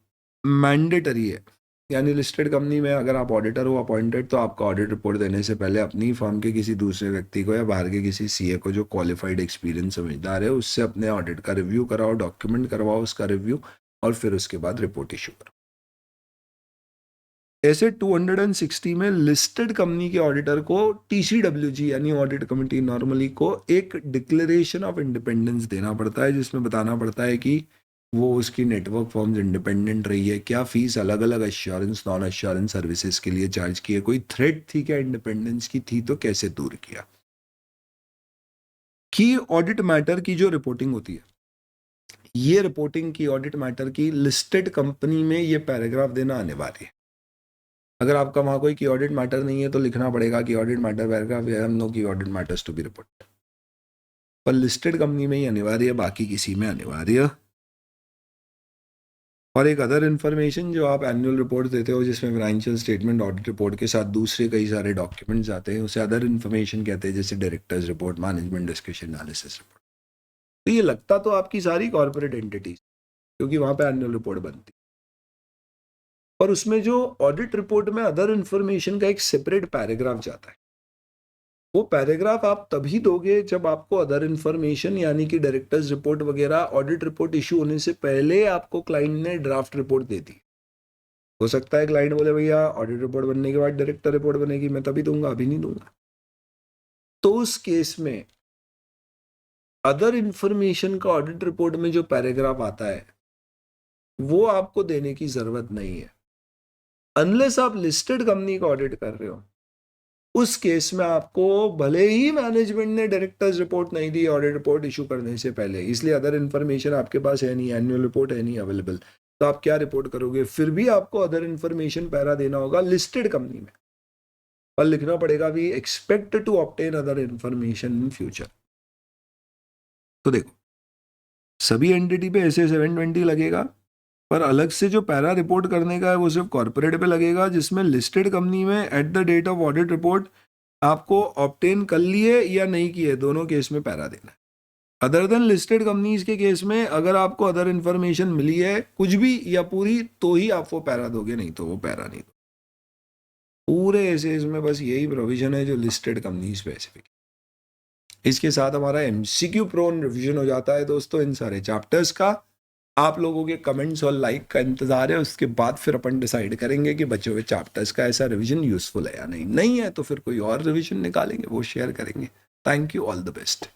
mandatory है, यानी लिस्टेड कंपनी में अगर आप ऑडिटर हो अपॉइंटेड, तो आपका ऑडिट रिपोर्ट देने से पहले अपनी फर्म के किसी दूसरे व्यक्ति को या बाहर के किसी सीए को जो क्वालिफाइड एक्सपीरियंस समझदार है उससे अपने ऑडिट का रिव्यू कराओ, डॉक्यूमेंट करवाओ उसका रिव्यू, और फिर उसके बाद रिपोर्ट इशू करो। ऐसे 260 में लिस्टेड कंपनी के ऑडिटर को TCWG यानी ऑडिट कमेटी नॉर्मली को एक डिक्लेरेशन ऑफ इंडिपेंडेंस देना पड़ता है, जिसमें बताना पड़ता है कि वो उसकी नेटवर्क फॉर्म्स इंडिपेंडेंट रही है, क्या फीस अलग अलग एश्योरेंस नॉन एश्योरेंस सर्विसेज के लिए चार्ज की है, कोई थ्रेट थी क्या इंडिपेंडेंस की, थी तो कैसे दूर किया। की ऑडिट मैटर की जो रिपोर्टिंग होती है, ये रिपोर्टिंग की ऑडिट मैटर की लिस्टेड कंपनी में ये पैराग्राफ देना अनिवार्य है। अगर आपका वहां कोई की ऑडिट मैटर नहीं है तो लिखना पड़ेगा कि ऑडिट मैटर पैराग्राफ हम लोग की audit matters to be report, पर लिस्टेड कंपनी में ही अनिवार्य है, बाकी किसी में अनिवार्य। और एक अदर इन्फॉर्मेशन जो आप एनुअल रिपोर्ट देते हो जिसमें फाइनेंशियल स्टेटमेंट ऑडिट रिपोर्ट के साथ दूसरे कई सारे डॉक्यूमेंट्स आते हैं, उसे अदर इन्फॉर्मेशन कहते हैं, जैसे directors report, management discussion analysis report. तो ये लगता तो आपकी सारी कॉर्पोरेट एंटिटीज, क्योंकि वहां पे एनुअल रिपोर्ट बनती, पर उसमें जो ऑडिट रिपोर्ट में अदर इन्फॉर्मेशन का एक सेपरेट पैराग्राफ जाता है, वो पैराग्राफ आप तभी दोगे जब आपको अदर इन्फॉर्मेशन यानी कि डायरेक्टर्स रिपोर्ट वगैरह ऑडिट रिपोर्ट इशू होने से पहले आपको क्लाइंट ने ड्राफ्ट रिपोर्ट दे दी। हो सकता है क्लाइंट बोले भैया ऑडिट रिपोर्ट बनने के बाद डायरेक्टर रिपोर्ट बनेगी, मैं तभी दूंगा, अभी नहीं दूंगा। तो उस केस में अदर इन्फॉर्मेशन का ऑडिट रिपोर्ट में जो पैराग्राफ आता है वो आपको देने की जरूरत नहीं है, अनलेस आप लिस्टेड कंपनी का ऑडिट कर रहे हो। उस केस में आपको भले ही मैनेजमेंट ने डायरेक्टर्स रिपोर्ट नहीं दी ऑडिट रिपोर्ट इशू करने से पहले, इसलिए अदर इन्फॉर्मेशन आपके पास है नहीं, एनुअल रिपोर्ट है नहीं अवेलेबल, तो आप क्या रिपोर्ट करोगे, फिर भी आपको अदर इन्फॉर्मेशन पैरा देना होगा लिस्टेड कंपनी में, और लिखना पड़ेगा we expect to obtain other information in future. तो देखो सभी एंटिटी पे ऐसे 720 लगेगा, पर अलग से जो पैरा रिपोर्ट करने का है वो सिर्फ कॉर्पोरेट पे लगेगा, जिसमें लिस्टेड कंपनी में at the date of audit report आपको ऑब्टेन कर लिए या नहीं किए, दोनों केस में पैरा देना है। अदर देन लिस्टेड कंपनीज के केस में अगर आपको अदर इन्फॉर्मेशन मिली है कुछ भी या पूरी, तो ही आप वो पैरा दोगे, नहीं तो वो पैरा नहीं दो। पूरे एसेज में बस यही प्रोविजन है जो लिस्टेड कंपनी स्पेसिफिक। इसके साथ हमारा MCQ प्रोन रिवीजन हो जाता है दोस्तों इन सारे चैप्टर्स का। आप लोगों के कमेंट्स और लाइक का इंतजार है, उसके बाद फिर अपन डिसाइड करेंगे कि बचे हुए चैप्टर्स का ऐसा रिवीजन यूजफुल है या नहीं है तो फिर कोई और रिवीजन निकालेंगे, वो शेयर करेंगे। Thank you, all the best.